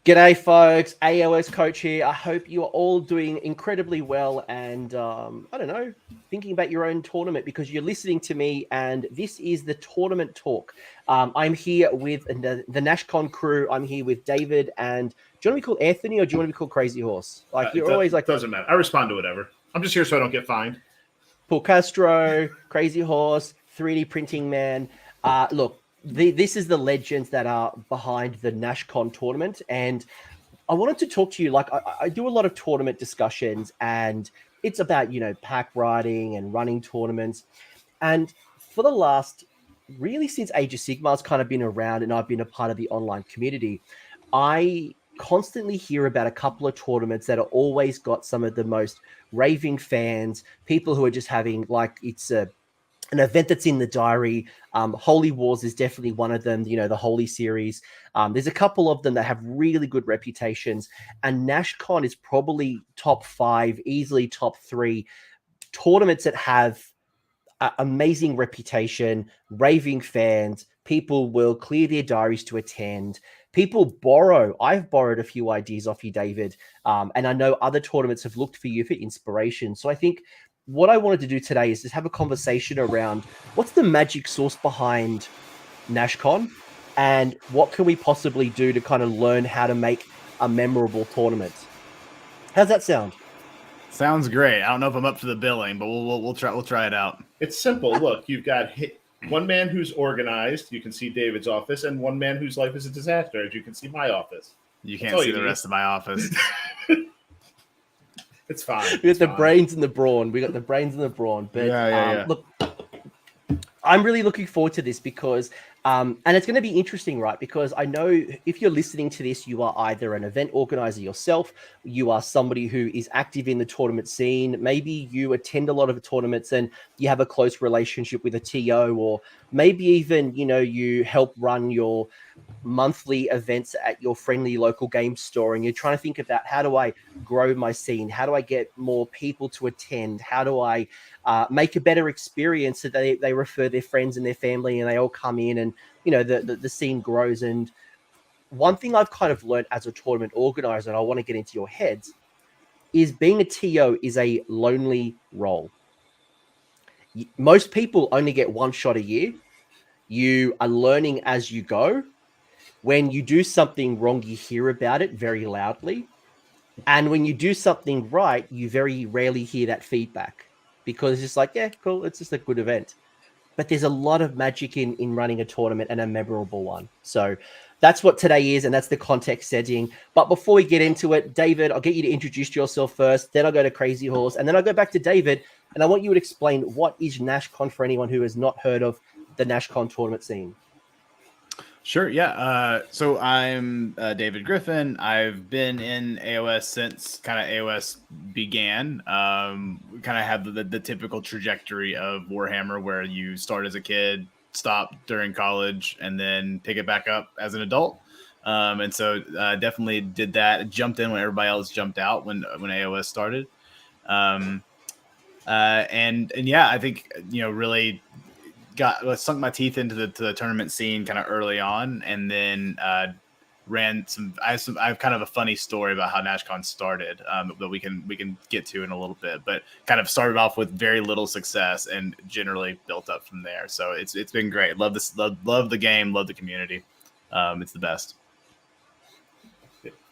G'day, folks. AOS Coach here. I hope you are all doing incredibly well and, I don't know, thinking about your own tournament because you're listening to me and this is the tournament talk. I'm here with the NashCon crew. I'm here with David and do you want to be called Anthony or do you want to be called Crazy Horse? Like you're always like... Doesn't matter. I respond to whatever. I'm just here so I don't get fined. Pulcastro, Crazy Horse, 3D Printing Man. Look, this is the legends that are behind the NashCon tournament. And I wanted to talk to you, like I do a lot of tournament discussions and it's about, pack riding and running tournaments. And for the last, really since Age of Sigmar's kind of been around and I've been a part of the online community, I constantly hear about a couple of tournaments that are always got some of the most raving fans, people who are just having like, it's an event that's in the diary. Holy Wars is definitely one of them, the Holy Series. There's a couple of them that have really good reputations, and NashCon is probably top 5, easily top 3 tournaments that have amazing reputation, raving fans. People will clear their diaries to attend. People borrow. I've borrowed a few ideas off you, David, and I know other tournaments have looked for you for inspiration. So I think what I wanted to do today is just have a conversation around what's the magic sauce behind NashCon and what can we possibly do to kind of learn how to make a memorable tournament. How's that sound? Sounds great. I don't know if I'm up for the billing, but we'll try it out. It's simple. Look, you've got one man who's organized. You can see David's office, and one man whose life is a disaster, as you can see my office. You can't see the rest of my office. It's fine. We got the brains and the brawn. But look, I'm really looking forward to this because, and it's going to be interesting, right? Because I know if you're listening to this, you are either an event organizer yourself, you are somebody who is active in the tournament scene. Maybe you attend a lot of tournaments and you have a close relationship with a TO, or maybe even, you help run your monthly events at your friendly local game store and you're trying to think about how do I grow my scene? How do I get more people to attend? How do I make a better experience so they refer their friends and their family and they all come in and, the scene grows. And one thing I've kind of learned as a tournament organizer, and I want to get into your heads, is being a TO is a lonely role. Most people only get one shot a year. You are learning as you go. When you do something wrong, you hear about it very loudly. And when you do something right, you very rarely hear that feedback because it's just like, yeah, cool. It's just a good event. But there's a lot of magic in running a tournament and a memorable one. So that's what today is. And that's the context setting. But before we get into it, David, I'll get you to introduce yourself first. Then I'll go to Crazy Horse. And then I'll go back to David. And I want you to explain what is NashCon for anyone who has not heard of the NashCon tournament scene. Sure, yeah. So I'm David Griffin. I've been in AOS since kind of AOS began. We kind of have the typical trajectory of Warhammer where you start as a kid, stop during college, and then pick it back up as an adult. And so definitely did that. Jumped in when everybody else jumped out when AOS started. And yeah, I think, really sunk my teeth into the tournament scene kind of early on, and then ran some. I have kind of a funny story about how NashCon started that we can get to in a little bit, but kind of started off with very little success and generally built up from there. So it's been great. Love this. Love the game. Love the community. It's the best.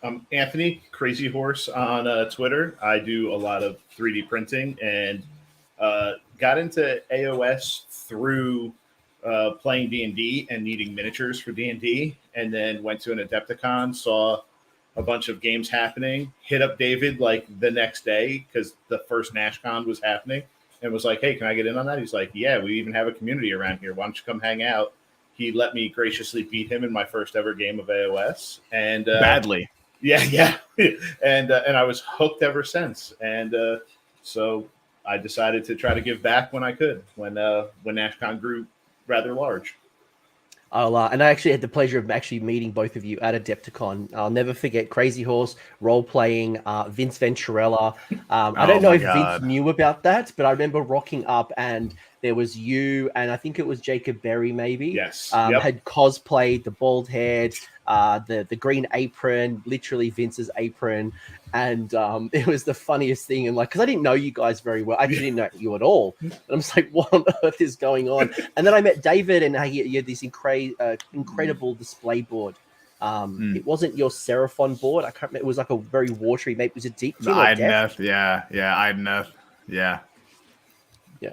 I'm Anthony, Crazy Horse on Twitter. I do a lot of 3D printing and got into AOS through playing D&D and needing miniatures for D&D, and then went to an Adepticon, saw a bunch of games happening, hit up David like the next day because the first NashCon was happening, and was like, hey, can I get in on that? He's like, yeah, we even have a community around here. Why don't you come hang out? He let me graciously beat him in my first ever game of AOS. And badly. Yeah. and I was hooked ever since. And so I decided to try to give back when I could, when NashCon grew rather large. And I actually had the pleasure of actually meeting both of you at Adepticon. I'll never forget Crazy Horse role-playing Vince Venturella. I don't know if Vince knew about that, but I remember rocking up and There was you, and I think it was Jacob Berry, maybe. Yes. Had cosplayed the bald head, the green apron, literally Vince's apron. And it was the funniest thing. And like, because I didn't know you guys very well. I actually didn't know you at all. And I'm just like, what on earth is going on? And then I met David, and he had this incredible display board. It wasn't your Seraphon board. I can't remember. It was like a very watery, maybe it was a deep tin or depth. Idneth.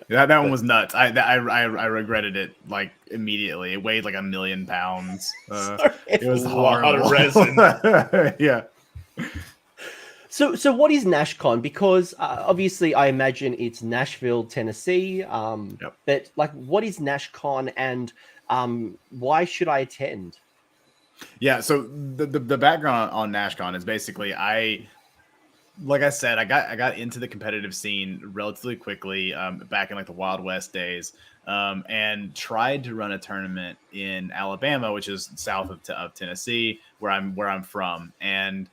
Yeah, that one was nuts. I regretted it like immediately. It weighed like 1 million pounds. It was a lot of resin. Yeah. So what is NashCon? Because obviously I imagine it's Nashville, Tennessee. But like, what is NashCon, and why should I attend? Yeah, so the background on NashCon is basically like I said, I got into the competitive scene relatively quickly back in like the Wild West days, and tried to run a tournament in Alabama, which is south of Tennessee, where I'm from, and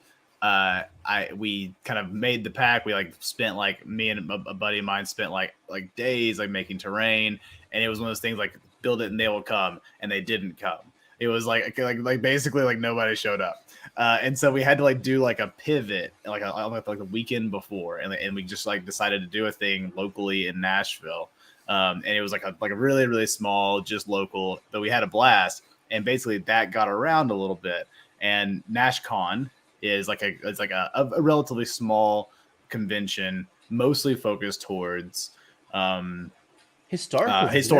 we kind of made the pack. We like spent like me and a buddy of mine spent like days like making terrain, and it was one of those things like build it and they will come, and they didn't come. It was like basically like nobody showed up. And so we had to like do like a pivot like a weekend before, and we just like decided to do a thing locally in Nashville. And it was like a really, really small, just local, but we had a blast. And basically that got around a little bit. And NashCon is like a relatively small convention, mostly focused towards historicals.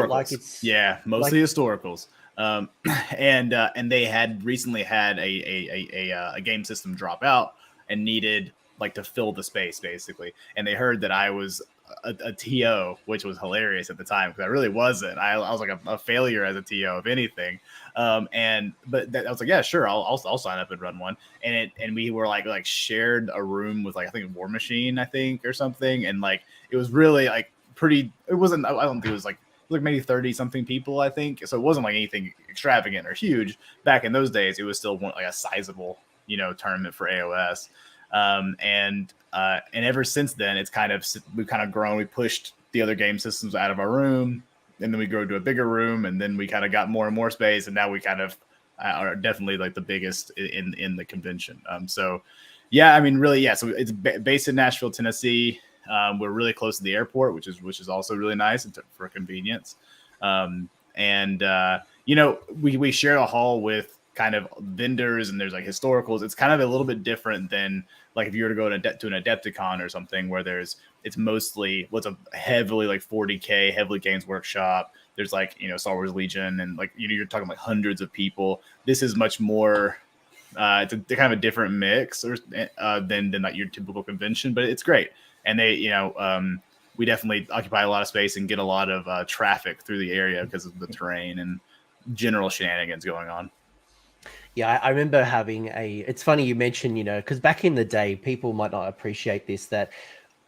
Like mostly historicals. And they had recently had a game system drop out and needed like to fill the space basically. And they heard that I was a TO, which was hilarious at the time because I really wasn't. I was like a failure as a TO, if anything. But I was like, yeah, sure, I'll sign up and run one. And we were like shared a room with like I think War Machine, or something. And like it was really like pretty. It wasn't. I don't think it was like maybe 30 something people, I think. So it wasn't like anything extravagant or huge. Back in those days, it was still like a sizable, tournament for AOS. And ever since then, we've kind of grown. We pushed the other game systems out of our room, and then we grew to a bigger room, and then we kind of got more and more space, and now we kind of are definitely like the biggest in the convention. So yeah, I mean, really, yeah. So it's based in Nashville, Tennessee. We're really close to the airport, which is also really nice for convenience. We share a hall with kind of vendors, and there's like historicals. It's kind of a little bit different than like if you were to go to an Adepticon or something where it's mostly what's a heavily like 40K, heavily Games Workshop. There's like, Star Wars Legion, and like, you're talking like hundreds of people. This is much more, it's a kind of a different mix than like your typical convention, but it's great. And they, we definitely occupy a lot of space and get a lot of traffic through the area because of the terrain and general shenanigans going on. Yeah, I remember it's funny you mentioned, because back in the day, people might not appreciate this, that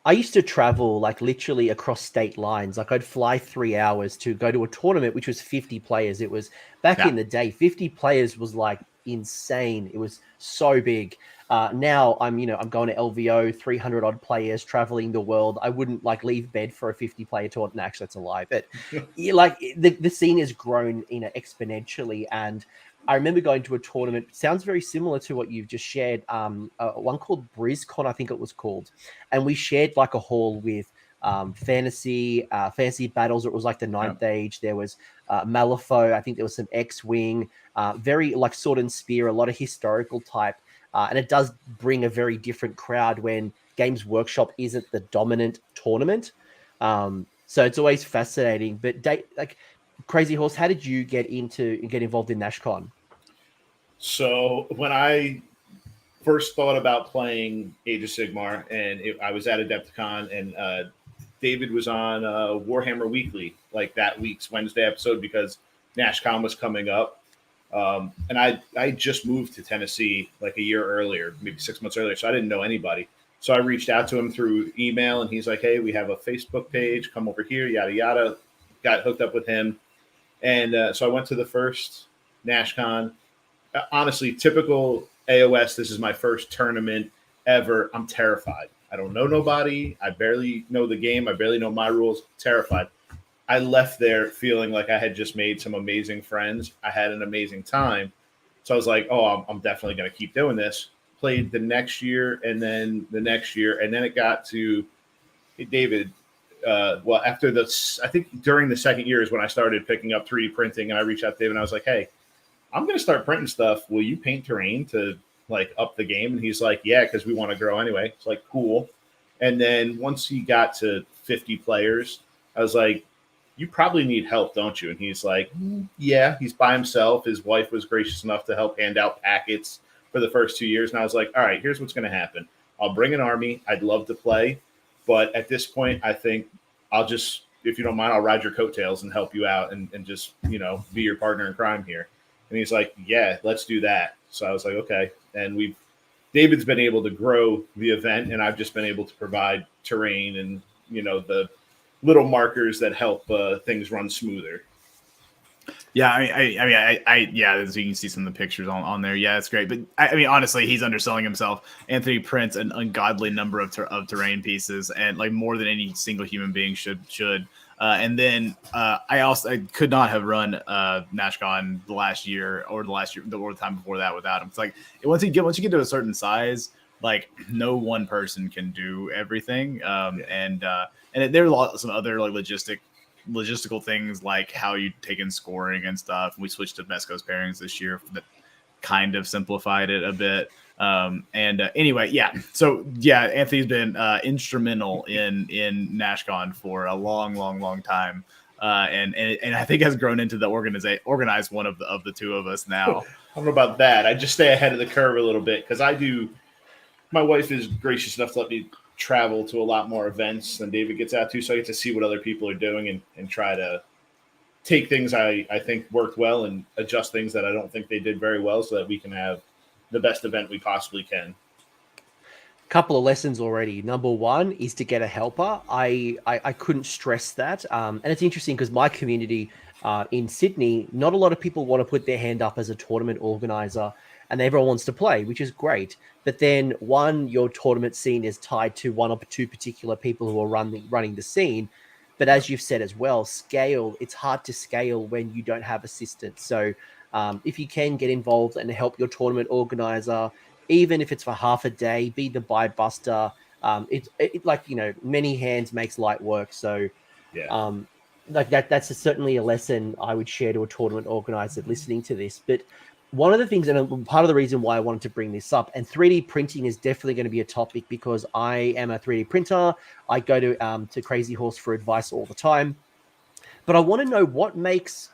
I used to travel like literally across state lines. Like I'd fly 3 hours to go to a tournament, which was 50 players. It was back in the day, 50 players was like insane. It was so big. Now I'm going to LVO, 300 odd players traveling the world. I wouldn't like leave bed for a 50 player tournament. Actually, that's a lie. But like the scene has grown, exponentially. And I remember going to a tournament. Sounds very similar to what you've just shared. One called BrizCon, I think it was called, and we shared like a hall with fantasy battles. It was like the Ninth Age. There was Malifaux. I think there was some X-wing. Very like Sword and Spear. A lot of historical type. And it does bring a very different crowd when Games Workshop isn't the dominant tournament. So it's always fascinating. But like Crazy Horse, how did you get involved in NashCon? So when I first thought about playing Age of Sigmar, and I was at Adepticon, and David was on Warhammer Weekly, like that week's Wednesday episode, because NashCon was coming up. And I just moved to Tennessee like a year earlier, maybe 6 months earlier, so I didn't know anybody. So I reached out to him through email, and he's like, hey, we have a Facebook page. Come over here, yada, yada. Got hooked up with him. And so I went to the first NashCon. Honestly, typical AOS, this is my first tournament ever. I'm terrified. I don't know nobody. I barely know the game. I barely know my rules. Terrified. I left there feeling like I had just made some amazing friends. I had an amazing time. So I was like, oh, I'm definitely going to keep doing this. Played the next year and then the next year. And then it got to David. Well, after this, I think during the second year is when I started picking up 3D printing. And I reached out to David and I was like, hey, I'm going to start printing stuff. Will you paint terrain to like up the game? And he's like, yeah, because we want to grow anyway. It's like, cool. And then once he got to 50 players, I was like, you probably need help, don't you? And he's like, yeah, he's by himself. His wife was gracious enough to help hand out packets for the first 2 years. And I was like, all right, here's what's going to happen. I'll bring an army. I'd love to play. But at this point, I think I'll just, if you don't mind, I'll ride your coattails and help you out and just, be your partner in crime here. And he's like, yeah, let's do that. So I was like, okay. And David's been able to grow the event, and I've just been able to provide terrain and, the little markers that help things run smoother. Yeah, as you can see some of the pictures on there. Yeah, it's great. But I mean, honestly, he's underselling himself. Anthony prints an ungodly number of terrain pieces, and like more than any single human being should. And then I could not have run NashCon the last year or the time before that without him. It's like once you get to a certain size, like no one person can do everything. And there are some other like logistical things like how you take in scoring and stuff. We switched to Best Coast pairings this year that kind of simplified it a bit. Anyway, yeah. So yeah, Anthony's been instrumental in NashCon for a long time. And I think has grown into the organized one of the two of us now. I don't know about that. I just stay ahead of the curve a little bit because my wife is gracious enough to let me travel to a lot more events than David gets out to. So I get to see what other people are doing and try to take things I think worked well and adjust things that I don't think they did very well so that we can have the best event we possibly can. Couple of lessons already. Number one is to get a helper. I couldn't stress that. And it's interesting because my community in Sydney, not a lot of people want to put their hand up as a tournament organizer, and everyone wants to play, which is great. But then your tournament scene is tied to one or two particular people who are running the scene. But as you've said as well, it's hard to scale when you don't have assistants. So if you can get involved and help your tournament organizer, even if it's for half a day, be the buy buster. Many hands makes light work. So yeah. That's certainly a lesson I would share to a tournament organizer listening to this. But one of the things, and part of the reason why I wanted to bring this up, and 3D printing is definitely going to be a topic because I am a 3D printer. I go to Crazy Horse for advice all the time. But I want to know what makes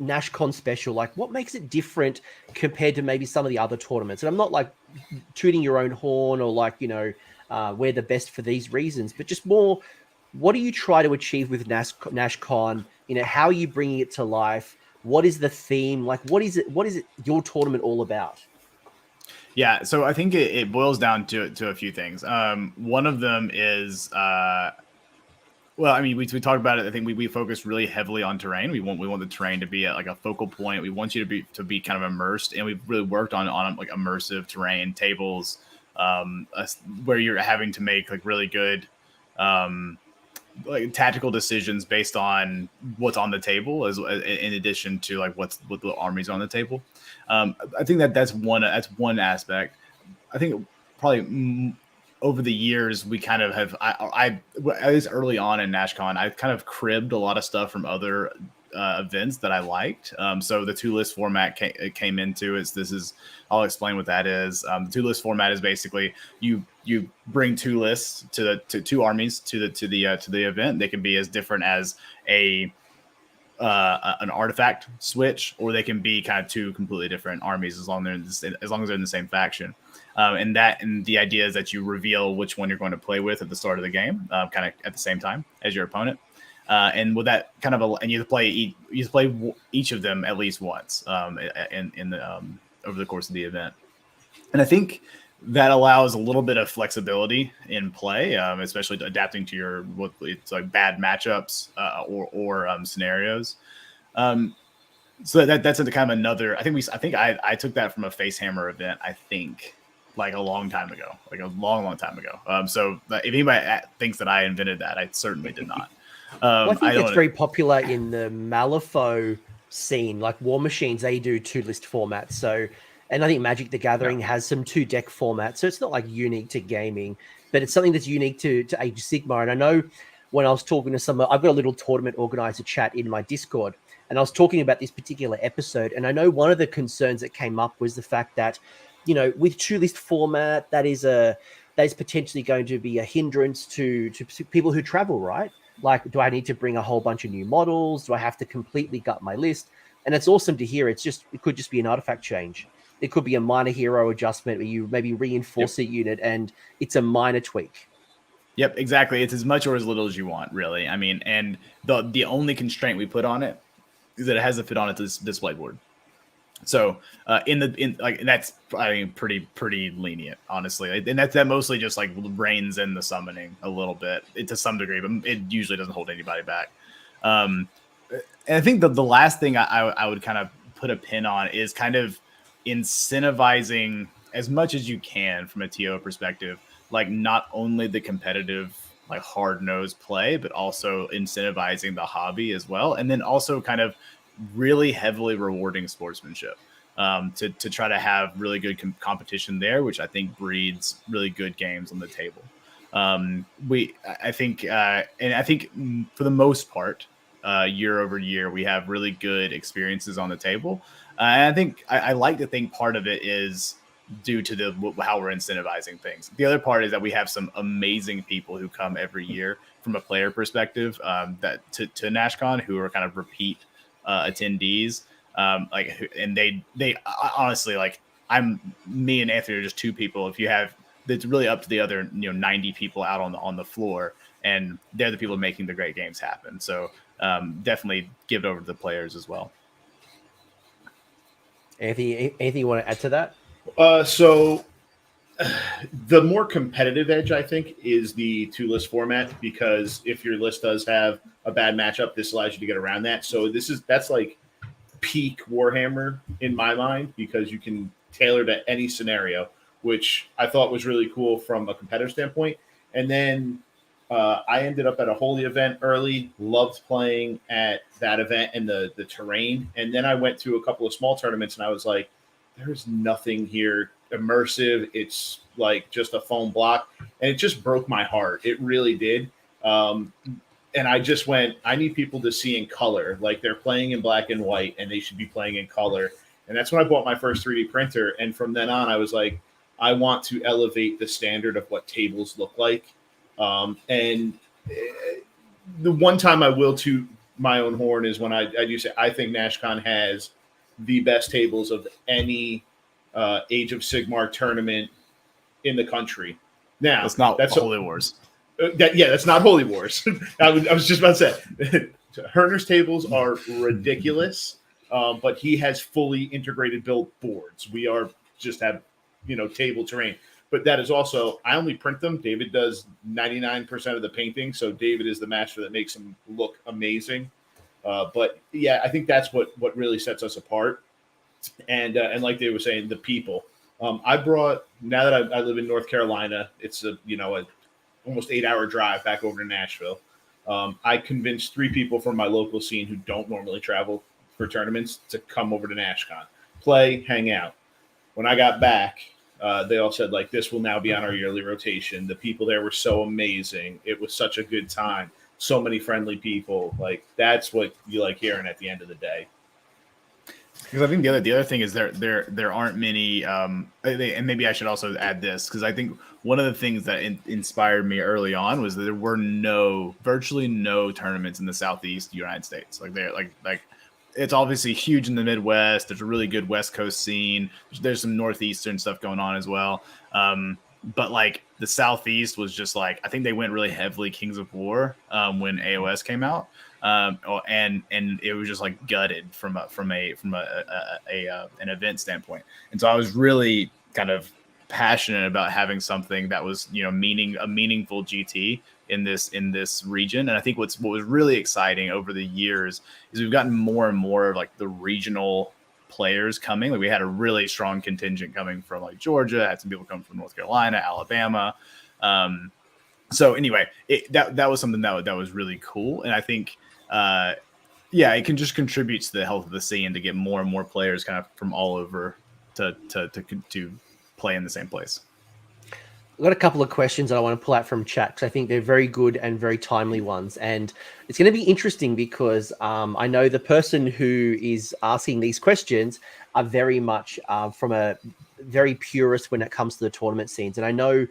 NashCon special, like what makes it different compared to maybe some of the other tournaments. And I'm not like tooting your own horn or like, we're the best for these reasons, but just more, what do you try to achieve with NashCon? How are you bringing it to life? What is the theme? Like, what is it your tournament all about? Yeah, so I think it boils down to a few things. One of them is, we talked about it. I think we focus really heavily on terrain. We want the terrain to be like a focal point. We want you to be kind of immersed, and we've really worked on like immersive terrain tables, where you're having to make like really good, like tactical decisions based on what's on the table, as in addition to like what the armies on the table. I think that's one aspect. I think probably over the years we kind of have, I at least early on in NashCon, I kind of cribbed a lot of stuff from other events that I liked. So the 2-list format came into it. I'll explain what that is. The 2-list format is basically you bring 2 lists to two armies to the event. They can be as different as an artifact switch, or they can be kind of 2 completely different armies as long as they're in the same faction. And the idea is that you reveal which one you're going to play with at the start of the game, kind of at the same time as your opponent. And with that kind of and you play each of them at least once in the over the course of the event. And I think that allows a little bit of flexibility in play, especially adapting to what it's like bad matchups or scenarios. So that's kind of another. I think I took that from a Facehammer event. I think like a long time ago, like a long time ago. So if anybody thinks that I invented that, I certainly did not. Well, I think it's very popular in the Malifaux scene, like War Machines. They do 2-list formats. So, and I think Magic the Gathering has some 2-deck formats. So it's not like unique to gaming, but it's something that's unique to Age of Sigmar. And I know when I was talking to some, I've got a little tournament organizer chat in my Discord, and I was talking about this particular episode. And I know one of the concerns that came up was the fact that, with 2-list format, that is potentially going to be a hindrance to people who travel, right? Like, do I need to bring a whole bunch of new models? Do I have to completely gut my list? And it's awesome to hear. It could just be an artifact change. It could be a minor hero adjustment where you maybe reinforce a unit and it's a minor tweak. Yep, exactly. It's as much or as little as you want, really. I mean, and the only constraint we put on it is that it has to fit on its display board. So that's pretty lenient, honestly, and that mostly just like reins in the summoning a little bit to some degree, but it usually doesn't hold anybody back. And I think the last thing I would kind of put a pin on is kind of incentivizing as much as you can from a TO perspective, like not only the competitive like hard-nosed play, but also incentivizing the hobby as well, and then also kind of really heavily rewarding sportsmanship to try to have really good competition there, which I think breeds really good games on the table. I think for the most part, year over year, we have really good experiences on the table. And I think I like to think part of it is due to how we're incentivizing things. The other part is that we have some amazing people who come every year from a player perspective that to NashCon who are kind of repeat attendees, and they honestly, like, me and Anthony are just two people. If you have, it's really up to the other 90 people out on the floor, and they're the people making the great games happen. So definitely give it over to the players as well. Anything you want to add to that? So the more competitive edge, I think, is the 2-list format, because if your list does have a bad matchup, this allows you to get around that. So that's like peak Warhammer in my mind, because you can tailor to any scenario, which I thought was really cool from a competitive standpoint. And then I ended up at a Holy event early, loved playing at that event and the terrain. And then I went to a couple of small tournaments and I was like, there's nothing here immersive. It's like just a foam block. And it just broke my heart. It really did. And I just went, I need people to see in color. Like, they're playing in black and white and they should be playing in color. And that's when I bought my first 3D printer. And from then on, I was like, I want to elevate the standard of what tables look like. And the one time I will toot my own horn is when I do say, I think NashCon has the best tables of any Age of Sigmar tournament in the country. Now, that's Holy Wars. That's not Holy Wars. I was just about to say, Herner's tables are ridiculous, but he has fully integrated built boards. We are just have table terrain, but that is also, I only print them. David does 99% of the painting, so David is the master that makes them look amazing. But yeah, I think that's what really sets us apart. And like they were saying, the people. I brought, now that I live in North Carolina, it's a almost 8-hour drive back over to Nashville. I convinced 3 people from my local scene who don't normally travel for tournaments to come over to NashCon, play, hang out. When I got back, they all said, like, this will now be on our yearly rotation. The people there were so amazing. It was such a good time. So many friendly people. Like, that's what you like hearing at the end of the day. Because I think the other thing is there aren't many, and maybe I should also add this, because I think one of the things that inspired me early on was that there were virtually no tournaments in the Southeast United States. Like, they're like it's obviously huge in the Midwest. There's a really good West Coast scene. There's some Northeastern stuff going on as well. But like the Southeast was just like, I think they went really heavily Kings of War when AOS came out. And it was just like gutted from an event standpoint. And so I was really kind of passionate about having something that was, a meaningful GT in this region. And I think what was really exciting over the years is we've gotten more and more of like the regional players coming. Like, we had a really strong contingent coming from like Georgia, had some people come from North Carolina, Alabama. So anyway, that was something that was really cool, and I think it can just contribute to the health of the scene to get more and more players kind of from all over to play in the same place. I've got a couple of questions that I want to pull out from chat because I think they're very good and very timely ones. And it's going to be interesting because I know the person who is asking these questions are very much from a very purist when it comes to the tournament scenes. And I know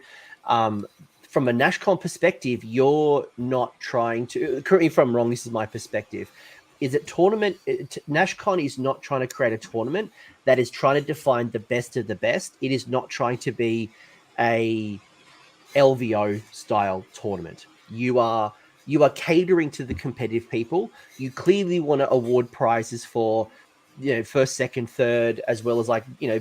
from a NashCon perspective, you're not trying to, correct me if I'm wrong, this is my perspective, is that NashCon is not trying to create a tournament that is trying to define the best of the best. It is not trying to be a LVO style tournament. You are catering to the competitive people. You clearly want to award prizes for, first, second, third, as well as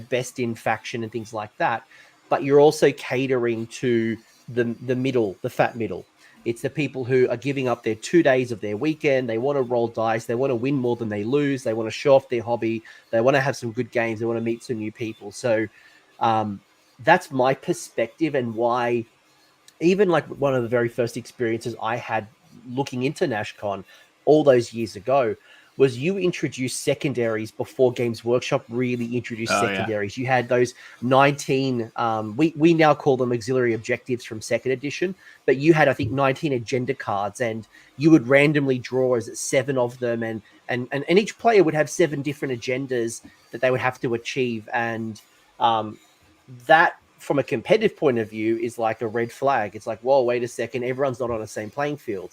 best in faction and things like that. But you're also catering to the middle, the fat middle. It's the people who are giving up their 2 days of their weekend. They want to roll dice. They want to win more than they lose. They want to show off their hobby. They want to have some good games. They want to meet some new people. So, that's my perspective, and why even one of the very first experiences I had looking into NashCon all those years ago was you introduced secondaries before Games Workshop really introduced secondaries. Yeah. You had those 19, we now call them auxiliary objectives from second edition, but you had, I think, 19 agenda cards, and you would randomly draw 7 of them, and each player would have 7 different agendas that they would have to achieve. And that from a competitive point of view is like a red flag. It's like, whoa, wait a second, everyone's not on the same playing field.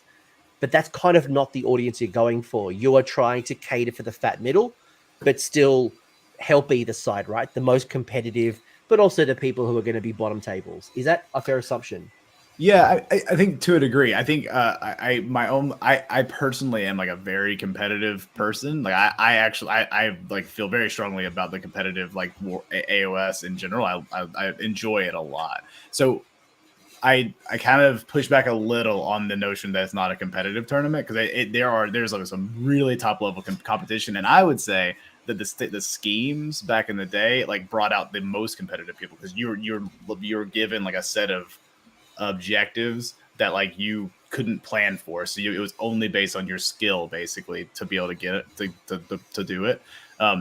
But that's kind of not the audience you're going for. You are trying to cater for the fat middle, but still help either side, right? The most competitive, but also the people who are going to be bottom tables. Is that a fair assumption? Yeah, I think to a degree. I think I personally am a very competitive person. I feel very strongly about the competitive AOS in general. I enjoy it a lot. So I kind of push back a little on the notion that it's not a competitive tournament, because there's some really top level competition, and I would say that the schemes back in the day brought out the most competitive people, because you're given a set of objectives that you couldn't plan for, so it was only based on your skill basically to be able to get it to do it.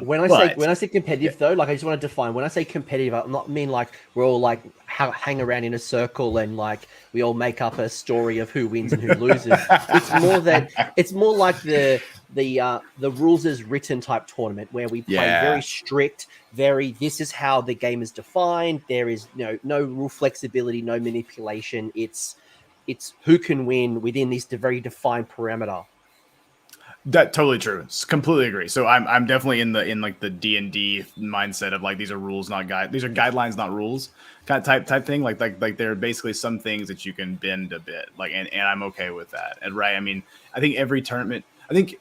When I say competitive, though, I just want to define. When I say competitive, I'm not mean we're all hang around in a circle and we all make up a story of who wins and who loses. It's more like the rules as written type tournament, where we play very strict, this is how the game is defined. There is no rule flexibility, no manipulation. It's who can win within this very defined parameter. That totally true. Completely agree. So I'm definitely in the D&D mindset of these are rules, not these are guidelines, not rules kind of type thing. Like there are basically some things that you can bend a bit, and I'm okay with that. And right, I mean, I think every tournament, I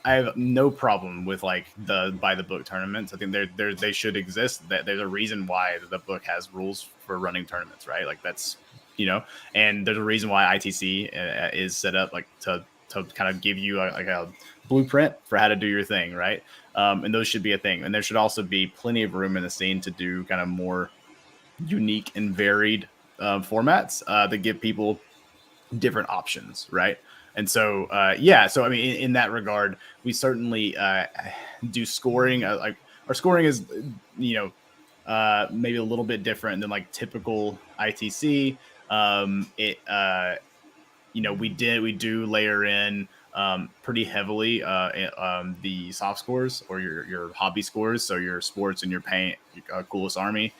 have no problem with the by the book tournaments. I think they should exist. That there's a reason why the book has rules for running tournaments, right? That's and there's a reason why ITC is set up to kind of give you a blueprint for how to do your thing, right? And those should be a thing. And there should also be plenty of room in the scene to do kind of more unique and varied formats that give people different options, right? And so, so I mean, in that regard, we certainly do scoring. Our scoring is, maybe a little bit different than typical ITC. We do layer in pretty heavily the soft scores, or your hobby scores, so your sports and your paint, coolest army,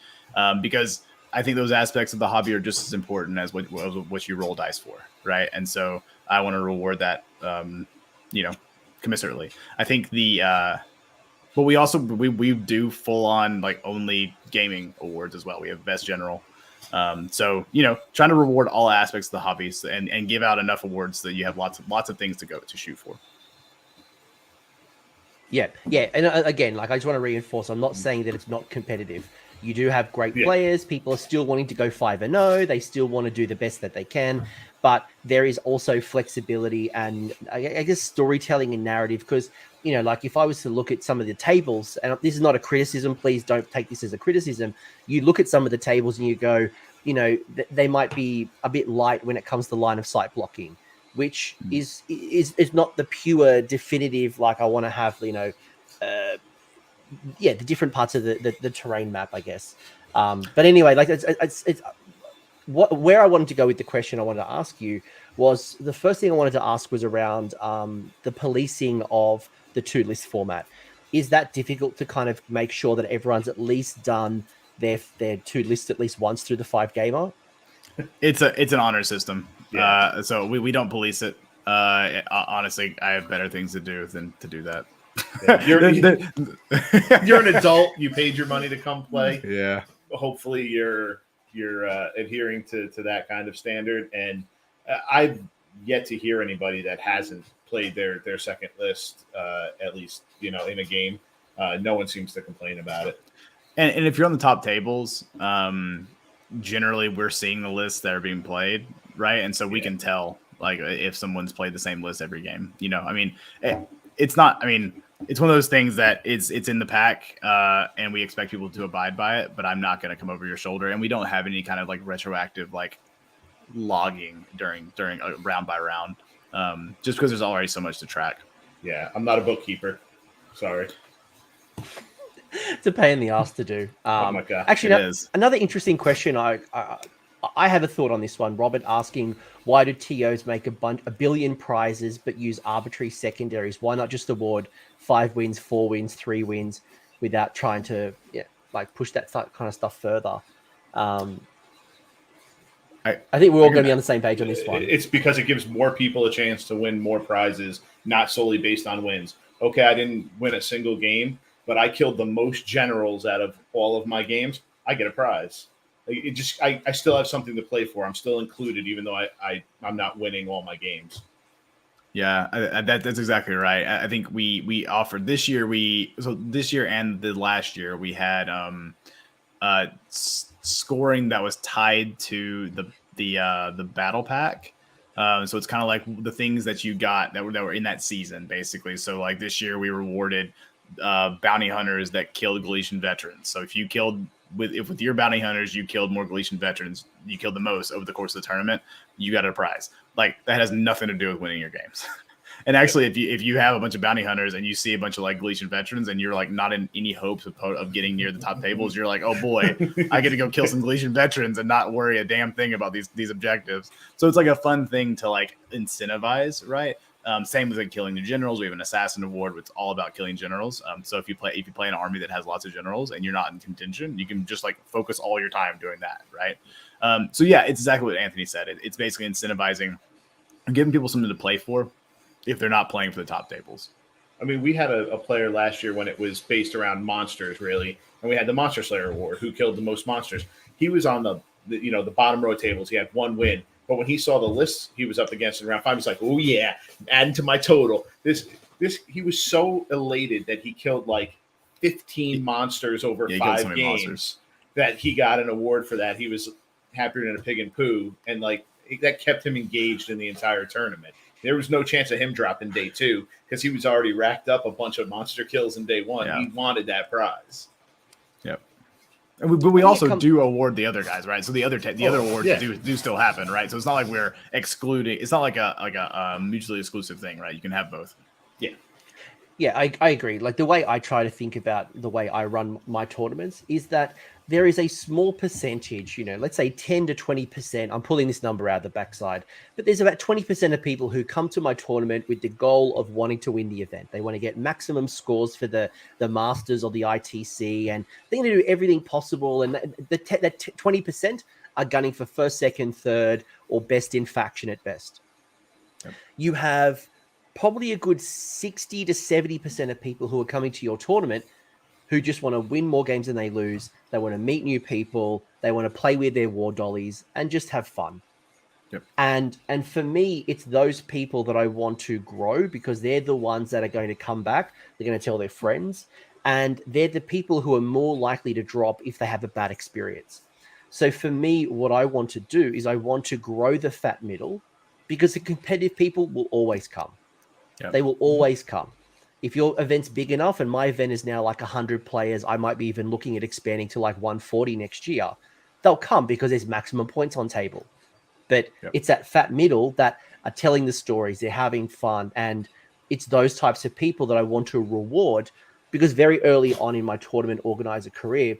because I think those aspects of the hobby are just as important as what you roll dice for, right? And so I want to reward that, commiserately. I think but we also we do full on only gaming awards as well. We have best general. So trying to reward all aspects of the hobbies and give out enough awards that you have lots of things to shoot for. Yeah, and again, I just want to reinforce, I'm not saying that it's not competitive. You do have great players. People are still wanting to go 5-0. They still want to do the best that they can. But there is also flexibility and I guess storytelling and narrative. Because, you know, like if I was to look at some of the tables, and this is not a criticism, please don't take this as a criticism. You look at some of the tables and you go, you know, they might be a bit light when it comes to line of sight blocking, which is not the pure definitive, like I want to have, you know, the different parts of the terrain map, I guess. But anyway, like it's where I wanted to go with the question I wanted to ask you was the first thing I wanted to ask was around the policing of the 2-list format. Is that difficult to kind of make sure that everyone's at least done their 2 lists at least once through the 5-gamer? It's an honor system. So we don't police it. Honestly, I have better things to do than to do that. Yeah, you're an adult. You paid your money to come play. Yeah. Hopefully you're adhering to that kind of standard. And I've yet to hear anybody that hasn't played their second list, at least, you know, in a game. No one seems to complain about it. And if you're on the top tables, generally we're seeing the lists that are being played, right? And so we can tell, like, if someone's played the same list every game. You know, I mean, it's not. I mean, it's one of those things that it's in the pack, and we expect people to abide by it. But I'm not going to come over your shoulder, and we don't have any kind of like retroactive like logging during round by round, just because there's already so much to track. Yeah, I'm not a bookkeeper. Sorry. It's a pain in the ass to do. Oh my God. Actually, another interesting question. I have a thought on this one. Robert asking, why do TOs make a billion prizes but use arbitrary secondaries? Why not just award 5 wins, 4 wins, 3 wins without trying to like push that kind of stuff further? I think we're all going to be on the same page on this one. It's because it gives more people a chance to win more prizes, not solely based on wins. Okay, I didn't win a single game, but I killed the most generals out of all of my games. I get a prize. I still have something to play for. I'm still included, even though I'm not winning all my games. Yeah, that's exactly right. I think we offered this year. This year and the last year we had scoring that was tied to the battle pack. So it's kind of like the things that you got that were in that season, basically. So like this year we rewarded bounty hunters that killed Galician veterans. So if you killed with your bounty hunters, you killed more Galician veterans, you killed the most over the course of the tournament, you got a prize. Like that has nothing to do with winning your games. And actually, if you have a bunch of bounty hunters and you see a bunch of like Galician veterans and you're like not in any hopes of getting near the top tables, you're like, oh boy, I get to go kill some Galician veterans and not worry a damn thing about these objectives. So it's like a fun thing to like incentivize, right? Same with like killing the generals. We have an assassin award, which is all about killing generals. So if you play an army that has lots of generals and you're not in contention, you can just like focus all your time doing that, right? So yeah, it's exactly what Anthony said. It's basically incentivizing and giving people something to play for if they're not playing for the top tables. I mean, we had a player last year when it was based around monsters, really, and we had the Monster Slayer Award, who killed the most monsters. He was on the bottom row tables. He had 1 win. But when he saw the list he was up against in round 5, he's like, "Oh yeah, adding to my total." He was so elated that he killed like 15 monsters over 5 games that he got an award for that. He was happier than a pig in poo, and like that kept him engaged in the entire tournament. There was no chance of him dropping day 2 because he was already racked up a bunch of monster kills in day 1. Yeah. He wanted that prize. Yep. But we also do award the other guys, right? So the other awards do still happen, right? So it's not like we're excluding. It's not like a mutually exclusive thing, right? You can have both. Yeah. Yeah, I agree. Like the way I try to think about the way I run my tournaments is that there is a small percentage, let's say 10 to 20%. I'm pulling this number out of the backside, but there's about 20% of people who come to my tournament with the goal of wanting to win the event. They want to get maximum scores for the Masters or the ITC, and they're going to do everything possible. And that 20% are gunning for first, second, third, or best in faction at best. Yep. You have probably a good 60 to 70% of people who are coming to your tournament who just want to win more games than they lose. They want to meet new people. They want to play with their war dollies and just have fun. Yep. And for me, it's those people that I want to grow because they're the ones that are going to come back. They're going to tell their friends. And they're the people who are more likely to drop if they have a bad experience. So for me, what I want to do is I want to grow the fat middle, because the competitive people will always come. Yep. They will always come. If your event's big enough, and my event is now like 100 players, I might be even looking at expanding to like 140 next year. They'll come because there's maximum points on table. But it's that fat middle that are telling the stories, they're having fun. And it's those types of people that I want to reward, because very early on in my tournament organizer career,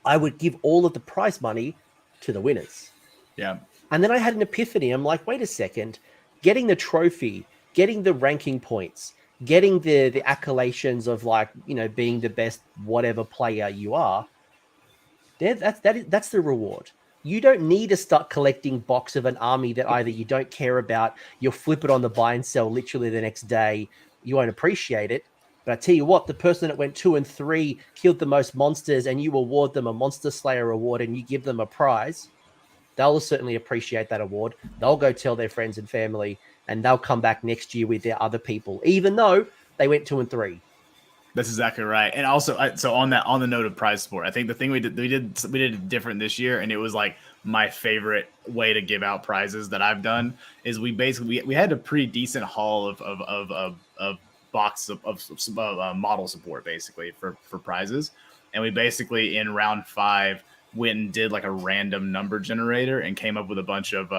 I would give all of the prize money to the winners. Yeah. And then I had an epiphany. I'm like, wait a second, getting the trophy, getting the ranking points, getting the accolations of like, you know, being the best whatever player you are, that's the reward. You don't need to start collecting box of an army that either you don't care about, you'll flip it on the buy and sell literally the next day, you won't appreciate it. But I tell you what, the person that went 2 and 3 killed the most monsters, and you award them a Monster Slayer award and you give them a prize, they'll certainly appreciate that award. They'll go tell their friends and family, and they'll come back next year with their other people, even though they went 2 and 3. That's exactly right. And also, so on the note of prize support, I think the thing we did it different this year, and it was like my favorite way to give out prizes that I've done, is we basically we had a pretty decent haul of box of model support basically for prizes, and we basically in round 5 went and did like a random number generator and came up with a bunch of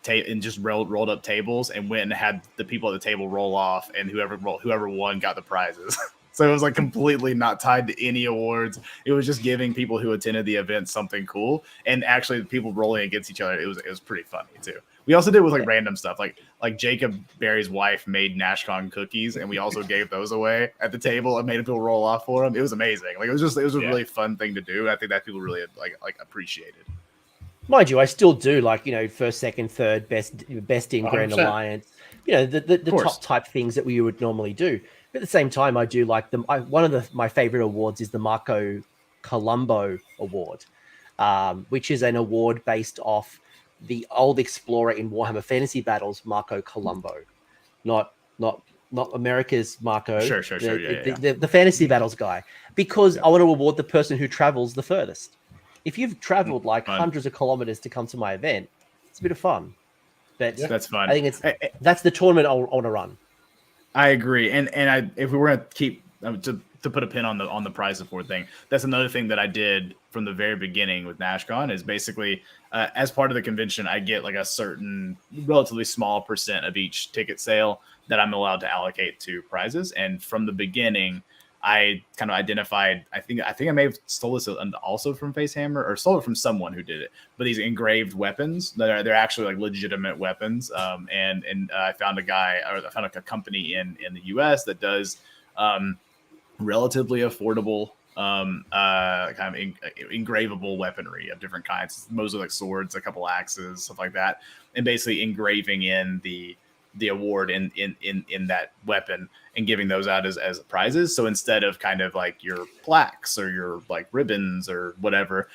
and just rolled up tables and went and had the people at the table roll off, and whoever won got the prizes. So it was like completely not tied to any awards. It was just giving people who attended the event something cool, and actually the people rolling against each other. It was pretty funny too. We also did with like random stuff, like Jacob Barry's wife made NashCon cookies, and we also gave those away at the table and made people roll off for them. It was amazing. Like it was a really fun thing to do. I think that people really like appreciated. Mind you, I still do like, you know, first, second, third, best in Grand 100%. Alliance, you know, the top type things that we would normally do. But at the same time, I do like them. One of my favorite awards is the Marco Colombo Award, which is an award based off the old explorer in Warhammer Fantasy Battles, Marco Colombo, not America's Marco. Sure. The Fantasy Battles guy, because I want to award the person who travels the furthest. If you've traveled like hundreds of kilometers to come to my event, it's a bit of fun. But that's fun. I think that's the tournament I want to run. I agree, and if we were going to keep to put a pin on the prize support thing, that's another thing that I did from the very beginning with NashCon is basically as part of the convention, I get like a certain relatively small percent of each ticket sale that I'm allowed to allocate to prizes, and from the beginning, I kind of identified. I think I may have stole this also from Facehammer or stole it from someone who did it. But these engraved weapons, they're actually like legitimate weapons. And I found a company in the U.S. that does relatively affordable kind of engravable weaponry of different kinds, mostly like swords, a couple axes, stuff like that, and basically engraving in the award in that weapon and giving those out as prizes. So instead of kind of like your plaques or your like ribbons or whatever,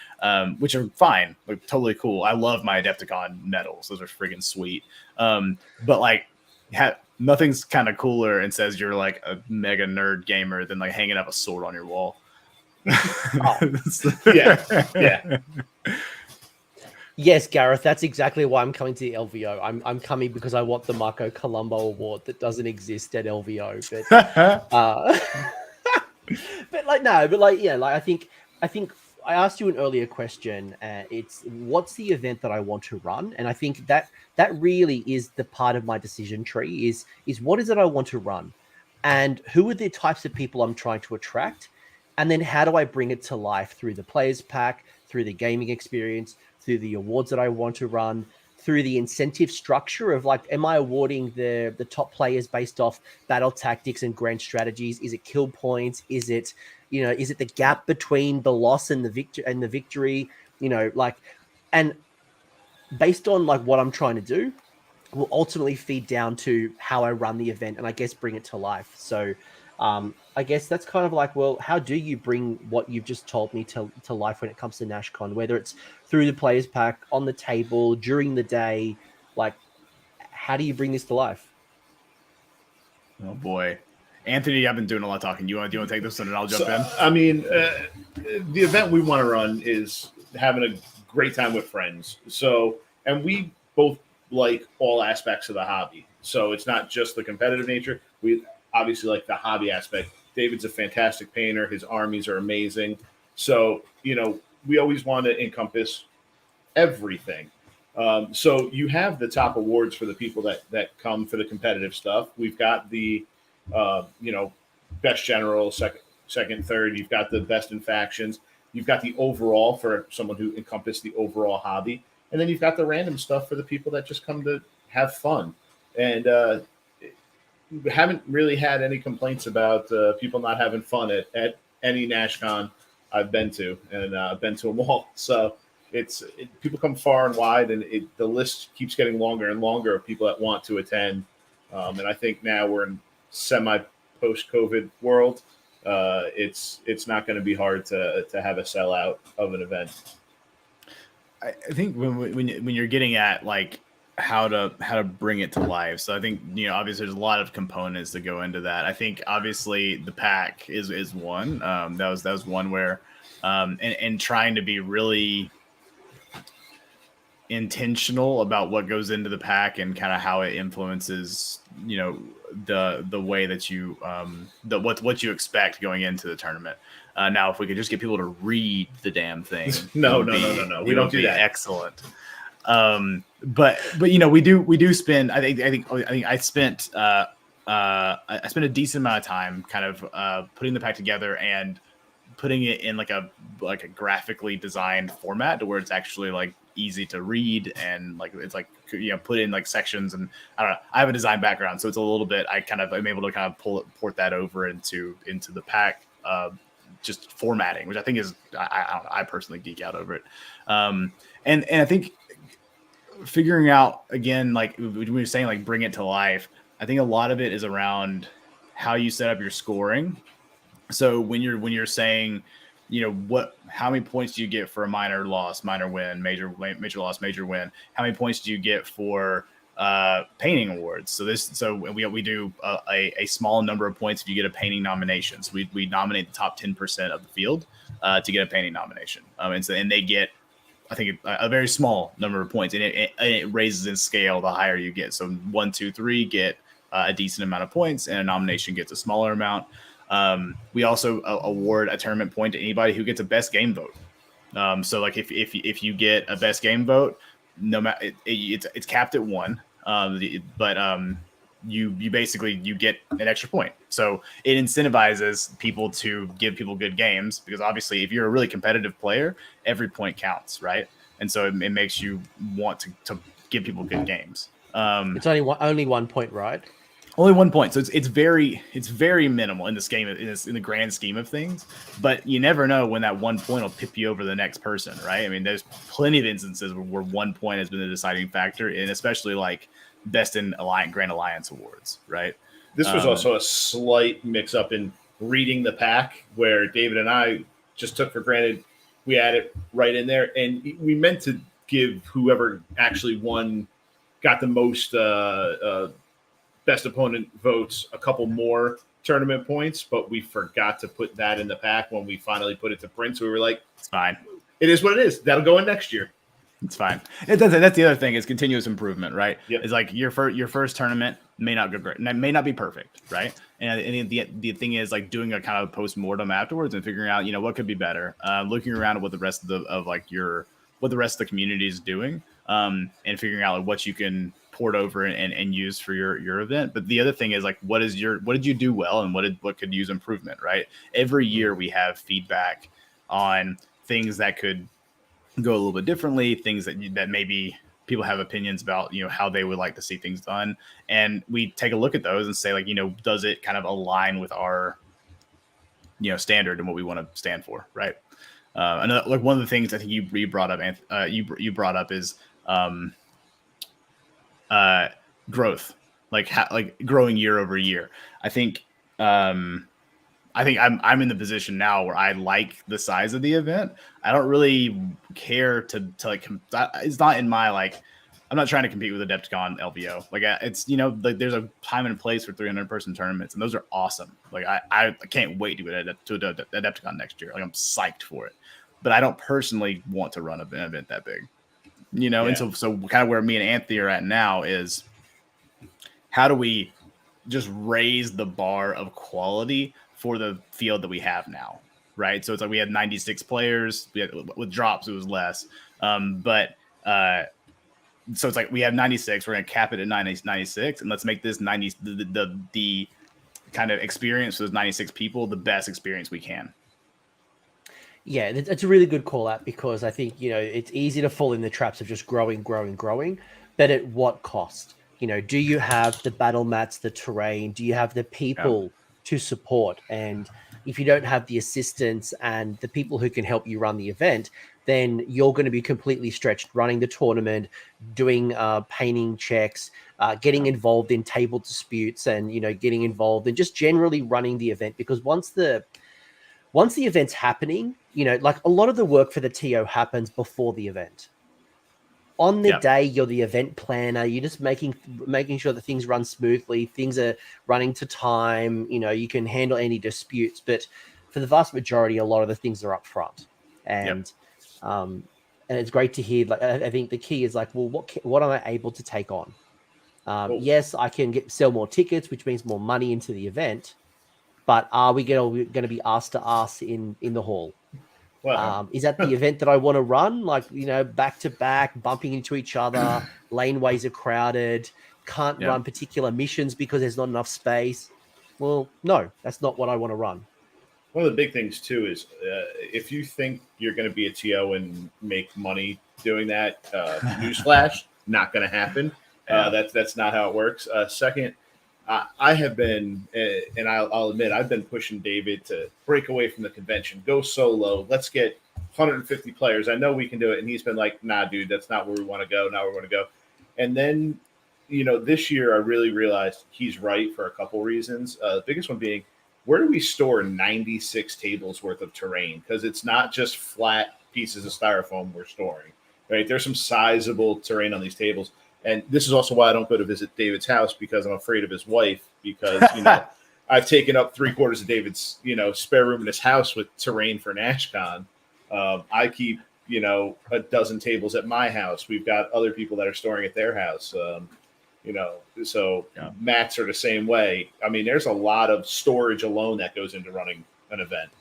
which are fine, like totally cool. I love my Adepticon medals. Those are freaking sweet. But like nothing's kind of cooler and says you're like a mega nerd gamer than like hanging up a sword on your wall. Yeah. Yes, Gareth, that's exactly why I'm coming to the LVO. I'm coming because I want the Marco Colombo Award that doesn't exist at LVO. But I think I asked you an earlier question. It's what's the event that I want to run, and I think that really is the part of my decision tree. Is what is it I want to run, and who are the types of people I'm trying to attract, and then how do I bring it to life through the players pack, through the gaming experience, through the awards that I want to run, through the incentive structure of like, am I awarding the top players based off battle tactics and grand strategies? Is it kill points? Is it the gap between the loss and the victory? And based on like what I'm trying to do, will ultimately feed down to how I run the event and I guess bring it to life. So I guess that's kind of like, well, how do you bring what you've just told me to life when it comes to NashCon, whether it's through the players pack, on the table, during the day, like how do you bring this to life? Oh boy. Anthony, I've been doing a lot of talking. Do you want to take this one and I'll jump in? I mean, the event we want to run is having a great time with friends. So, and we both like all aspects of the hobby. So it's not just the competitive nature. We obviously like the hobby aspect. David's a fantastic painter. His armies are amazing. So, we always want to encompass everything. So you have the top awards for the people that come for the competitive stuff. We've got the, best general, second, third. You've got the best in factions. You've got the overall for someone who encompassed the overall hobby. And then you've got the random stuff for the people that just come to have fun. And we haven't really had any complaints about people not having fun at any NashCon I've been to, and I've been to them all. So people come far and wide, and the list keeps getting longer and longer of people that want to attend. And I think now we're in semi-post-COVID world. It's not going to be hard to have a sellout of an event. I think when you're getting at like how to bring it to life, so I think obviously there's a lot of components that go into that. I think obviously the pack is one. That was one where and trying to be really intentional about what goes into the pack and kind of how it influences the way that you what you expect going into the tournament. Now, if we could just get people to read the damn thing, no, we don't do that. Excellent. But we do spend. I think I spent a decent amount of time kind of putting the pack together and putting it in like a graphically designed format to where it's actually like easy to read, and like it's like put in like sections. And I don't know, I have a design background, so it's a little bit I'm able to kind of port that over into the pack, just formatting, which I think is I don't know, I personally geek out over it. And I think figuring out again, like we were saying, like bring it to life. I think a lot of it is around how you set up your scoring. So when you're saying, how many points do you get for a minor loss, minor win, major loss, major win? How many points do you get for painting awards? So we do a small number of points if you get a painting nomination. So we nominate the top 10% of the field to get a painting nomination. And they get, I think, a very small number of points, and it raises in scale the higher you get. So 1, 2, 3 get a decent amount of points, and a nomination gets a smaller amount. We also award a tournament point to anybody who gets a best game vote. So like if you get a best game vote, no matter it's capped at 1, you basically get an extra point. So it incentivizes people to give people good games, because obviously if you're a really competitive player, every point counts, right? And so it makes you want to give people good games. It's only 1 point, right? Only 1 point, so it's very minimal in this game, in the grand scheme of things. But you never know when that 1 point will tip you over the next person, right? I mean, there's plenty of instances where 1 point has been the deciding factor, and especially like best in Grand Alliance awards, right? This was also a slight mix-up in reading the pack, where David and I just took for granted we had it right in there, and we meant to give whoever actually got the most best opponent votes a couple more tournament points, but we forgot to put that in the pack when we finally put it to print. So we were like, it's fine. It is what it is. That'll go in next year. It's fine. That's the other thing, is continuous improvement, right? Yep. It's like your first tournament may not go great, may not be perfect, right? And the thing is like doing a kind of post-mortem afterwards and figuring out, what could be better, looking around at what the rest of the rest of the community is doing, and figuring out like what you can port over and use for your event. But the other thing is like, what did you do well, and what could use improvement, right? Every year we have feedback on things that could go a little bit differently, things that maybe people have opinions about, how they would like to see things done. And we take a look at those and say like, does it kind of align with our, standard and what we want to stand for, right? Another, like one of the things I think you brought up, you brought up is growth, like growing year over year. I think I'm in the position now where I like the size of the event. I don't really care to like, it's not in my like, not trying to compete with Adepticon LVO. Like it's, you know, like there's a time and a place for 300-person tournaments, and those are awesome. Like I can't wait to go to Adepticon next year. Like I'm psyched for it, but I don't personally want to run an event that big, you know. And so kind of where me and Anthony are at now is, how do we just raise the bar of quality for the field that we have now, right? So it's like we had 96 players. With drops, it was less. So it's like we have 96. We're going to cap it at 96, and let's make this 90 the kind of experience for those 96 people the best experience we can. Yeah, it's a really good call out, because I think, you know, it's easy to fall in the traps of just growing, but at what cost? You know, do you have the battle mats, the terrain? Do you have the people to support? And if you don't have the assistants and the people who can help you run the event, then you're going to be completely stretched running the tournament, doing painting checks, getting involved in table disputes, and, you know, getting involved in just generally running the event. Because once the event's happening, you know, like a lot of the work for the TO happens before the event. On the day, you're the event planner. You're just making sure that things run smoothly, things are running to time. You know, you can handle any disputes, but for the vast majority, a lot of the things are up front. And it's great to hear. Like, I think the key is like, well, what am I able to take on? Yes, I can sell more tickets, which means more money into the event. But are we going to be ass to ass in the hall? Well, is that the event that I want to run? Like, you know, back to back, bumping into each other, laneways are crowded, can't run particular missions because there's not enough space. Well, no, that's not what I want to run. One of the big things too is if you think you're going to be a TO and make money doing that, newsflash, not going to happen. That's not how it works. Second, I have been, and I'll admit, I've been pushing David to break away from the convention, go solo. Let's get 150 players. I know we can do it. And he's been like, nah, dude, that's not where we want to go. Now we want to go. And then, you know, this year I really realized he's right for a couple reasons. The biggest one being, where do we store 96 tables worth of terrain? Because it's not just flat pieces of styrofoam we're storing, right? There's some sizable terrain on these tables. And this is also why I don't go to visit David's house, because I'm afraid of his wife, because, you know, I've taken up 3/4 of David's, you know, spare room in his house with terrain for NashCon. I keep, you know, a dozen tables at my house. We've got other people that are storing at their house. You know, so mats are the same way. I mean, there's a lot of storage alone that goes into running an event.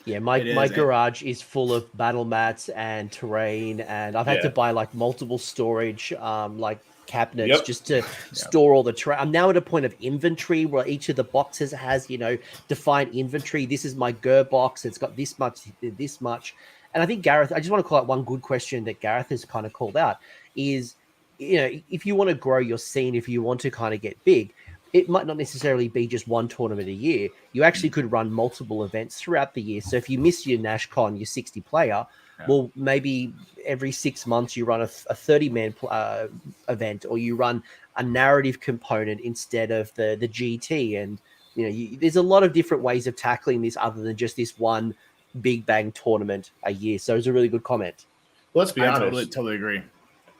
Yeah, my garage is full of battle mats and terrain, and I've had to buy like multiple storage like cabinets just to store all the terrain. I'm now at a point of inventory where each of the boxes has, you know, defined inventory. This is my GUR box. It's got this much. And I think Gareth, I just want to call out one good question that Gareth has kind of called out is, you know, if you want to grow your scene, if you want to kind of get big, it might not necessarily be just one tournament a year. You actually could run multiple events throughout the year. So if you miss your NashCon, your 60 player, well, maybe every 6 months you run a 30-man event, or you run a narrative component instead of the GT. And, you know, there's a lot of different ways of tackling this other than just this one big bang tournament a year. So it's a really good comment. Well, let's be honest. I totally agree.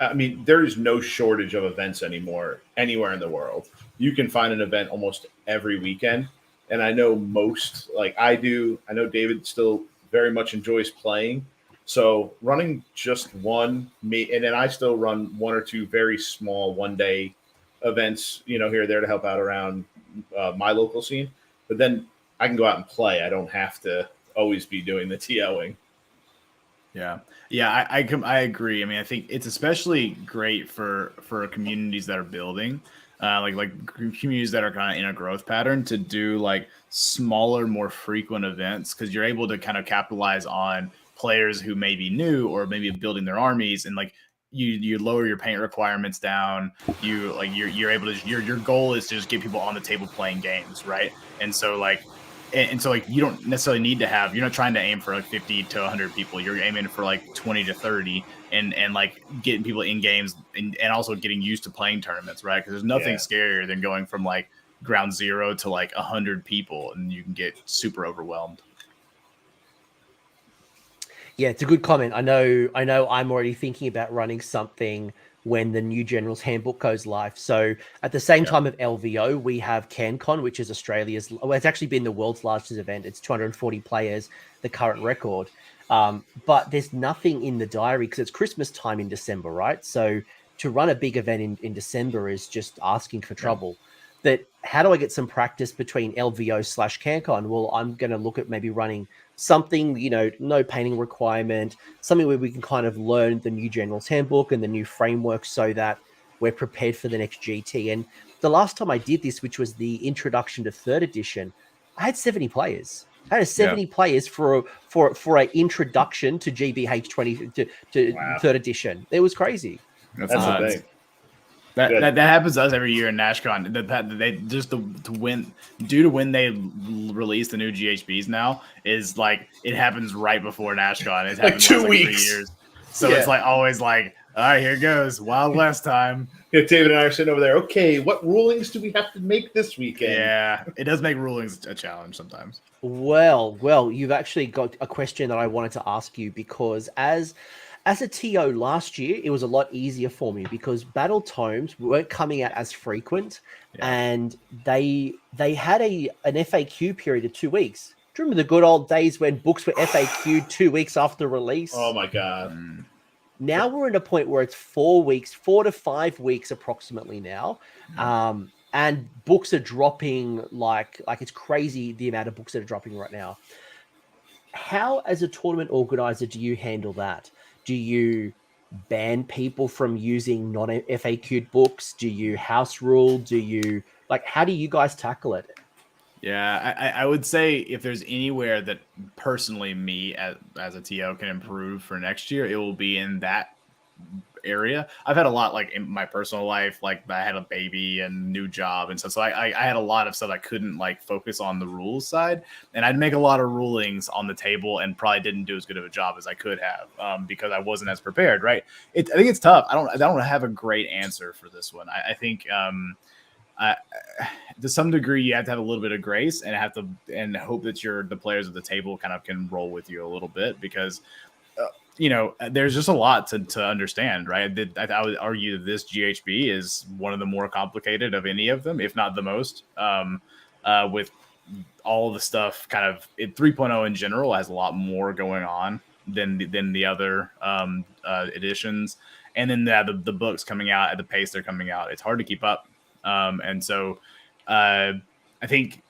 I mean, there is no shortage of events anymore anywhere in the world. You can find an event almost every weekend. And I know most, like I do, I know David still very much enjoys playing. So running just one, and then I still run one or two very small one-day events, you know, here or there to help out around my local scene. But then I can go out and play. I don't have to always be doing the TOing. Yeah, I agree. I mean, I think it's especially great for communities that are building, like communities that are kind of in a growth pattern, to do like smaller, more frequent events, because you're able to kind of capitalize on players who may be new or maybe building their armies, and like you lower your paint requirements down. You're able to your goal is to just get people on the table playing games, right? And so like you don't necessarily need to have, you're not trying to aim for like 50 to 100 people. You're aiming for like 20 to 30 and like getting people in games and also getting used to playing tournaments, right? Because there's nothing scarier than going from like ground zero to like 100 people, and you can get super overwhelmed. Yeah, it's a good comment. I know I'm already thinking about running something when the new General's Handbook goes live. So at the same time of LVO, we have CanCon, which is Australia's, well, it's actually been the world's largest event. It's 240 players, the current record. But there's nothing in the diary because it's Christmas time in December, right? So to run a big event in December is just asking for trouble. That how do I get some practice between LVO/CanCon? Well, I'm going to look at maybe running something, no painting requirement, something where we can kind of learn the new General's Handbook and the new framework so that we're prepared for the next GT. And the last time I did this, which was the introduction to third edition, I had 70 players. I had 70 players for an introduction to GBH 20 to third edition. It was crazy. That's the thing. That happens to us every year in NashCon. That they just to win due to when they release the new GHBs now is like it happens right before NashCon. It happens like 2 weeks. 3 years. So it's like always like, all right, here goes Wild West time. Yeah, David and I are sitting over there. Okay, what rulings do we have to make this weekend? Yeah, it does make rulings a challenge sometimes. Well, you've actually got a question that I wanted to ask you because as a TO last year, it was a lot easier for me because battle tomes weren't coming out as frequent, and they had an FAQ period of 2 weeks. Do you remember the good old days when books were FAQ'd 2 weeks after release? Oh my god! Now we're in a point where it's 4 weeks, 4 to 5 weeks approximately now, and books are dropping like it's crazy the amount of books that are dropping right now. How, as a tournament organizer, do you handle that? Do you ban people from using non-FAQ'd books? Do you house rule? How do you guys tackle it? Yeah, I would say if there's anywhere that personally me as a TO can improve for next year, it will be in that area. I've had a lot like in my personal life, like I had a baby and new job and stuff. So I had a lot of stuff I couldn't like focus on the rules side, and I'd make a lot of rulings on the table and probably didn't do as good of a job as I could have because I wasn't as prepared. Right? I think it's tough. I don't have a great answer for this one. I think to some degree you have to have a little bit of grace and hope that the players at the table kind of can roll with you a little bit because there's just a lot to understand, right? I would argue that this GHB is one of the more complicated of any of them, if not the most, with all the stuff kind of 3.0 in general has a lot more going on than the other editions. And then the books coming out at the pace they're coming out, it's hard to keep up. And so I think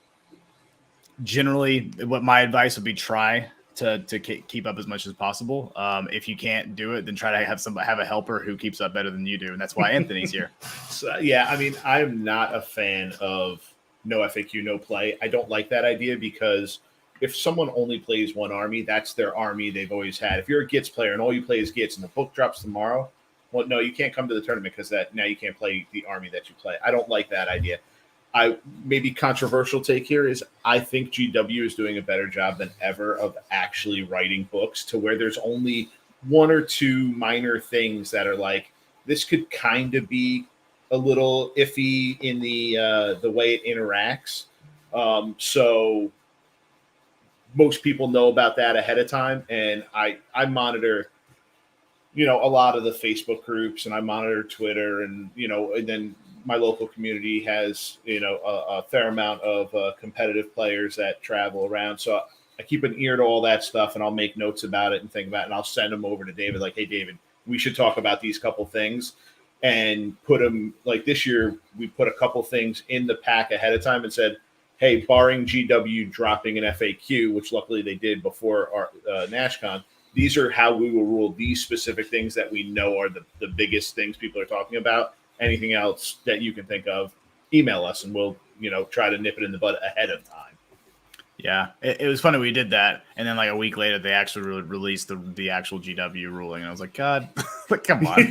generally what my advice would be try to keep up as much as possible. If you can't do it, then try to have a helper who keeps up better than you do. And that's why Anthony's here. So, yeah, I mean, I'm not a fan of no FAQ, no play. I don't like that idea because if someone only plays one army, that's their army they've always had. If you're a Gits player and all you play is Gits and the book drops tomorrow, well, no, you can't come to the tournament because now you can't play the army that you play. I don't like that idea. Maybe controversial take here is I think GW is doing a better job than ever of actually writing books to where there's only one or two minor things that are like, this could kind of be a little iffy in the way it interacts. So most people know about that ahead of time. And I monitor, a lot of the Facebook groups and I monitor Twitter and then my local community has, a fair amount of competitive players that travel around. So I keep an ear to all that stuff and I'll make notes about it and think about it. And I'll send them over to David, like, hey, David, we should talk about these couple things and put them like this year. We put a couple things in the pack ahead of time and said, hey, barring GW dropping an FAQ, which luckily they did before our NashCon, these are how we will rule these specific things that we know are the biggest things people are talking about. Anything else that you can think of, email us and we'll, try to nip it in the bud ahead of time. Yeah, it was funny we did that, and then like a week later they actually released the actual GW ruling, and I was like, God, come on.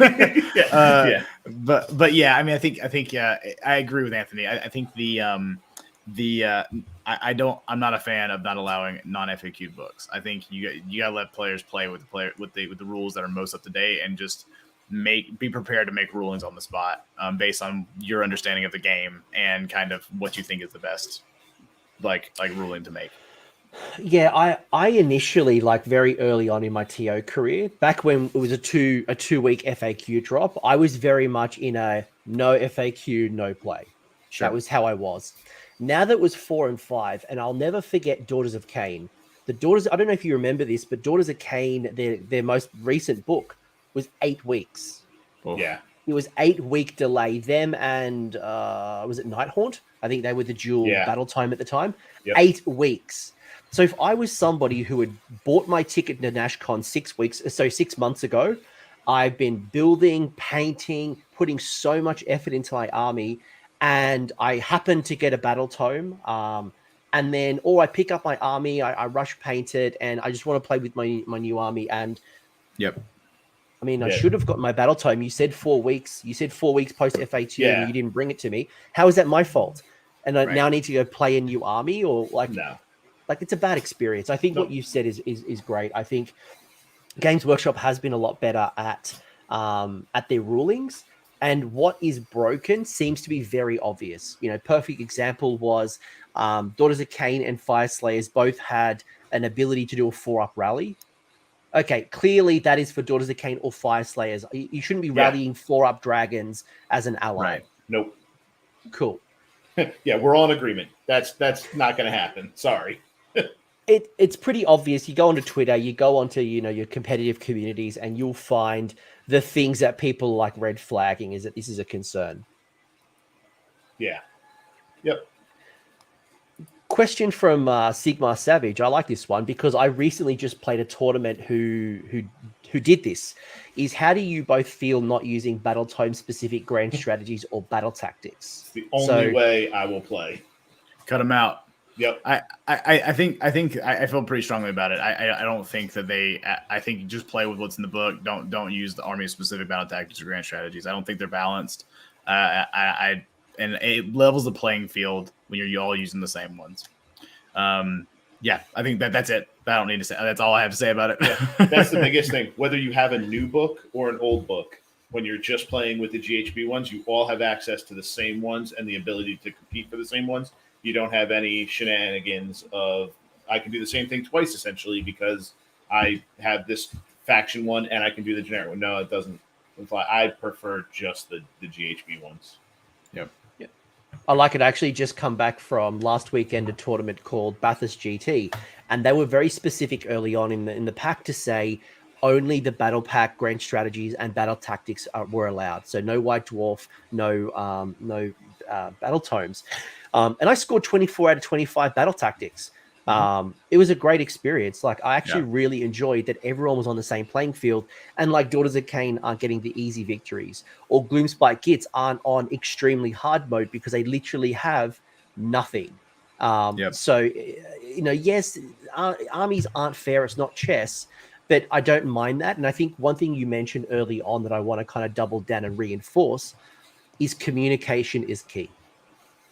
Yeah. But yeah, I mean, I think I agree with Anthony. I think I'm not a fan of not allowing non-FAQ books. I think you gotta let players play with the rules that are most up to date and just be prepared to make rulings on the spot based on your understanding of the game and kind of what you think is the best like ruling to make. Yeah, I initially, like very early on in my TO career, back when it was a 2 week FAQ drop, I was very much in a no FAQ, no play. Sure. That was how I was. Now that it was 4 and 5, and I'll never forget Daughters of Cain. The Daughters, I don't know if you remember this, but Daughters of Cain, their most recent book was 8 weeks. Oof. Yeah. It was 8 week delay. Them and was it Nighthaunt? I think they were the dual battle time at the time. Yep. 8 weeks. So if I was somebody who had bought my ticket to NashCon 6 months ago, I've been building, painting, putting so much effort into my army, and I happen to get a battle tome. And then, or I pick up my army, I rush paint it, and I just want to play with my new army. And yep. I mean, I should have got my battle tome. You said 4 weeks. You said 4 weeks post FAQ, and you didn't bring it to me. How is that my fault? And I now need to go play a new army, or like, like it's a bad experience. I think what you said is great. I think Games Workshop has been a lot better at their rulings, and what is broken seems to be very obvious. You know, perfect example was Daughters of Cain and Fire Slayers both had an ability to do a 4-up rally. Okay, clearly that is for Daughters of Cain or Fire Slayers. You shouldn't be rallying 4-up dragons as an ally. Right. Nope. Cool. Yeah, we're all in agreement. That's not going to happen. Sorry. It's pretty obvious. You go onto Twitter, you go onto your competitive communities, and you'll find the things that people like red flagging is that this is a concern. Yeah. Yep. Question from Sigmar Savage. I like this one because I recently just played a tournament who did this. Is how do you both feel not using battle tome specific grand strategies or battle tactics? The only way I will play. Cut them out. Yep. I think I feel pretty strongly about it. I don't think that I think you just play with what's in the book. Don't use the army specific battle tactics or grand strategies. I don't think they're balanced. And it levels the playing field when you're all using the same ones. Yeah, I think that's it. I don't need to say. That's all I have to say about it. Yeah, that's the biggest thing. Whether you have a new book or an old book, when you're just playing with the GHB ones, you all have access to the same ones and the ability to compete for the same ones. You don't have any shenanigans of I can do the same thing twice essentially because I have this faction one and I can do the generic one. No, it doesn't apply. I prefer just the GHB ones. Yep. I like it. I actually just come back from last weekend a tournament called Bathurst GT, and they were very specific early on in the pack to say only the battle pack grand strategies and battle tactics were allowed. So no White Dwarf, no battle tomes. And I scored 24 out of 25 battle tactics. It was a great experience. Like I actually really enjoyed that everyone was on the same playing field, and like Daughters of Cain aren't getting the easy victories, or Gloomspite Gits aren't on extremely hard mode because they literally have nothing. So, yes, armies aren't fair. It's not chess, but I don't mind that. And I think one thing you mentioned early on that I want to kind of double down and reinforce is communication is key.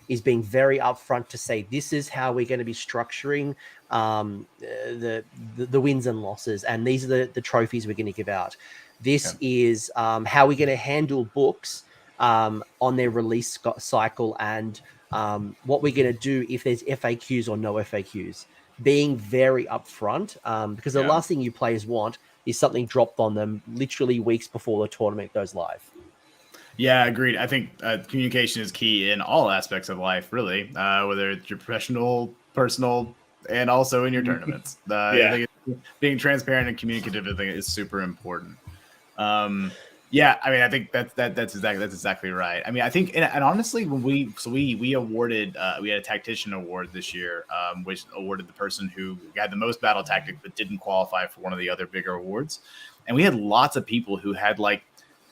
Is being very upfront to say this is how we're going to be structuring the wins and losses, and these are the trophies we're going to give out. This is how we're going to handle books on their release cycle, and what we're going to do if there's FAQs or no FAQs. Being very upfront, because the last thing you players want is something dropped on them literally weeks before the tournament goes live. Yeah, agreed. I think communication is key in all aspects of life, really, whether it's your professional, personal, and also in your tournaments. I think being transparent and communicative, I think, is super important. I mean, I think that's exactly right. I mean, I think, and honestly, when we awarded, we had a tactician award this year, which awarded the person who had the most battle tactics but didn't qualify for one of the other bigger awards, and we had lots of people who had like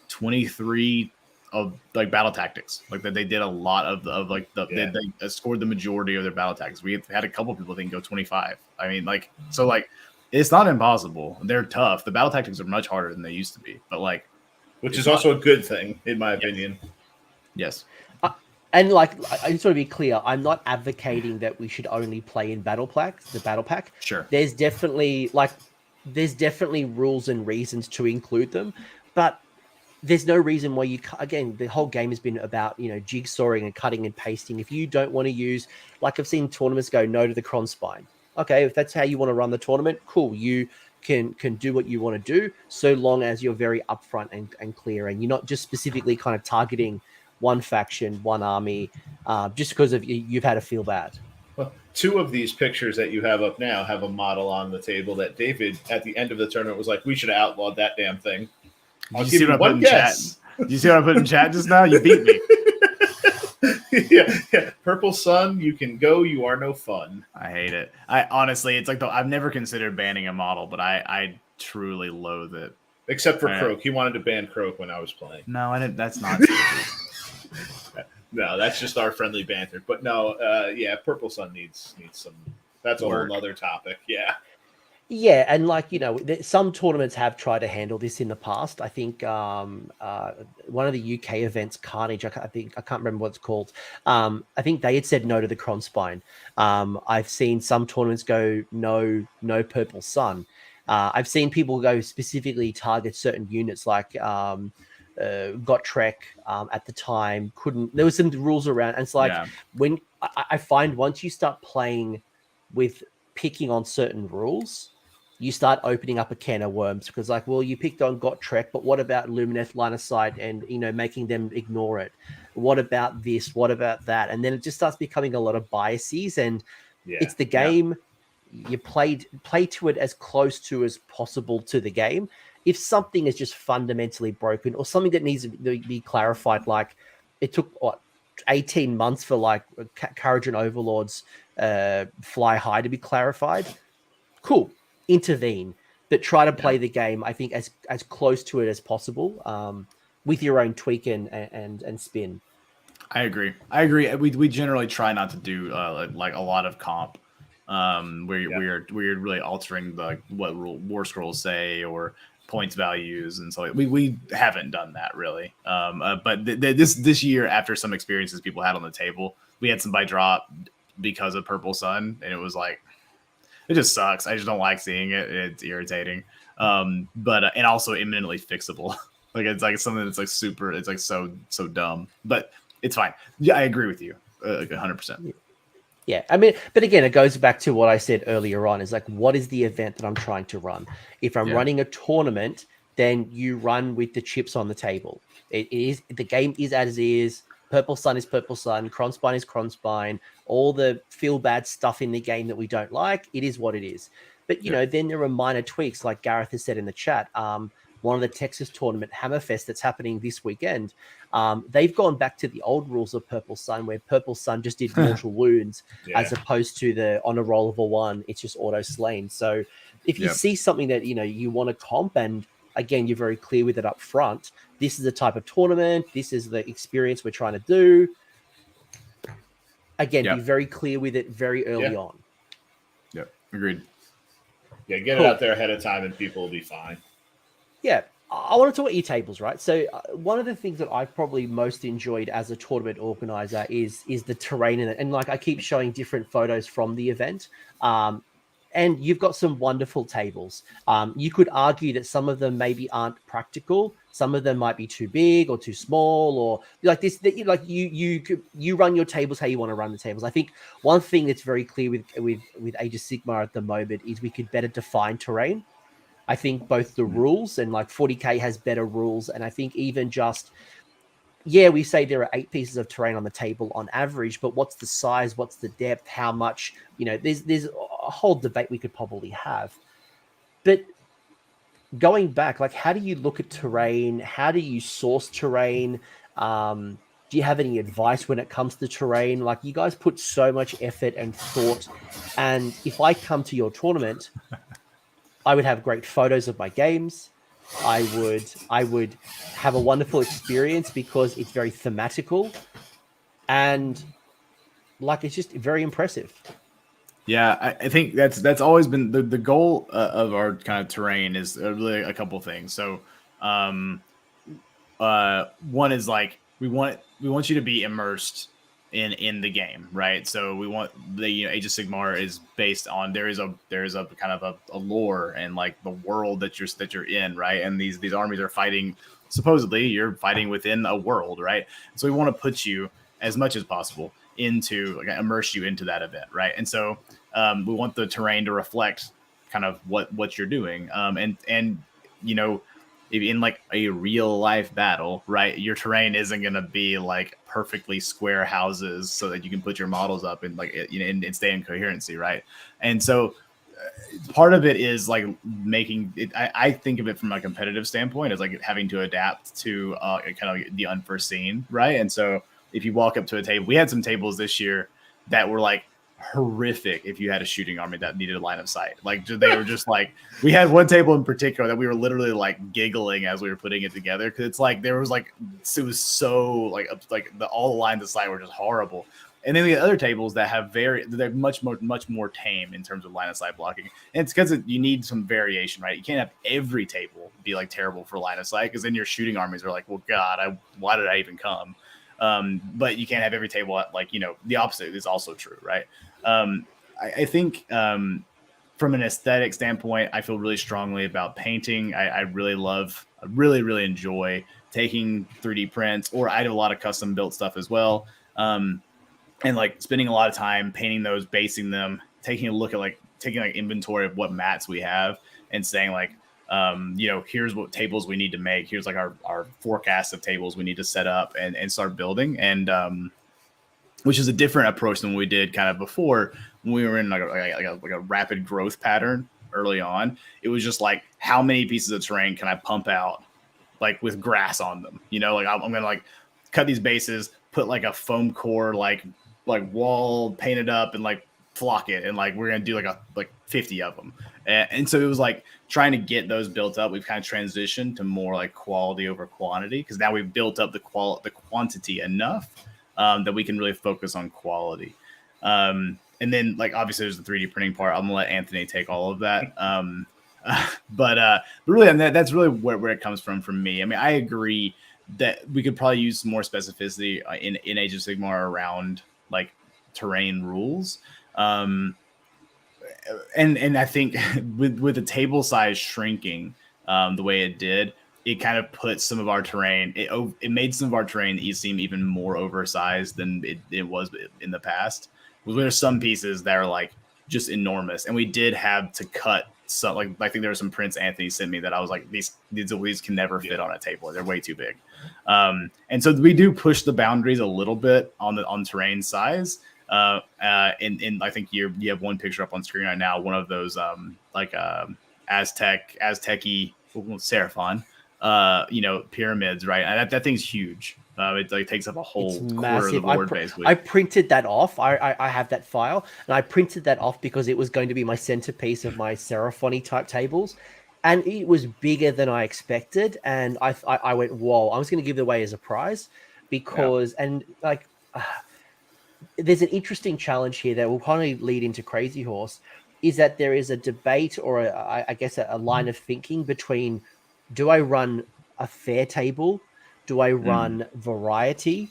23 of like battle tactics, like that they did a lot they scored the majority of their battle tactics. We had a couple of people that can go 25. I mean, like, so like it's not impossible. They're tough. The battle tactics are much harder than they used to be, but like, which is also a good thing in my opinion. Yes. And like, I just want to be clear, I'm not advocating that we should only play in the battle pack. Sure. There's definitely rules and reasons to include them, but there's no reason why again, the whole game has been about, jigsawing and cutting and pasting. If you don't want to use, like I've seen tournaments go no to the Cron Spine. Okay, if that's how you want to run the tournament, cool. You can do what you want to do, so long as you're very upfront and clear, and you're not just specifically kind of targeting one faction, one army, just because of you've had to feel bad. Well, 2 of these pictures that you have up now have a model on the table that David, at the end of the tournament, was like, we should have outlawed that damn thing. Did you see what I put in chat? Did you see what I put in chat just now? You beat me. yeah. Purple Sun, you can go. You are no fun. I hate it. I honestly, it's like I've never considered banning a model, but I truly loathe it. Except for Croak. He wanted to ban Croak when I was playing. No, I didn't. That's not. No, that's just our friendly banter. But no, yeah, Purple Sun needs some. That's a whole other topic. Yeah. Yeah, and like, some tournaments have tried to handle this in the past. I think one of the UK events, Carnage, I can't remember what it's called. I think they had said no to the Kronspine. I've seen some tournaments go no Purple Sun. I've seen people go specifically target certain units like Gotrek at the time couldn't. There was some rules around, and it's like when I find once you start playing with picking on certain rules, you start opening up a can of worms, because like, well, you picked on Gotrek, but what about Lumineth, line of sight, and making them ignore it? What about this? What about that? And then it just starts becoming a lot of biases, and it's the game. You play to it as close to as possible to the game. If something is just fundamentally broken, or something that needs to be clarified, like it took 18 months for like Courage and Overlord's Fly High to be clarified, cool, intervene, but try to play the game, I think, as close to it as possible, with your own tweak and spin. I agree. We generally try not to do like a lot of comp, where we're really altering what war scrolls say or points values, and so we haven't done that really. But this year, after some experiences people had on the table, we had somebody drop because of Purple Sun, and it was like, it just sucks. I just don't like seeing it. It's irritating. But and also imminently fixable. Like it's like something that's like super. It's like so dumb, but it's fine. Yeah, I agree with you, like 100%. Yeah, I mean, but again, it goes back to what I said earlier on, is like, what is the event that I'm trying to run? If I'm running a tournament, then you run with the chips on the table. The game is as is. Purple Sun is Purple Sun. Kronspine is Kronspine. All the feel bad stuff in the game that we don't like, it is what it is. But, then there are minor tweaks, like Gareth has said in the chat. One of the Texas tournament Hammerfest that's happening this weekend, they've gone back to the old rules of Purple Sun, where Purple Sun just did mortal wounds, as opposed to the on a roll of a 1, it's just auto slain. So if you see something that you want to comp, and again, you're very clear with it up front, this is the type of tournament, this is the experience we're trying to do. Again, be very clear with it very early on. Yep, agreed. Yeah, get it out there ahead of time, and people will be fine. Yeah, I want to talk e-tables, right? So one of the things that I've probably most enjoyed as a tournament organizer is the terrain in it. And like, I keep showing different photos from the event. And you've got some wonderful tables. You could argue that some of them maybe aren't practical. Some of them might be too big or too small, or like this. Like you run your tables how you want to run the tables. I think one thing that's very clear with Age of Sigmar at the moment is we could better define terrain. I think both the rules, and like 40K has better rules, and I think even just, we say there are 8 pieces of terrain on the table on average, but what's the size, what's the depth, how much, there's a whole debate we could probably have. But going back, like, how do you look at terrain? How do you source terrain? Do you have any advice when it comes to terrain? Like, you guys put so much effort and thought, and if I come to your tournament, I would have great photos of my games. I would have a wonderful experience because it's very thematical, and like, it's just very impressive. Yeah, I think that's always been the goal of our kind of terrain, is really a couple things. So, one is like, we want you to be immersed in the game, right? So we want the Age of Sigmar is based on there is a kind of a lore and like the world that you're in, right? And these armies are fighting, supposedly you're fighting within a world, right? So we want to put you as much as possible into, like, immerse you into that event, right? And so we want the terrain to reflect kind of what you're doing. And you know, if in like a real life battle, right, your terrain isn't going to be like perfectly square houses so that you can put your models up and like, you know, and stay in coherency. Right. And so part of it is like making it, I think of it from a competitive standpoint as like having to adapt to kind of the unforeseen. Right. And so if you walk up to a table, we had some tables this year that were like horrific if you had a shooting army that needed a line of sight. Like they were just like, we had one table in particular that we were literally like giggling as we were putting it together, because it's like there was like, it was so like all the lines of sight were just horrible. And then we have other tables that have they're much more tame in terms of line of sight blocking. And it's because you need some variation, right? You can't have every table be like terrible for line of sight, because then your shooting armies are like, well, God, why did I even come? But you can't have every table like, you know, the opposite is also true, right? I think from an aesthetic standpoint, I feel really strongly about painting. I really enjoy taking 3D prints, or I do a lot of custom built stuff as well. And like spending a lot of time painting those, basing them, taking a look at taking inventory of what mats we have and saying like, you know, here's what tables we need to make. Here's like our forecast of tables we need to set up and start building. And which is a different approach than we did kind of before when we were in like a rapid growth pattern early on. It was just like, how many pieces of terrain can I pump out like with grass on them? You know, like I'm going to like cut these bases, put like a foam core, like wall, paint it up and like flock it. And like, we're going to do like 50 of them. And so it was like trying to get those built up. We've kind of transitioned to more like quality over quantity, because now we've built up the quantity enough that we can really focus on quality. And then like, obviously there's the 3D printing part. I'm gonna let Anthony take all of that. But really, and that's really where it comes from me. I mean, I agree that we could probably use some more specificity in Age of Sigmar around like terrain rules. And I think with the table size shrinking the way it did, it kind of put some of our terrain, it made some of our terrain seem even more oversized than it was in the past. There's some pieces that are like just enormous, and we did have to cut some. Like I think there were some prints Anthony sent me that I was like, these can never fit on a table. They're way too big. And so we do push the boundaries a little bit on terrain size. And I think you have one picture up on screen right now, one of those Aztec-y Seraphon, you know, pyramids, right? And that thing's huge. It like takes up a whole quarter of the board, basically. I printed that off. I have that file, and I printed that off because it was going to be my centerpiece of my Seraphon type tables, and it was bigger than I expected. And I went, whoa! I was going to give it away as a prize because, and like, there's an interesting challenge here that will probably lead into Crazy Horse, is that there is a debate or I guess a line of thinking between, do I run a fair table? Do I run variety?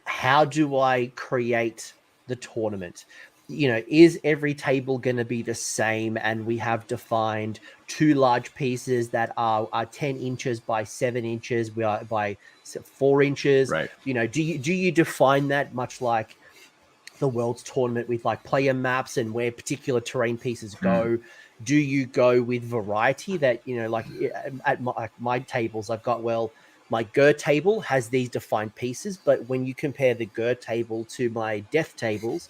How do I create the tournament? You know, is every table going to be the same? And we have defined 2 large pieces that are 10 inches by 7 inches. We are by 4 inches. Right. You know, do you define that much like the World's Tournament with like player maps and where particular terrain pieces go? Do you go with variety that, you know, like at my tables, I've got, well, my Gur table has these defined pieces, but when you compare the Gur table to my Death tables,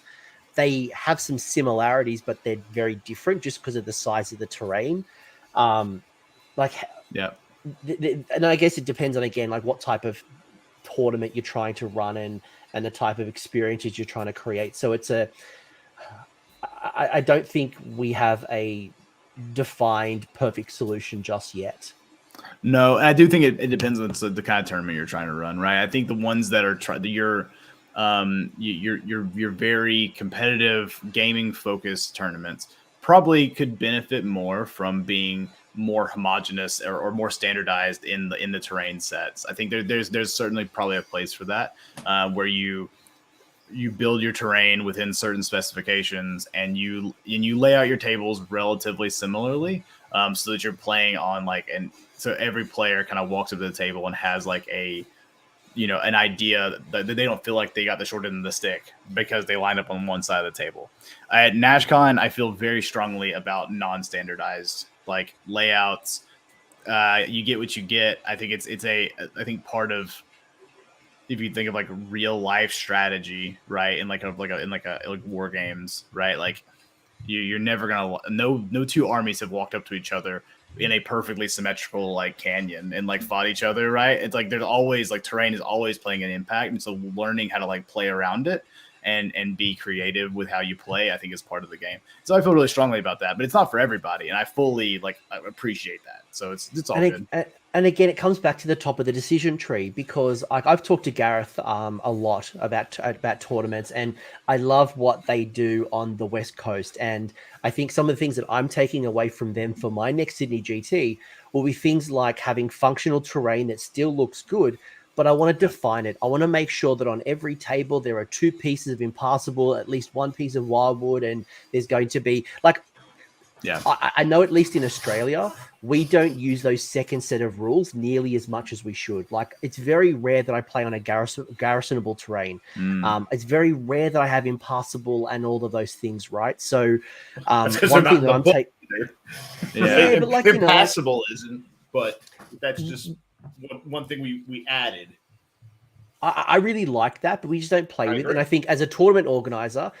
they have some similarities, but they're very different just because of the size of the terrain. And I guess it depends on, again, like what type of tournament you're trying to run and the type of experiences you're trying to create. So I don't think we have a defined perfect solution just yet. No, I do think it depends on the kind of tournament you're trying to run, right? I think the ones that are your very competitive gaming focused tournaments probably could benefit more from being more homogenous or more standardized in the terrain sets. I think there's certainly probably a place for that, where you build your terrain within certain specifications and you lay out your tables relatively similarly, so that you're playing on so every player kind of walks up to the table and has like a an idea that they don't feel like they got the short end of the stick because they line up on one side of the table. At NashCon, I feel very strongly about non-standardized like layouts. You get what you get. I think I think part of, if you think of like real life strategy, right, in like war games, right, like you're never gonna no two armies have walked up to each other in a perfectly symmetrical like canyon and like fought each other, right? It's like there's always like terrain is always playing an impact, and so learning how to like play around it and be creative with how you play, I think, is part of the game. So I feel really strongly about that, but it's not for everybody, and I fully I appreciate that. So it's all good. And again, it comes back to the top of the decision tree, because I've talked to Gareth a lot about tournaments, and I love what they do on the West Coast. And I think some of the things that I'm taking away from them for my next Sydney GT will be things like having functional terrain that still looks good, but I want to define it. I want to make sure that on every table there are 2 pieces of impassable, at least 1 piece of wildwood, and there's going to be like, yeah, I know at least in Australia, we don't use those second set of rules nearly as much as we should. Like, it's very rare that I play on a garrisonable terrain. It's very rare that I have impassable and all of those things, right? So one thing that I'm taking... Yeah, but like, impassable isn't, but that's just one thing we added. I really like that, but we just don't play with it. And I think as a tournament organizer,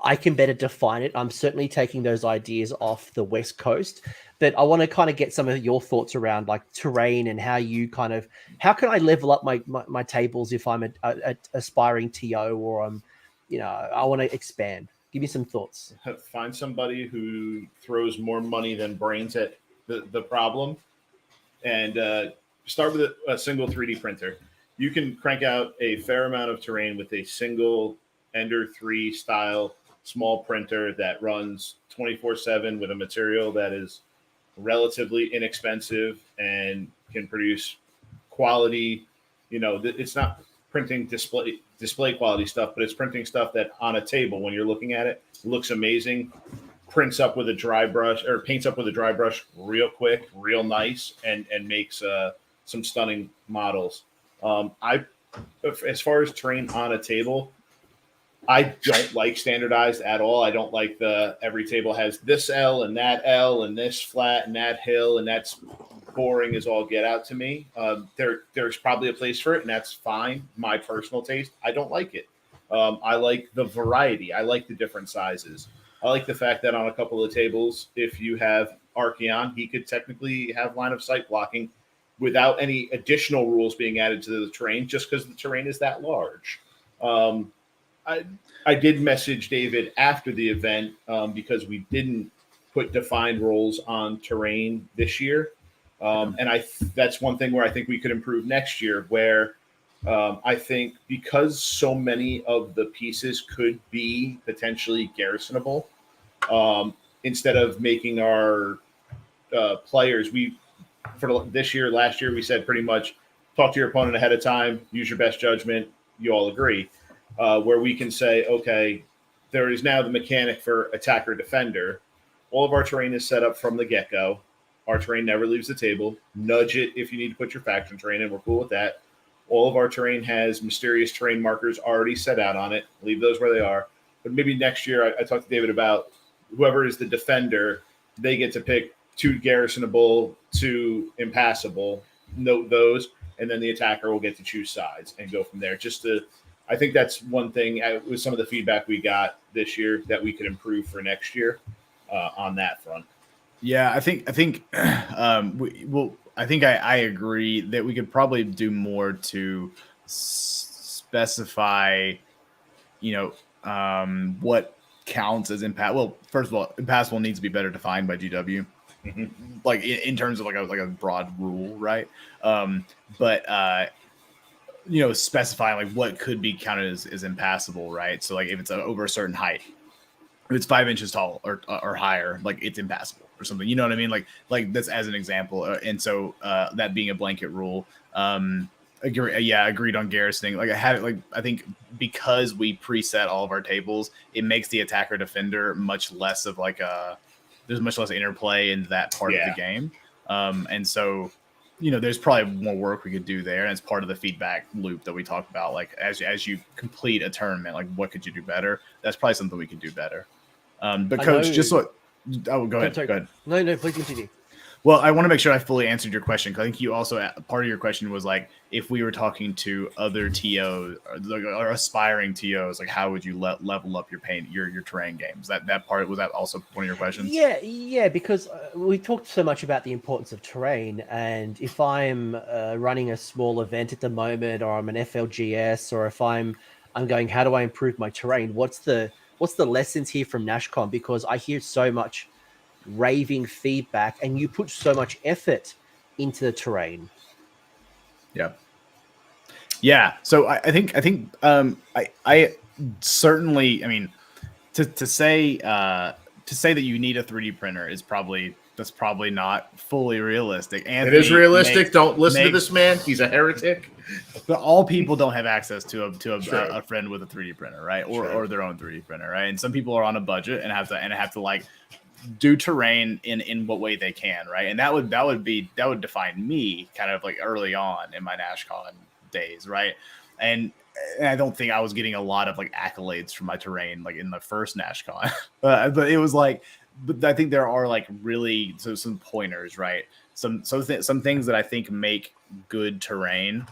I can better define it. I'm certainly taking those ideas off the West Coast, but I want to kind of get some of your thoughts around like terrain and how can I level up my tables if I'm a aspiring TO, or I'm, I want to expand. Give me some thoughts. Find somebody who throws more money than brains at the problem, and start with a single 3D printer. You can crank out a fair amount of terrain with a single Ender 3 style small printer that runs 24/7 with a material that is relatively inexpensive and can produce quality. It's not printing display quality stuff, but it's printing stuff that on a table, when you're looking at it, looks amazing, prints up with a dry brush, or paints up with a dry brush real quick, real nice, and makes some stunning models. As far as terrain on a table, I don't like standardized at all. I don't like every table has this L and this flat and that hill, and that's boring as all get out to me. There's probably a place for it, and that's fine. My personal taste, I don't like it. I like the variety. I like the different sizes. I like the fact that on a couple of tables, if you have Archeon, he could technically have line of sight blocking without any additional rules being added to the terrain, just because the terrain is that large. I did message David after the event because we didn't put defined roles on terrain this year. And that's one thing where I think we could improve next year, where I think because so many of the pieces could be potentially garrisonable, instead of making our players, for this year, last year, we said pretty much talk to your opponent ahead of time, use your best judgment, you all agree. Where we can say, okay, there is now the mechanic for attacker defender. All of our terrain is set up from the get-go. Our terrain never leaves the table. Nudge it if you need to put your faction terrain in. We're cool with that. All of our terrain has mysterious terrain markers already set out on it. Leave those where they are. But maybe next year, I talked to David about whoever is the defender, they get to pick 2 garrisonable, 2 impassable, note those, and then the attacker will get to choose sides and go from there. I think that's one thing with some of the feedback we got this year that we could improve for next year on that front. Yeah, I think I agree that we could probably do more to specify, what counts as impact. Well, first of all, impassable needs to be better defined by GW, like in terms of like a broad rule, right? But specifying like what could be counted as impassable, right? So like if it's over a certain height, if it's 5 inches tall or higher, like it's impassable or something. You know what I mean? Like that's as an example. And so that being a blanket rule. Agreed on garrisoning. Like I think because we preset all of our tables, it makes the attacker defender much less of like there's much less interplay in that part of the game. And so there's probably more work we could do there, and it's part of the feedback loop that we talked about. Like as you complete a tournament, like what could you do better? That's probably something we could do better. But Coach, just what? Oh, go ahead. Go ahead. No, please continue. Well, I want to make sure I fully answered your question, because I think you also, part of your question was like, if we were talking to other TOs or aspiring TOs, like how would you level up your terrain games? That part, was that also one of your questions? Yeah, because we talked so much about the importance of terrain, and if I'm running a small event at the moment, or I'm an FLGS, or if I'm going, how do I improve my terrain? What's the lessons here from NashCon? Because I hear so much raving feedback, and you put so much effort into the terrain. Yeah. So I think I certainly, I mean, to say that you need a 3D printer that's probably not fully realistic. Anthony, it is realistic. Don't listen to this man. He's a heretic. But all people don't have access to a friend with a 3D printer, right? Or their own 3D printer, right? And some people are on a budget and have to like do terrain in what way they can, right? And that would define me kind of like early on in my NashCon days, right? And I don't think I was getting a lot of like accolades for my terrain like in the first NashCon, but it was like, but I think there are like really some pointers, right? Some things that I think make good terrain.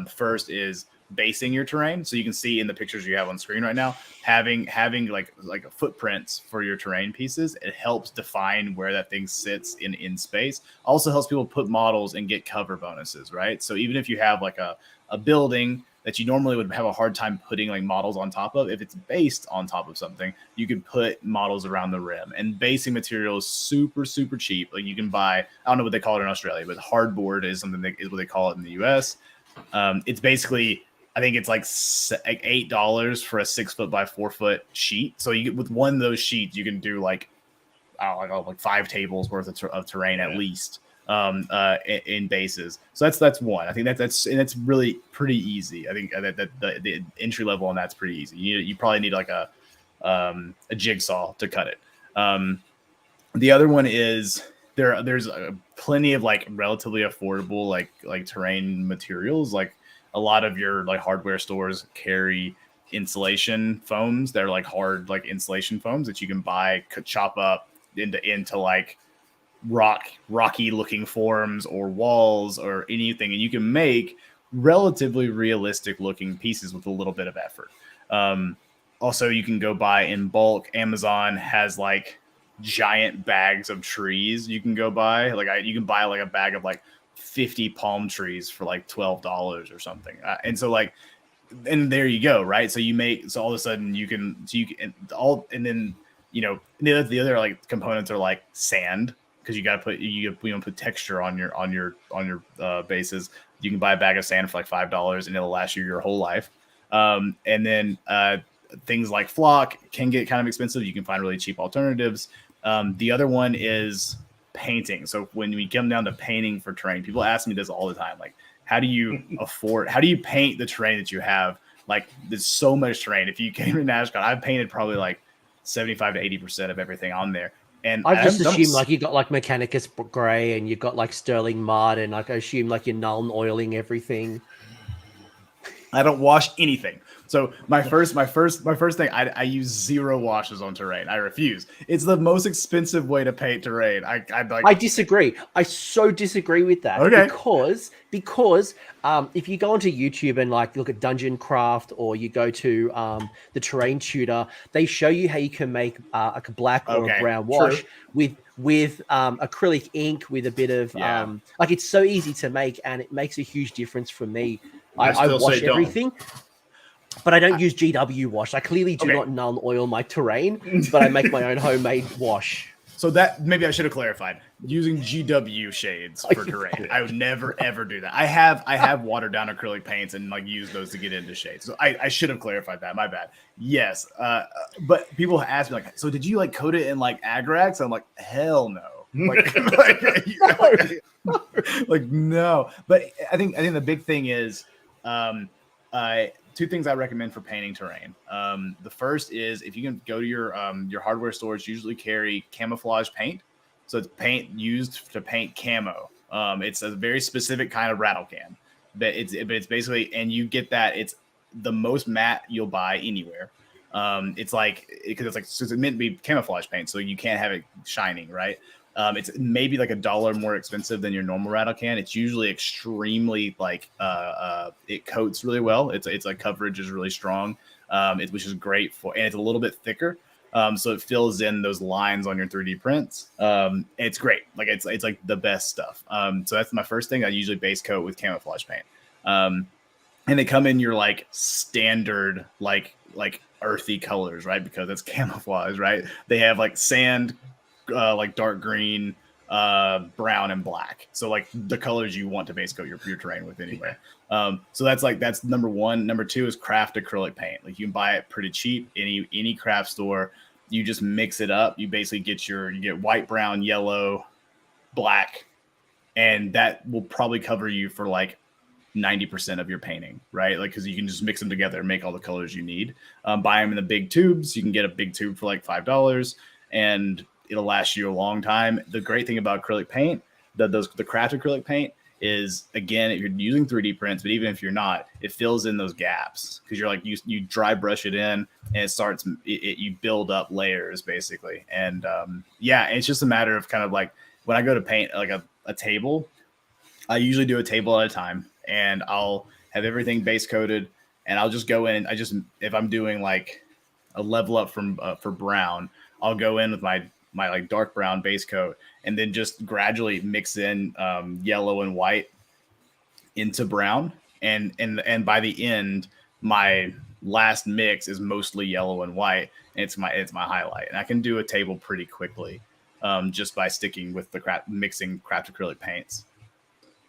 First is basing your terrain, so you can see in the pictures you have on screen right now, having like footprints for your terrain pieces. It helps define where that thing sits in space. Also helps people put models and get cover bonuses, right? So even if you have like a building that you normally would have a hard time putting like models on top of, if it's based on top of something, you can put models around the rim. And basing material is super cheap. Like you can buy, I don't know what they call it in Australia, but hardboard is something that is what they call it in the US. It's basically, I think it's like $8 for a 6 foot by 4 foot sheet. So you get, with one of those sheets, you can do like 5 tables worth of terrain at least in bases. So that's one. I think that's really pretty easy. I think that the entry level on that's pretty easy. You probably need like a jigsaw to cut it. The other one is there's plenty of like relatively affordable like terrain materials. Like a lot of your like hardware stores carry insulation foams. They're like hard like insulation foams that you can buy, chop up into like rocky looking forms or walls or anything, and you can make relatively realistic looking pieces with a little bit of effort. Also, you can go buy in bulk. Amazon has like giant bags of trees you can go buy. You can buy like a bag of like 50 palm trees for like $12 or something. And so like, and there you go, right? So all of a sudden and then the other like components are like sand, because you got to put texture on your bases. You can buy a bag of sand for like $5 and it'll last you your whole life. And then things like flock can get kind of expensive. You can find really cheap alternatives. The other one is painting. So when we come down to painting for terrain, people ask me this all the time. Like, how do you paint the terrain that you have? Like, there's so much terrain. If you came to NashCon, I've painted probably like 75 to 80% of everything on there. And I just assume like you got like Mechanicus Grey and you got like Sterling Mud, and like I assume like you're null and oiling everything. I don't wash anything. So my first thing, I use 0 washes on terrain. I refuse. It's the most expensive way to paint terrain. I disagree. I so disagree with that. Okay. Because if you go onto YouTube and like look at Dungeon Craft, or you go to the Terrain Tutor, they show you how you can make like a black or a brown wash with acrylic ink with a bit of like, it's so easy to make, and it makes a huge difference for me. I wash everything. But I don't use GW wash. I clearly do not null oil my terrain, but I make my own homemade wash. So that maybe I should have clarified. Using GW shades for terrain, I would never ever do that. I have watered down acrylic paints and like use those to get into shades. So I should have clarified that. My bad. Yes, but people ask me like, so did you like coat it in like Agrax? I'm like, hell no. No. But I think the big thing is, 2 things I recommend for painting terrain. The first is, if you can go to your hardware stores, usually carry camouflage paint. So it's paint used to paint camo. It's a very specific kind of rattle can, but it's basically, and you get that it's the most matte you'll buy anywhere. It's like, because it's meant to be camouflage paint, so you can't have it shining, right? It's maybe like $1 more expensive than your normal rattle can. It's usually extremely like it coats really well. It's like coverage is really strong, which is great for, and it's a little bit thicker. So it fills in those lines on your 3D prints. It's great. Like it's like the best stuff. So that's my first thing. I usually base coat with camouflage paint. And they come in your like standard like earthy colors, right? Because it's camouflage, right? They have like sand, like dark green, brown, and black. So like the colors you want to base coat your terrain with anyway. So that's number one. Number two is craft acrylic paint. Like you can buy it pretty cheap, any craft store. You just mix it up. You basically you get white, brown, yellow, black, and that will probably cover you for like 90% of your painting, right? Like, because you can just mix them together and make all the colors you need. Buy them in the big tubes. You can get a big tube for like $5, and it'll last you a long time. The great thing about acrylic paint, the craft acrylic paint, is, again, if you're using 3D prints, but even if you're not, it fills in those gaps, because you're like you dry brush it in, and you build up layers basically. And it's just a matter of kind of like, when I go to paint like a table, I usually do a table at a time, and I'll have everything base coated, and I'll just go in. If I'm doing like a level up for brown, I'll go in with my like dark brown base coat, and then just gradually mix in yellow and white into brown, and by the end, my last mix is mostly yellow and white, and it's my highlight. And I can do a table pretty quickly, just by sticking with mixing craft acrylic paints.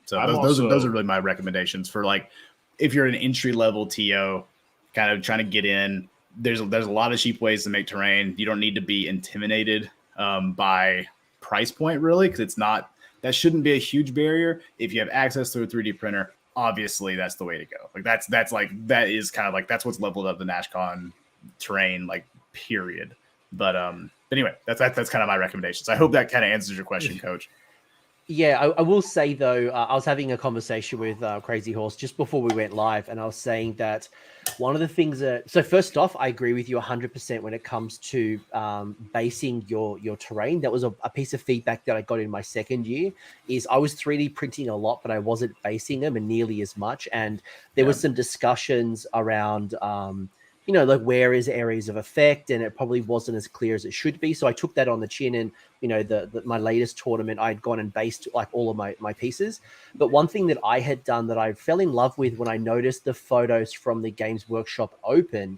So those are really my recommendations for, like, if you're an entry level TO kind of trying to get in. There's a lot of cheap ways to make terrain. You don't need to be intimidated by price point, really, because that shouldn't be a huge barrier. If you have access to a 3D printer, obviously that's the way to go. Like that is kind of like, that's what's leveled up the NashCon terrain, like, period. But anyway, that's kind of my recommendations. I hope that kind of answers your question, Coach. Yeah, I will say, though, I was having a conversation with Crazy Horse just before we went live, and I was saying that one of the things so first off, I agree with you 100% when it comes to basing your terrain. That was a piece of feedback that I got in my second year, is I was 3D printing a lot, but I wasn't basing them nearly as much. And there was some discussions around, like, where is areas of effect, and it probably wasn't as clear as it should be. So I took that on the chin, and my latest tournament, I'd gone and based like all of my pieces. But one thing that I had done that I fell in love with when I noticed the photos from the Games Workshop Open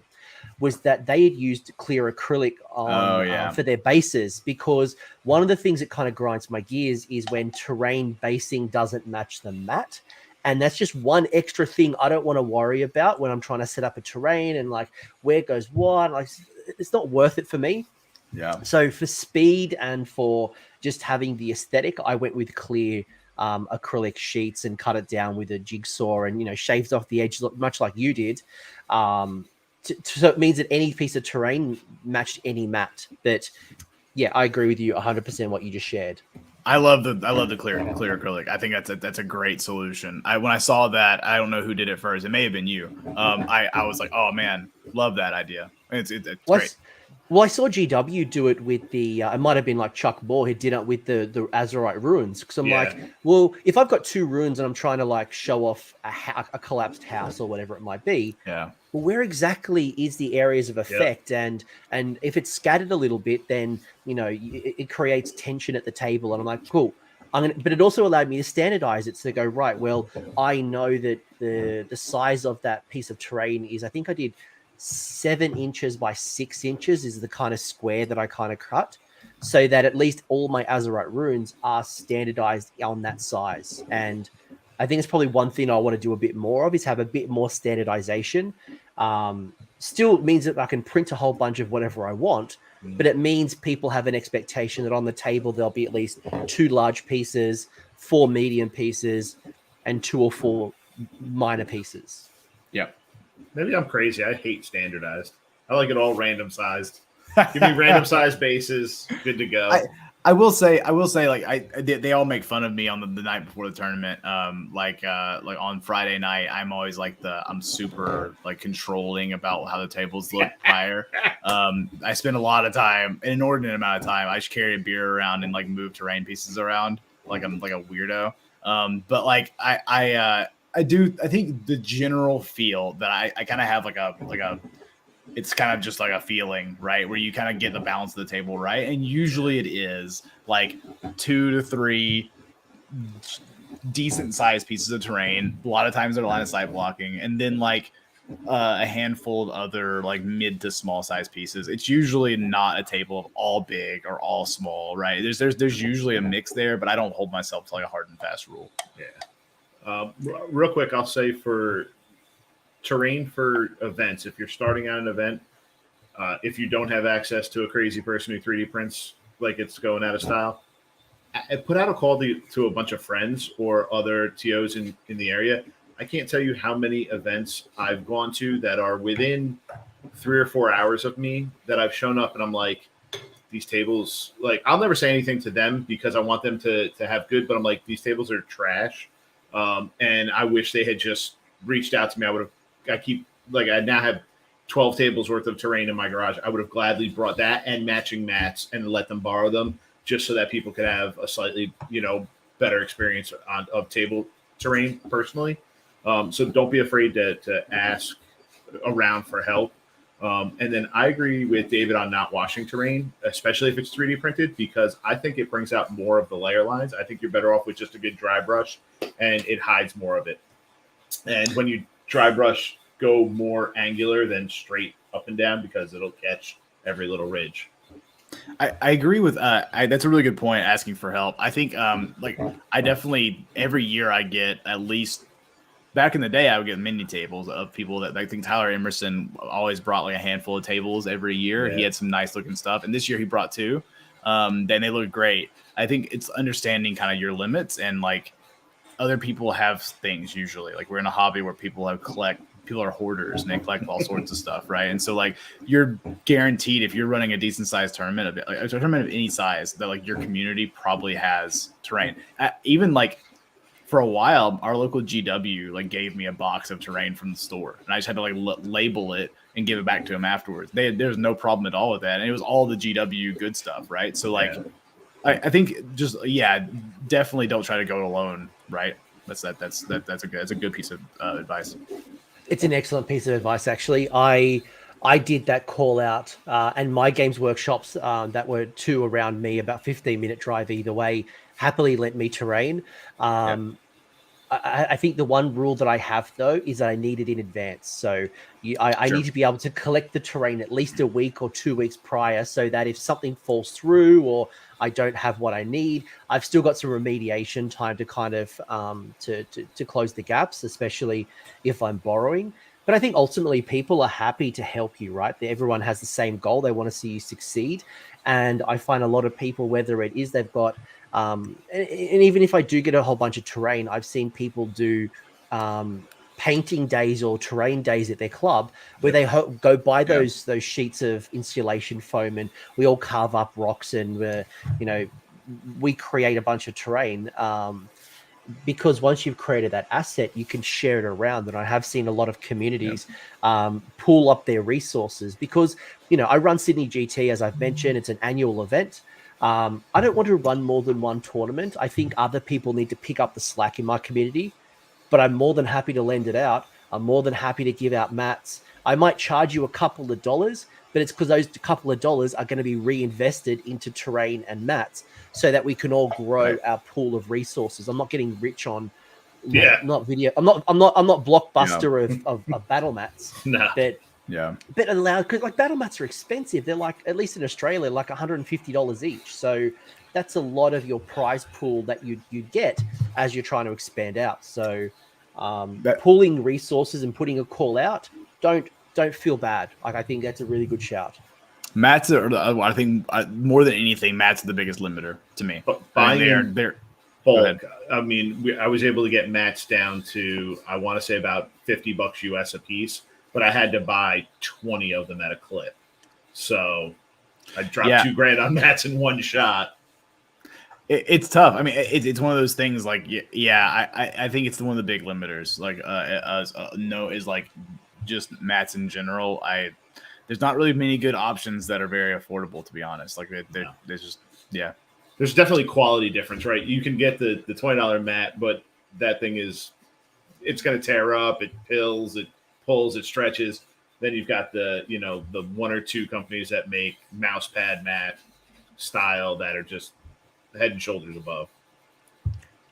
was that they had used clear acrylic on for their bases, because one of the things that kind of grinds my gears is when terrain basing doesn't match the mat. And that's just one extra thing I don't want to worry about when I'm trying to set up a terrain, and like, where goes what. Like, it's not worth it for me. Yeah. So for speed and for just having the aesthetic, I went with clear acrylic sheets and cut it down with a jigsaw, and shaved off the edge, much like you did. So it means that any piece of terrain matched any mat. But yeah, I agree with you 100% what you just shared. I love the clear acrylic. I think that's a great solution. When I saw that, I don't know who did it first. It may have been you. I was like, oh man, love that idea. It's great. Well, I saw GW do it with the. It might have been like Chuck Moore who did it with the Azurite ruins. Because I'm like, well, if I've got 2 ruins and I'm trying to like show off a collapsed house or whatever it might be. Yeah. Well, where exactly is the areas of effect? Yeah. And if it's scattered a little bit, then it creates tension at the table. And I'm like, cool. But it also allowed me to standardize it. So they go, right, well, I know that the size of that piece of terrain is, I think I did 7 inches by 6 inches is the kind of square that I kind of cut, so that at least all my Azurite runes are standardized on that size. And I think it's probably one thing I want to do a bit more of, is have a bit more standardization. Still means that I can print a whole bunch of whatever I want, but it means people have an expectation that on the table there'll be at least 2 large pieces, 4 medium pieces, and 2 or 4 minor pieces. Yep. Maybe I'm crazy. I hate standardized. I like it all random sized. Give me random sized bases. Good to go. I will say, like they all make fun of me on the night before the tournament. Like on Friday night, I'm always like I'm super like controlling about how the tables look prior. I spend a lot of time, an inordinate amount of time. I just carry a beer around and like move terrain pieces around, like I'm like a weirdo. But like I think the general feel that I kind of have like a it's kind of just like a feeling, right? Where you kind of get the balance of the table, right? And usually it is like 2 to 3 decent sized pieces of terrain. A lot of times they're line of sight blocking, and then like a handful of other like mid to small size pieces. It's usually not a table of all big or all small, right? There's usually a mix there, but I don't hold myself to like a hard and fast rule. Yeah. Real quick, I'll say for terrain for events, if you're starting out an event, if you don't have access to a crazy person who 3D prints like it's going out of style, I put out a call to a bunch of friends or other TOs in the area. I can't tell you how many events I've gone to that are within 3 or 4 hours of me that I've shown up and I'm like, these tables, like I'll never say anything to them because I want them to have good, but I'm like, these tables are trash. And I wish they had just reached out to me. I now have 12 tables worth of terrain in my garage. I would have gladly brought that and matching mats and let them borrow them just so that people could have a slightly, better experience of table terrain personally. So don't be afraid to ask around for help. And then I agree with David on not washing terrain, especially if it's 3D printed, because I think it brings out more of the layer lines. I think you're better off with just a good dry brush and it hides more of it. And when you dry brush, go more angular than straight up and down because it'll catch every little ridge. I agree with that's a really good point, asking for help. I think I definitely every year I get at least, back in the day I would get mini tables of people that I think Tyler Emerson always brought like a handful of tables every year. Yeah. He had some nice looking stuff, and this year he brought 2. Then they look great. I think it's understanding kind of your limits, and like other people have things usually. Like we're in a hobby where people are hoarders and they collect all sorts of stuff, right? And so like you're guaranteed, if you're running a decent sized tournament, a tournament of any size, that like your community probably has terrain. Even like for a while, our local GW like gave me a box of terrain from the store, and I just had to like label it and give it back to them afterwards. There's no problem at all with that, and it was all the GW good stuff, right? So like I think just definitely don't try to go it alone, right? That's a good piece of advice. It's an excellent piece of advice, actually. I did that call out, and my Games Workshops that were 2 around me, about 15-minute drive either way, happily lent me terrain. I think the one rule that I have, though, is that I need it in advance. So I need to be able to collect the terrain at least a week or 2 weeks prior, so that if something falls through or I don't have what I need, I've still got some remediation time to kind of to close the gaps, especially if I'm borrowing. But I think ultimately people are happy to help you, right? Everyone has the same goal. They want to see you succeed. And I find a lot of people, whether it is they've got, and even if I do get a whole bunch of terrain, I've seen people do painting days or terrain days at their club where they go buy those sheets of insulation foam, and we all carve up rocks, and we create a bunch of terrain. Because once you've created that asset, you can share it around. And I have seen a lot of communities pool up their resources because, I run Sydney GT, as I've mentioned. It's an annual event. I don't want to run more than one tournament. I think other people need to pick up the slack in my community, but I'm more than happy to lend it out. I'm more than happy to give out mats. I might charge you a couple of dollars, but it's because those couple of dollars are going to be reinvested into terrain and mats so that we can all grow our pool of resources. I'm not getting rich on not video. I'm not Blockbuster of battle mats. No. But allowed, because like battle mats are expensive. They're like, at least in Australia, like $150 each. So that's a lot of your prize pool that you get as you're trying to expand out. So pooling resources and putting a call out, don't feel bad. Like, I think that's a really good shout. Mats are, I think, more than anything, mats are the biggest limiter to me. But buying they're bulk. I mean, I was able to get mats down to, I want to say, about $50 US a piece, but I had to buy 20 of them at a clip. So I dropped $2,000 on mats in one shot. It's tough. I mean, it's one of those things. Like, I think it's one of the big limiters. Like, no, is like just mats in general. There's not really many good options that are very affordable, to be honest. Like, there's just There's definitely quality difference, right? You can get the $20 mat, but that thing it's going to tear up. It pills, it pulls, it stretches. Then you've got the one or two companies that make mouse pad mat style that are just head and shoulders above.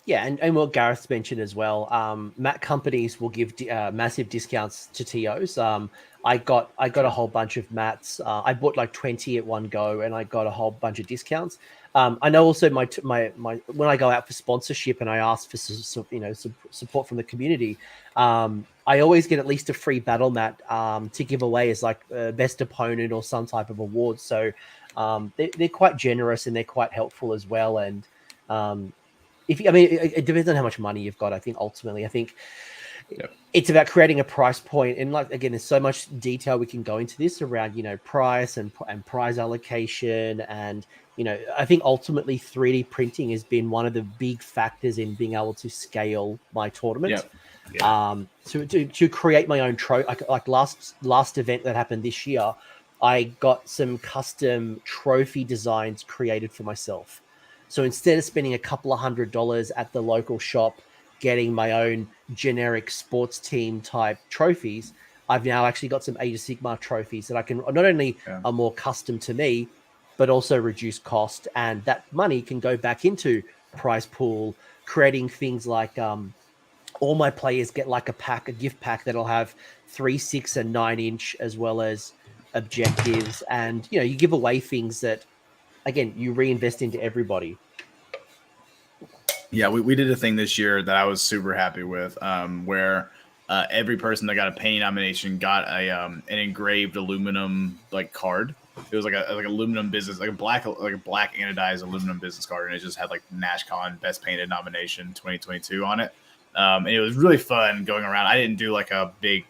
Yeah, and what Gareth's mentioned as well, mat companies will give massive discounts to TOs. I got a whole bunch of mats. I bought like 20 at one go, and I got a whole bunch of discounts. I know also my when I go out for sponsorship and I ask for support from the community, I always get at least a free battle mat to give away as like best opponent or some type of award. So they're quite generous and they're quite helpful as well. And it depends on how much money you've got. I think ultimately, it's about creating a price point. And like, again, there's so much detail we can go into this around, price and prize allocation. And, I think ultimately 3D printing has been one of the big factors in being able to scale my tournament. To create my own like last event that happened this year, I got some custom trophy designs created for myself. So instead of spending a couple of $100 at the local shop getting my own generic sports team type trophies, I've now actually got some Age of Sigmar trophies that I can not only are more custom to me, but also reduce cost. And that money can go back into prize pool, creating things like all my players get like a gift pack that'll have 3, 6, and 9-inch as well as objectives. And, you give away things that, again, you reinvest into everybody. Yeah, we did a thing this year that I was super happy with, where every person that got a penny nomination got an engraved aluminum like card. It was like a aluminum business, like a black anodized aluminum business card, and it just had like NashCon Best Painted Nomination 2022 on it. And it was really fun going around. I didn't do like a big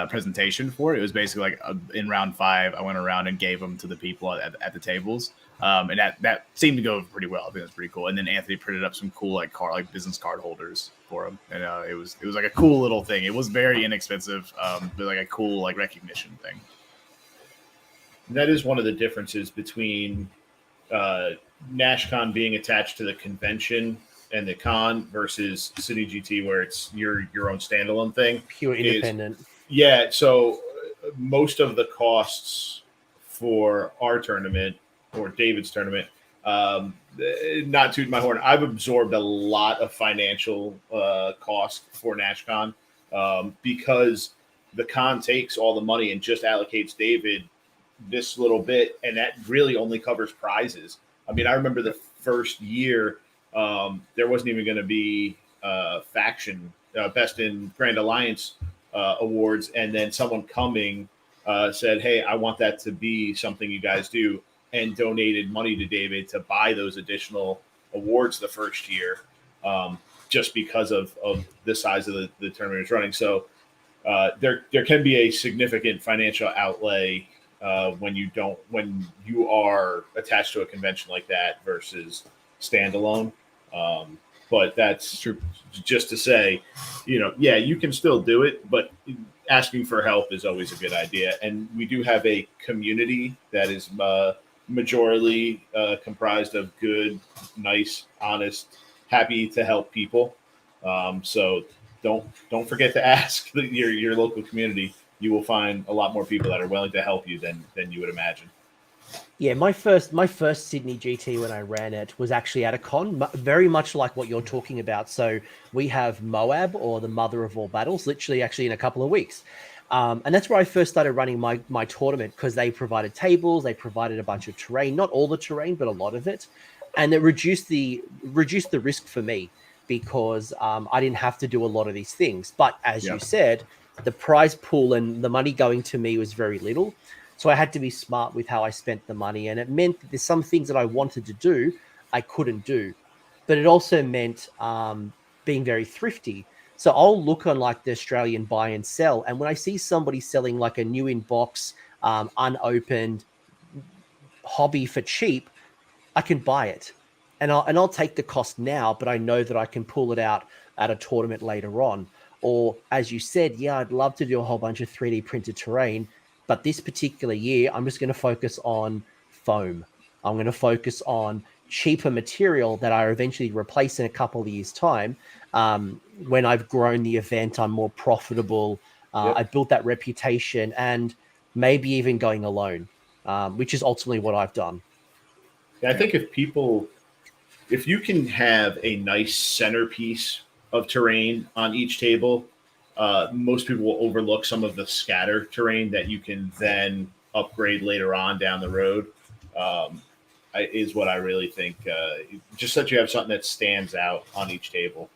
presentation for it. It was basically like in round 5, I went around and gave them to the people at the tables. And that seemed to go pretty well. I think that's pretty cool. And then Anthony printed up some cool like business card holders for him, and it was like a cool little thing. It was very inexpensive, but like a cool like recognition thing. That is one of the differences between NashCon being attached to the convention and the con versus City GT, where it's your own standalone thing, pure independent. So most of the costs for our tournament or David's tournament, not to my horn, I've absorbed a lot of financial cost for NashCon because the con takes all the money and just allocates David this little bit, and that really only covers prizes. I mean, I remember the first year there wasn't even going to be faction best in Grand Alliance awards, and then someone coming said, hey, I want that to be something you guys do, and donated money to David to buy those additional awards the first year, just because of the size of the tournament it's running. So there can be a significant financial outlay when you are attached to a convention like that versus standalone. But that's true. Just to say, you can still do it, but asking for help is always a good idea. And we do have a community that is majorly comprised of good, nice, honest, happy to help people. So don't forget to ask your local community. You will find a lot more people that are willing to help you than you would imagine. Yeah, my first Sydney GT when I ran it was actually at a con, very much like what you're talking about. So we have Moab, or the Mother of All Battles, literally actually in a couple of weeks. And that's where I first started running my tournament, because they provided tables, they provided a bunch of terrain, not all the terrain, but a lot of it. And it reduced the risk for me, because I didn't have to do a lot of these things. But as you said, the prize pool and the money going to me was very little. So I had to be smart with how I spent the money. And it meant that there's some things that I wanted to do, I couldn't do. But it also meant being very thrifty. So I'll look on like the Australian buy and sell. And when I see somebody selling like a new in box, unopened hobby for cheap, I can buy it. and I'll take the cost now, but I know that I can pull it out at a tournament later on. Or as you said, yeah, I'd love to do a whole bunch of 3D printed terrain, but this particular year, I'm just going to focus on foam. I'm going to focus on cheaper material that I eventually replace in a couple of years' time. When I've grown the event, I'm more profitable. I built that reputation, and maybe even going alone, which is ultimately what I've done. Yeah, I think if you can have a nice centerpiece of terrain on each table, most people will overlook some of the scatter terrain that you can then upgrade later on down the road. Is what I really think. Just that you have something that stands out on each table.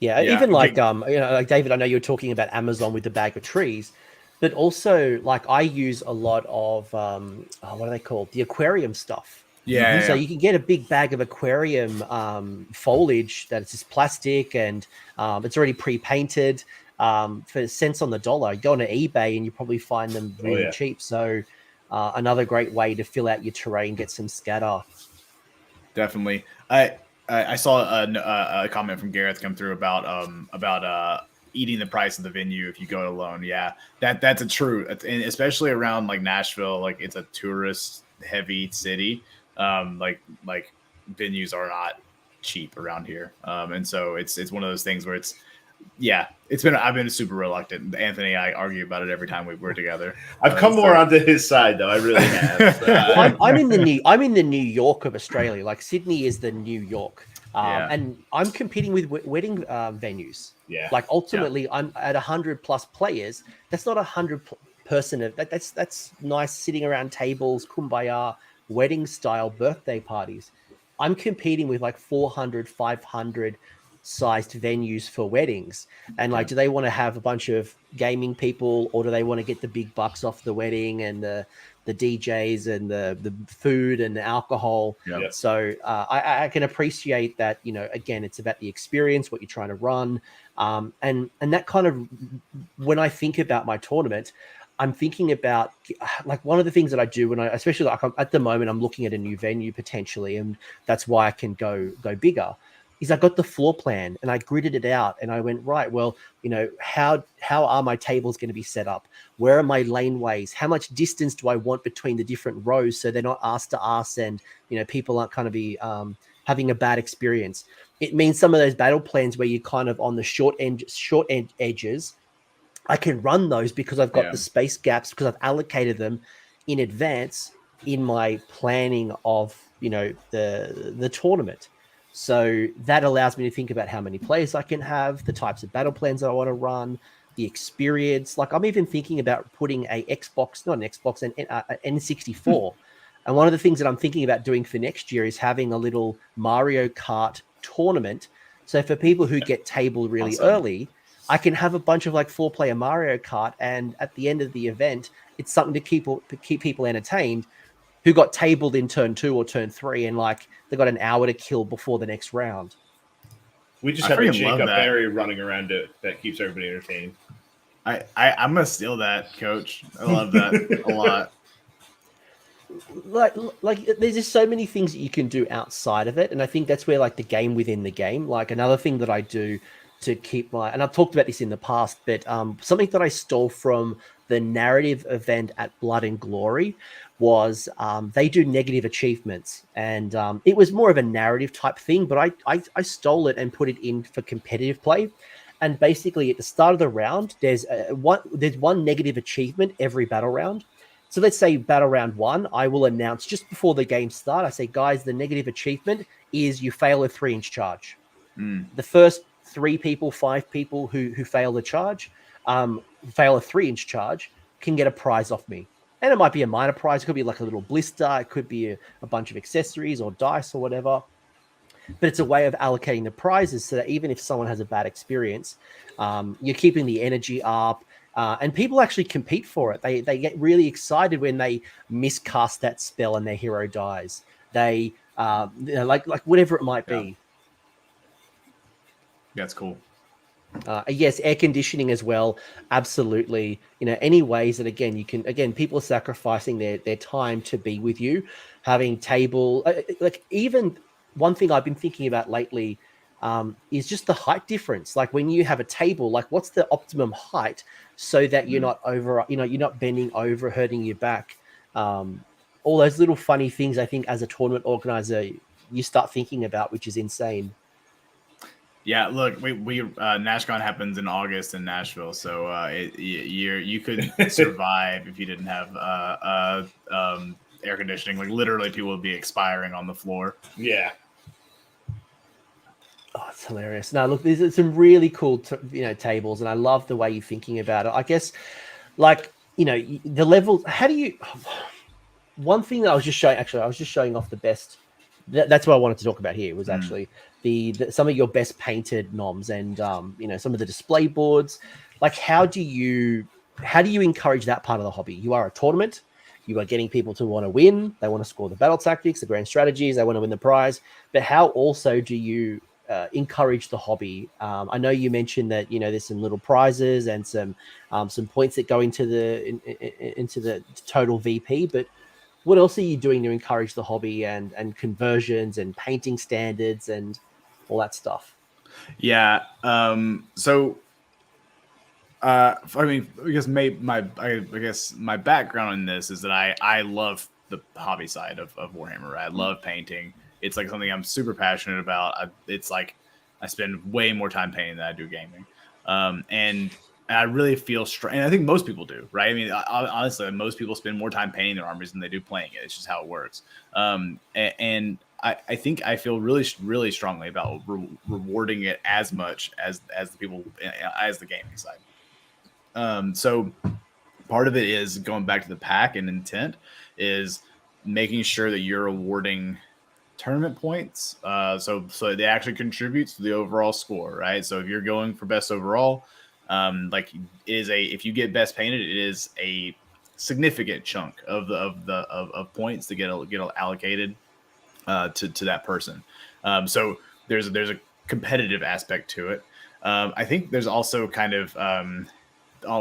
Yeah, even like like David, I know you were talking about Amazon with the bag of trees, but also like I use a lot of what are they called? The aquarium stuff. So you can get a big bag of aquarium foliage that it's just plastic and it's already pre-painted for cents on the dollar. You go on eBay and you probably find them really cheap. So another great way to fill out your terrain, get some scatter. Definitely. I saw a comment from Gareth come through about eating the price of the venue if you go alone. Yeah, that's a true, and especially around like Nashville, like it's a tourist heavy city. Like venues are not cheap around here, and so it's one of those things where I've been super reluctant. Anthony and I argue about it every time we're together. I've come more onto his side though. I really have. Well, I'm in the New York of Australia. Like Sydney is the New York, and I'm competing with wedding venues. Yeah. Like ultimately, I'm at 100+ players. That's not 100 person. That's nice sitting around tables, kumbaya, wedding style birthday parties. I'm competing with like 400, 500 sized venues for weddings, and like, do they want to have a bunch of gaming people, or do they want to get the big bucks off the wedding and the DJs and the food and the alcohol? So I can appreciate that. Again, it's about the experience, what you're trying to run, and that kind of, when I think about my tournament, I'm thinking about like one of the things that I do when especially like at the moment, I'm looking at a new venue potentially, and that's why I can go bigger. Is I got the floor plan and I gridded it out and I went, right, well, how are my tables going to be set up? Where are my laneways? How much distance do I want between the different rows so they're not arse to arse and, people aren't kind of be having a bad experience? It means some of those battle plans where you're kind of on the short end edges, I can run those because I've got the space gaps, because I've allocated them in advance in my planning of, the tournament. So that allows me to think about how many players I can have, the types of battle plans I want to run, the experience. Like I'm even thinking about putting an N64. And one of the things that I'm thinking about doing for next year is having a little Mario Kart tournament. So for people who get tabled really early, I can have a bunch of like 4-player Mario Kart. And at the end of the event, it's something to keep people entertained who got tabled in turn 2 or turn 3, and like they got an hour to kill before the next round. We just have a Jacob Berry running around that keeps everybody entertained. I'm gonna steal that, Coach. I love that a lot. Like there's just so many things that you can do outside of it, and I think that's where like the game within the game. Like another thing that I do to keep and I've talked about this in the past, but something that I stole from the narrative event at Blood and Glory was they do negative achievements, and it was more of a narrative type thing, but I stole it and put it in for competitive play. And basically at the start of the round, there's one negative achievement every battle round. So let's say battle round 1, I will announce just before the game start, I say, guys, the negative achievement is you fail a 3-inch charge. The first 3 people, 5 people who fail the charge, fail a 3-inch charge, can get a prize off me. And it might be a minor prize. It could be like a little blister. It could be a bunch of accessories or dice or whatever. But it's a way of allocating the prizes so that even if someone has a bad experience, you're keeping the energy up. And people actually compete for it. They get really excited when they miscast that spell and their hero dies. They like whatever it might be. That's cool. Yes, air conditioning as well. Absolutely. Any ways that, again, people are sacrificing their time to be with you, having table, like even one thing I've been thinking about lately is just the height difference. Like when you have a table, like what's the optimum height so that you're not you're not bending over, hurting your back. All those little funny things, I think, as a tournament organizer, you start thinking about, which is insane. Yeah, look, we NashCon happens in August in Nashville, so you couldn't survive if you didn't have air conditioning. Like literally, people would be expiring on the floor. Yeah. Oh, it's hilarious. Now, look, there's some really cool, tables, and I love the way you're thinking about it. I guess, like, the levels. How do you? One thing that I was just showing. Actually, I was just showing off the best. That's what I wanted to talk about here. Was actually the some of your best painted noms and some of the display boards. Like, how do you encourage that part of the hobby? You are a tournament. You are getting people to want to win. They want to score the battle tactics, the grand strategies. They want to win the prize. But how also do you encourage the hobby? I know you mentioned that there's some little prizes and some points that go into the total VP. But what else are you doing to encourage the hobby and conversions and painting standards and all that stuff? Yeah. So. I mean, I guess my background in this is that I love the hobby side of Warhammer. Right? I love painting. It's like something I'm super passionate about. It's like I spend way more time painting than I do gaming. And I really feel and I think most people do, right? I mean, honestly, most people spend more time painting their armies than they do playing it. It's just how it works. And I think I feel really, really strongly about rewarding it as much as the people as the gaming side. So part of it is going back to the pack and intent is making sure that you're awarding tournament points. So they actually contributes to the overall score, right? So if you're going for best overall, if you get best painted, it is a significant chunk of points to get allocated to that person. So there's a competitive aspect to it. I think there's also kind of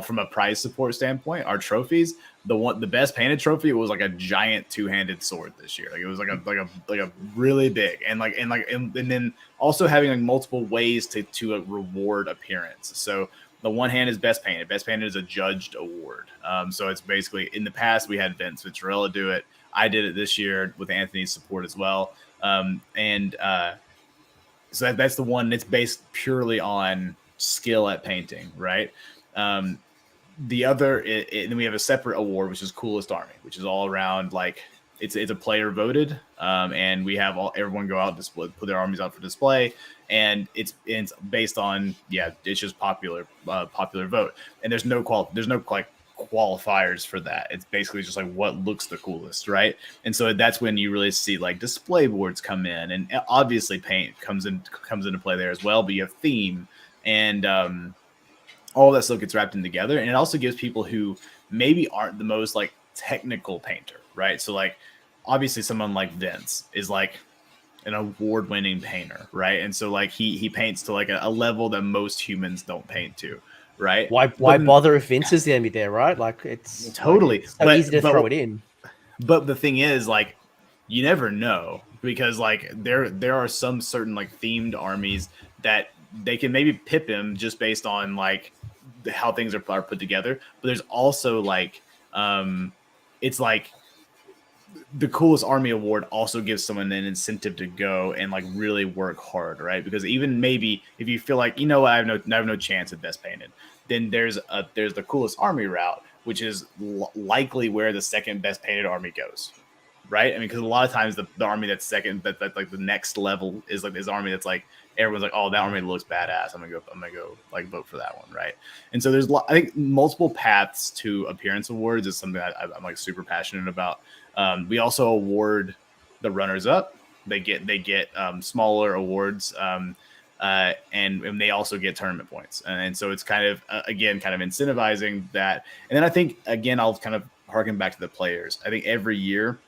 from a prize support standpoint, our trophies, the best painted trophy was like a giant two-handed sword this year. Like it was like a really big and then also having like multiple ways to reward appearance. So the one hand is best painted. Best painted is a judged award. So it's basically, in the past we had Vince Vitrella do it. I did it this year with Anthony's support as well. So that's the one that's based purely on skill at painting, right? The other, then we have a separate award, which is coolest army, which is all around like it's a player voted, and we have everyone go out and put their armies out for display, and it's based on it's just popular vote, and there's no qualifiers for that. It's basically just like what looks the coolest, right? And so that's when you really see like display boards come in, and obviously paint comes into play there as well. But you have theme and all that stuff gets wrapped in together, and it also gives people who maybe aren't the most like technical painter, right? So like obviously someone like Vince is like an award-winning painter, right? And so like he paints to like a level that most humans don't paint to, right? Why bother if Vince is gonna be there, right? Like it's totally so easy to throw it in. But the thing is, like, you never know, because like there are some certain like themed armies that they can maybe pip him just based on like how things are put together. But there's also like it's like the coolest army award also gives someone an incentive to go and like really work hard, right? Because even maybe if you feel like, I have no chance at best painted, then there's the coolest army route, which is likely where the second best painted army goes, right? I mean, because a lot of times the army that's second, that like the next level is like this army that's like everyone's like, oh, that army looks badass. I'm gonna go like vote for that one, right? And so there's I think multiple paths to appearance awards is something that I'm like super passionate about. We also award the runners up. They get smaller awards, and they also get tournament points. And so it's kind of incentivizing that. And then I think again I'll kind of harken back to the players. I think every year,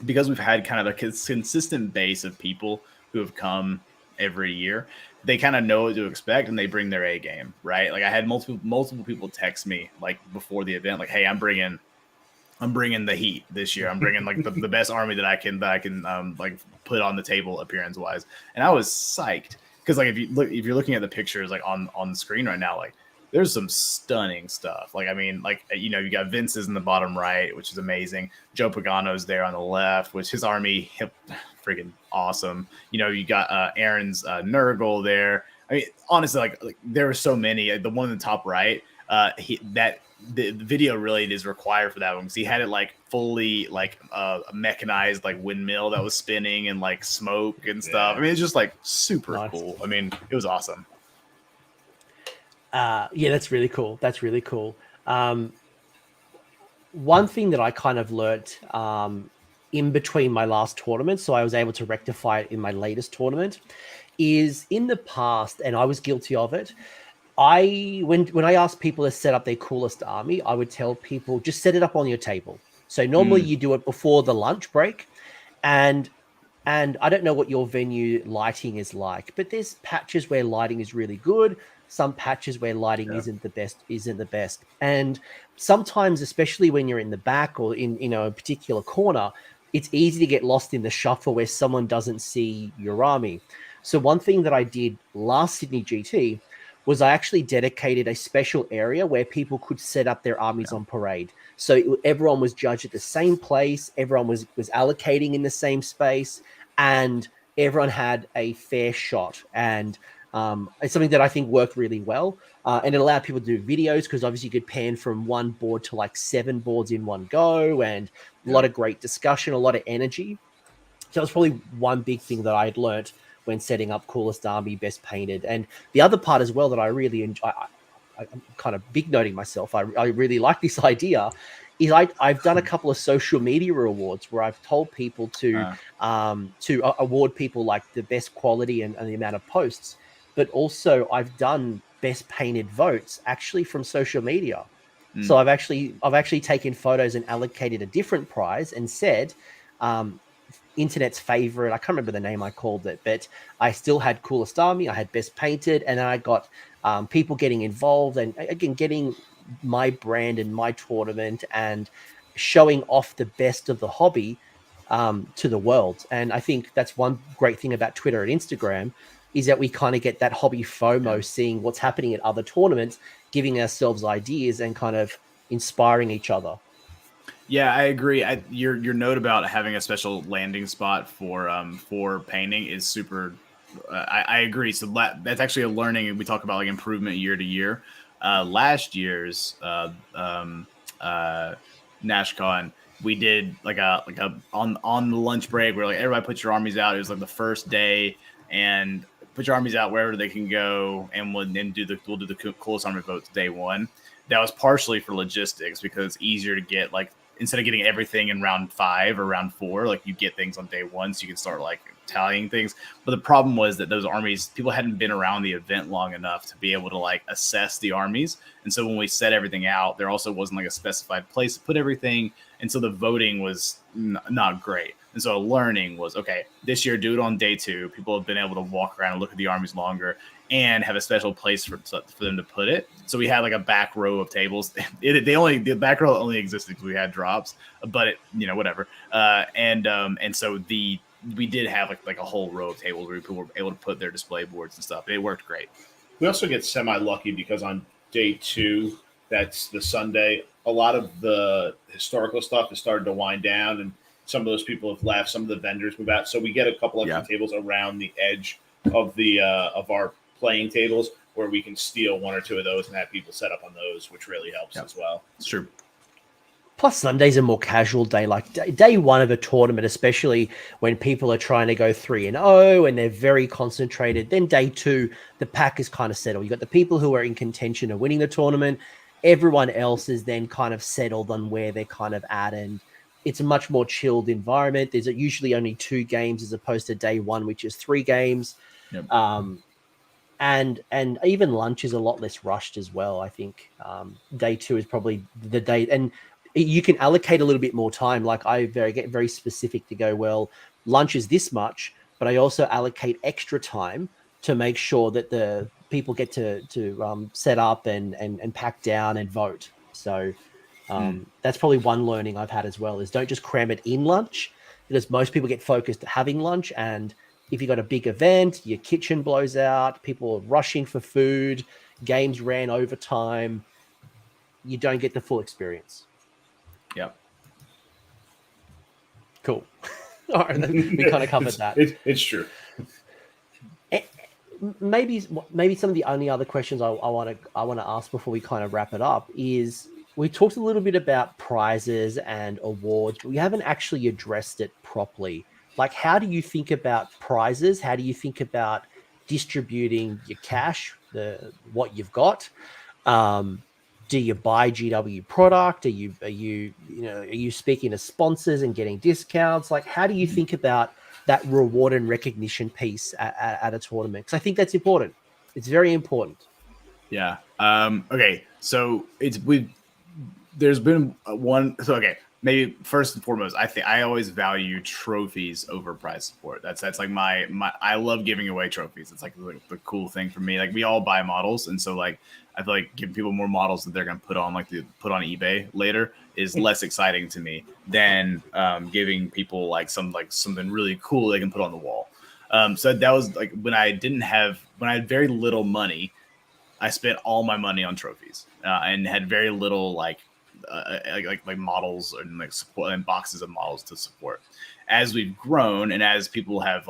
because we've had kind of a consistent base of people who have come every year, they kind of know what to expect and they bring their A game, right? Like I had multiple people text me like before the event, like, hey, I'm bringing I'm bringing the heat this year. I'm bringing like the best army that I can like put on the table appearance wise. And I was psyched because like if you're looking at the pictures like on the screen right now, like there's some stunning stuff. Like I mean, like you know, you got Vince's in the bottom right, which is amazing. Joe Pagano's there on the left, which his army freaking awesome. You know, you got Aaron's Nurgle there. I mean, honestly, like there were so many. The one in the top right, the video really is required for that one because he had it like fully like mechanized like windmill that was spinning and like smoke and stuff. I mean, it's just like super cool. I mean, it was awesome. Yeah, that's really cool. That's really cool. One thing that I kind of learnt in between my last tournament, so I was able to rectify it in my latest tournament, is in the past, and I was guilty of it. When I asked people to set up their coolest army, I would tell people just set it up on your table. So normally you do it before the lunch break, and I don't know what your venue lighting is like, but there's patches where lighting is really good, some patches where lighting isn't the best. And sometimes, especially when you're in the back or in a particular corner, it's easy to get lost in the shuffle where someone doesn't see your army. So one thing that I did last Sydney GT was I actually dedicated a special area where people could set up their armies on parade. So everyone was judged at the same place, everyone was allocating in the same space, and everyone had a fair shot. And it's something that I think worked really well. And it allowed people to do videos because obviously you could pan from one board to like 7 boards in one go, and a lot of great discussion, a lot of energy. So that was probably one big thing that I had learnt when setting up coolest army, best painted. And the other part as well that I really enjoy, I'm kind of big noting myself, I really like this idea, is I've done a couple of social media awards where I've told people to award people like the best quality and the amount of posts, but also I've done best painted votes actually from social media. So I've actually taken photos and allocated a different prize and said, internet's favorite, I can't remember the name I called it, but I still had coolest army, I had best painted, and I got people getting involved and again getting my brand and my tournament and showing off the best of the hobby to the world. And I think that's one great thing about Twitter and Instagram, is that we kind of get that hobby FOMO, seeing what's happening at other tournaments, giving ourselves ideas and kind of inspiring each other. Yeah, I agree. Your note about having a special landing spot for painting is super. I agree. So that's actually a learning, and we talk about like improvement year to year. Last year's NashCon, we did like a on the lunch break where like everybody put your armies out. It was like the first day, and put your armies out wherever they can go, and we'll do the coolest army votes day one. That was partially for logistics because it's easier to get like, instead of getting everything in round 5 or round 4, like you get things on day 1, so you can start like tallying things. But the problem was that those armies, people hadn't been around the event long enough to be able to like assess the armies. And so when we set everything out, there also wasn't like a specified place to put everything. And so the voting was not great. And so learning was, okay, this year, do it on day 2. People have been able to walk around and look at the armies longer and have a special place for them to put it. So we had like a back row of tables. The back row only existed because we had drops, but whatever. And so we did have like a whole row of tables where people were able to put their display boards and stuff. It worked great. We also get semi-lucky because on day 2, that's the Sunday, a lot of the historical stuff has started to wind down, and some of those people have left, some of the vendors move out. So we get a couple of tables around the edge of the of our playing tables where we can steal 1 or 2 of those and have people set up on those, which really helps as well. It's true. Plus, Sunday's a more casual day, like day 1 of a tournament, especially when people are trying to go 3-0 and they're very concentrated. Then day 2, the pack is kind of settled. You've got the people who are in contention of winning the tournament. Everyone else is then kind of settled on where they're kind of at, and it's a much more chilled environment. There's usually only 2 games as opposed to day 1, which is 3 games. Yep. And even lunch is a lot less rushed as well. I think day 2 is probably the day, and you can allocate a little bit more time. Like I get very specific to go, well, lunch is this much, but I also allocate extra time to make sure that the people get to set up and pack down and vote. So That's probably one learning I've had as well, is don't just cram it in lunch, because most people get focused at having lunch. And if you've got a big event, your kitchen blows out, people are rushing for food, games ran over time, you don't get the full experience. Yep. Cool. All right, we kind of covered that. It's true. Maybe some of the only other questions I want to ask before we kind of wrap it up is, we talked a little bit about prizes and awards, but we haven't actually addressed it properly. Like, how do you think about prizes? How do you think about distributing your cash, what you've got? Do you buy GW product? Are you speaking to sponsors and getting discounts? Like, how do you think about that reward and recognition piece at a tournament? Because I think that's important. It's very important. Yeah. Okay. So there's been one. So, okay. Maybe first and foremost, I always value trophies over prize support. That's like my I love giving away trophies. It's like the cool thing for me. Like, we all buy models, and so like I feel like giving people more models that they're gonna put on eBay later is less exciting to me than giving people something really cool they can put on the wall. So that was like when I had very little money, I spent all my money on trophies and had very little like models and like support and boxes of models to support. As we've grown and as people have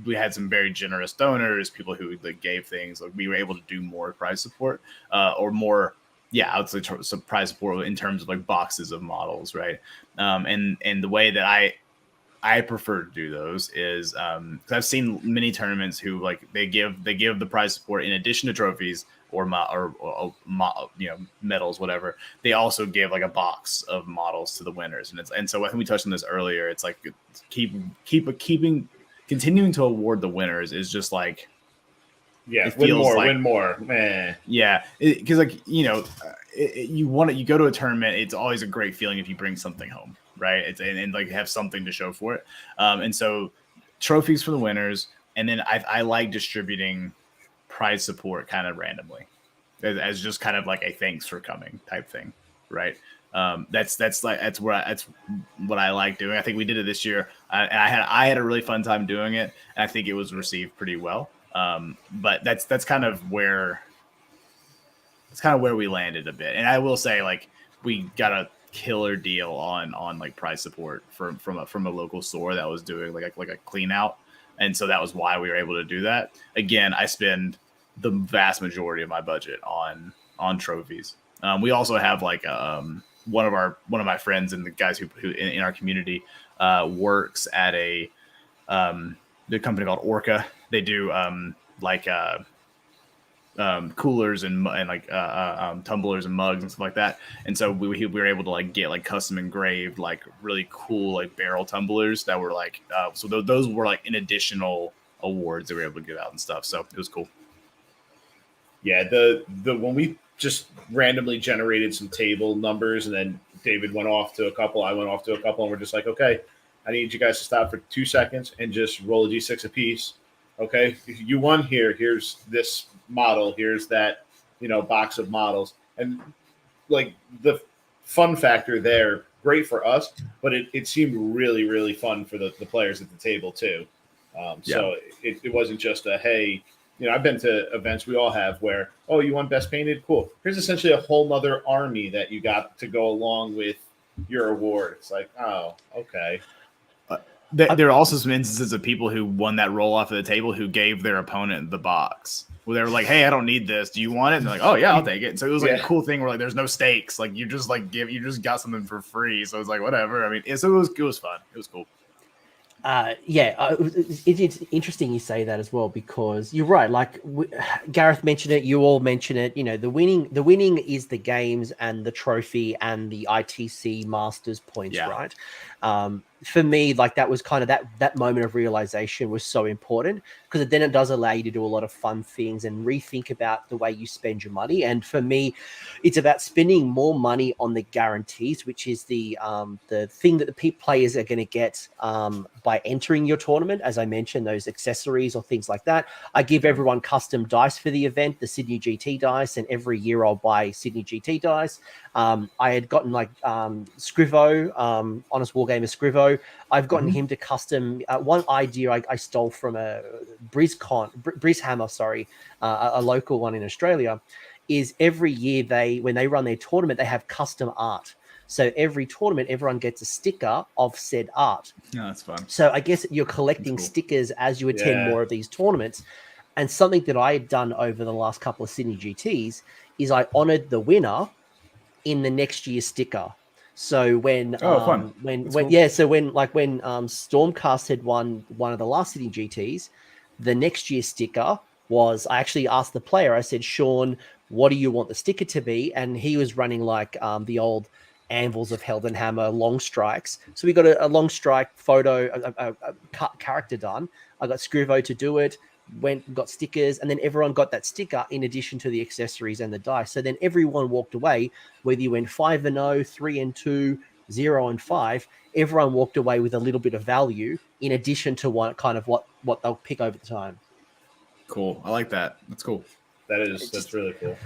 we had some very generous donors, people who gave things, like we were able to do more prize support or more. Yeah, I would say some prize support in terms of like boxes of models, right? And the way that I prefer to do those is because I've seen many tournaments who they give the prize support in addition to trophies or medals, whatever. They also give like a box of models to the winners, and so I think we touched on this earlier. It's like continuing to award the winners is just like, yeah, win more, man. Yeah, because you go to a tournament, it's always a great feeling if you bring something home, right? And like have something to show for it. And so trophies for the winners, and then I like distributing prize support kind of randomly as just kind of like a thanks for coming type thing, right? That's what I like doing. I think we did it this year, and I had a really fun time doing it, and I think it was received pretty well. But that's kind of where we landed a bit. And I will say, like, we got a killer deal on like prize support from a local store that was doing like a clean out. And so that was why we were able to do that. Again, I spend the vast majority of my budget on trophies. We also have like one of my friends and the guys who in our community works at the company called Orca. They do coolers and tumblers and mugs and stuff like that. And so we were able to like get like custom engraved, like really cool, like barrel tumblers that were like, so those were like an additional awards that we were able to give out and stuff. So it was cool. Yeah. The when we just randomly generated some table numbers and then David went off to a couple, I went off to a couple, and we're just like, okay, I need you guys to stop for 2 seconds and just roll a D6 apiece. Okay. You won here. Here's this model. Here's that, box of models. And like the fun factor there, great for us, but it seemed really, really fun for the players at the table too. So it wasn't just a, hey, I've been to events, we all have, where, oh, you won best painted? Cool. Here's essentially a whole nother army that you got to go along with your award. It's like, oh, okay. There are also some instances of people who won that roll off of the table who gave their opponent the box. Where they were like, "Hey, I don't need this. Do you want it?" And they're like, "Oh yeah, I'll take it." And so it was like a cool thing where like there's no stakes. Like you just you just got something for free. So it's like whatever. I mean, so it was fun. It was cool. It's interesting you say that as well, because you're right. Like Gareth mentioned it, you all mentioned it. The winning is the games and the trophy and the ITC Masters points, right? for me, like that was kind of that moment of realization was so important, because then it does allow you to do a lot of fun things and rethink about the way you spend your money. And for me, it's about spending more money on the guarantees, which is the thing that the players are going to get by entering your tournament. As I mentioned, those accessories or things like that. I give everyone custom dice for the event, the Sydney GT dice, and every year I'll buy Sydney GT dice. I had gotten like Scrivo, Honest Wargamer Scrivo. I've gotten him to custom one idea I stole from a BrizHammer, sorry, a local one in Australia, is every year when they run their tournament, they have custom art. So every tournament, everyone gets a sticker of said art. No, that's fun. So I guess you're collecting stickers as you attend more of these tournaments. And something that I had done over the last couple of Sydney GTs is I honored the winner in the next year's sticker. So when Stormcast had won one of the last Sydney GTs, the next year's sticker was, I actually asked the player, I said, Shaun, what do you want the sticker to be? And he was running like the old Anvils of Heldenhammer long strikes. So we got a long strike photo, a character done. I got Scrivo to do it, got stickers, and then everyone got that sticker in addition to the accessories and the dice. So then everyone walked away, whether you went 5-0, 3-2, 0-5, everyone walked away with a little bit of value in addition to what they'll pick over the time. Cool. I like that. That's cool. That's really cool.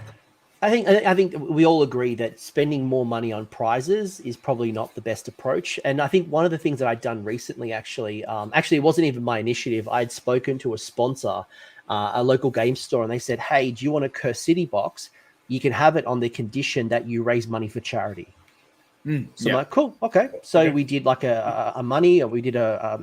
I think we all agree that spending more money on prizes is probably not the best approach. And I think one of the things that I'd done recently, actually, it wasn't even my initiative. I'd spoken to a sponsor, a local game store, and they said, hey, do you want a Curse City box? You can have it on the condition that you raise money for charity. I'm like, cool, okay. So we did like a money, or we did a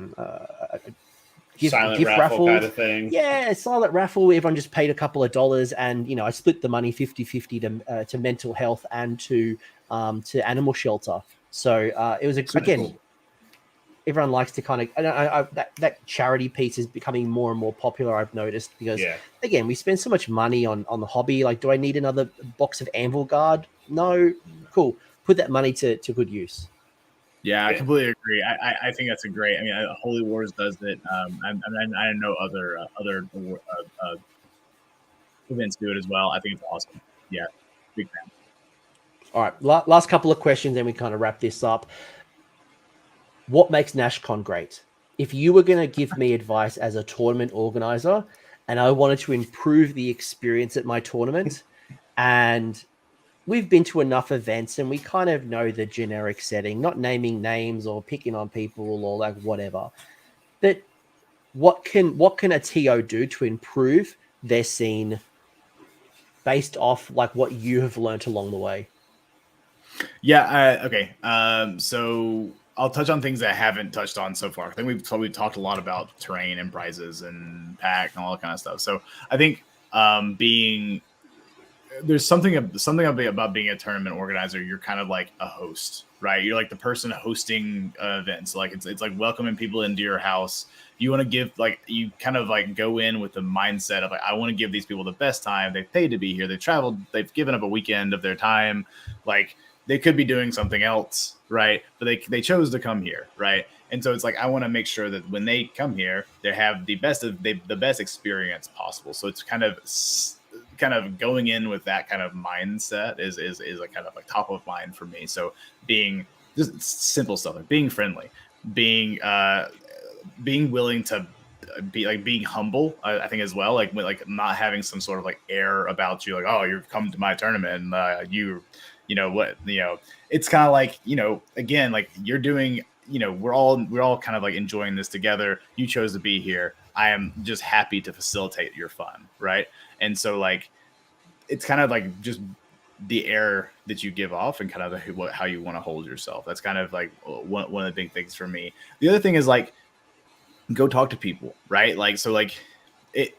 gift raffle kind of thing. Yeah, silent raffle. Everyone just paid a couple of dollars, and I split the money 50-50 to mental health and to animal shelter. So it was cool. Everyone likes to kind of that charity piece is becoming more and more popular, I've noticed, because again, we spend so much money on the hobby. Like, do I need another box of Anvil Guard? No. Cool. Put that money to good use. Yeah, I completely agree. I think that's a great. I mean, Holy Wars does it. I know other events do it as well. I think it's awesome. Yeah, big fan. All right, last couple of questions, then we kind of wrap this up. What makes NashCon great? If you were going to give me advice as a tournament organizer, and I wanted to improve the experience at my tournament, and we've been to enough events and we kind of know the generic setting, not naming names or picking on people or like whatever, but what can a TO do to improve their scene based off like what you have learned along the way? Yeah. Okay. So I'll touch on things that I haven't touched on so far. I think we've talked a lot about terrain and prizes and pack and all that kind of stuff. So I think there's something about being a tournament organizer. You're kind of like a host, right? You're like the person hosting events. Like it's like welcoming people into your house. You want to give, like, you kind of like go in with the mindset of like, I want to give these people the best time. They've paid to be here. They've traveled. They've given up a weekend of their time. Like, they could be doing something else, right? But they chose to come here, right? And so it's like, I want to make sure that when they come here, they have the best experience possible. So it's kind of going in with that kind of mindset is a kind of like top of mind for me. So being just simple stuff, like being friendly, being willing to be like being humble, I think as well, like not having some sort of like air about you, like, oh, you've come to my tournament, and it's kind of like, again, like you're doing, we're all kind of like enjoying this together. You chose to be here. I am just happy to facilitate your fun, right? And so like, it's kind of like just the air that you give off and kind of how you want to hold yourself. That's kind of like one of the big things for me. The other thing is like, go talk to people, right? Like, so like I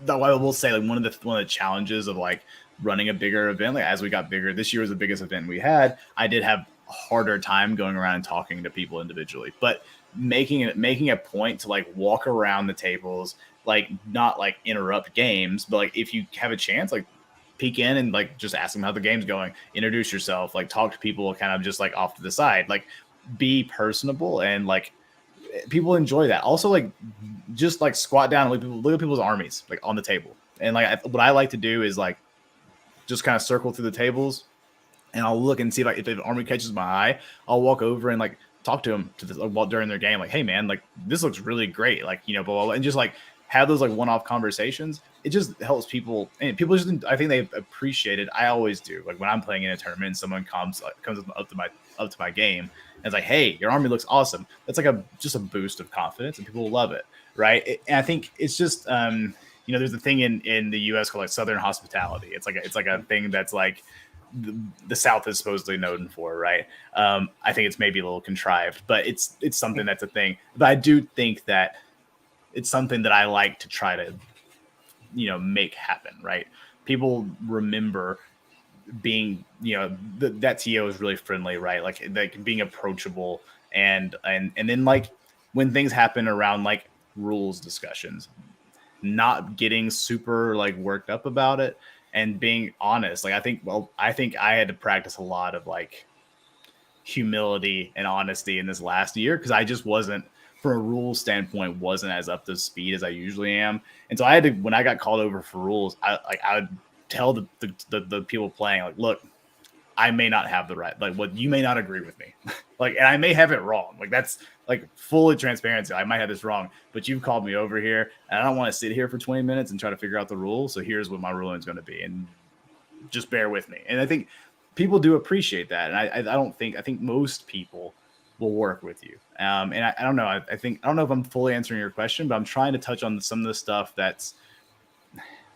will say like one of the challenges of like running a bigger event, like as we got bigger, this year was the biggest event we had. I did have a harder time going around and talking to people individually, but making a point to like walk around the tables, like not like interrupt games, but like if you have a chance, like peek in and like just ask them how the game's going, introduce yourself, like talk to people kind of just like off to the side, like be personable and like people enjoy that. Also, like, just like squat down and look at people's armies like on the table. And like what I like to do is like just kind of circle through the tables, and I'll look and see like if the army catches my eye, I'll walk over and like talk to them during their game, like, hey man, like this looks really great, like, you know, blah, blah, blah, and just like have those like one-off conversations. It just helps people, and people just, I think they appreciate it. I always do. Like when I'm playing in a tournament and someone comes up to my game and it's like, hey, your army looks awesome. That's like just a boost of confidence, and people love it, right? And I think it's just you know, there's a thing in the US called like Southern hospitality. It's like a thing that's like the South is supposedly known for, right? I think it's maybe a little contrived, but it's something that's a thing. But I do think that it's something that I like to try to, you know, make happen, right? People remember being, you know, that TO is really friendly, right? Like being approachable, and then like when things happen around like rules discussions, not getting super like worked up about it and being honest. Like I think I had to practice a lot of like humility and honesty in this last year, because I just wasn't, from a rules standpoint, wasn't as up to speed as I usually am. And so I had to, when I got called over for rules, I would tell the people playing, like, look, I may not have the right, like, what you may not agree with me, like, and I may have it wrong. Like that's like fully transparency. I might have this wrong, but you've called me over here, and I don't want to sit here for 20 minutes and try to figure out the rules. So here's what my ruling is going to be, and just bear with me. And I think people do appreciate that, and I think most people will work with you. And I don't know. I don't know if I'm fully answering your question, but I'm trying to touch on some of the stuff that's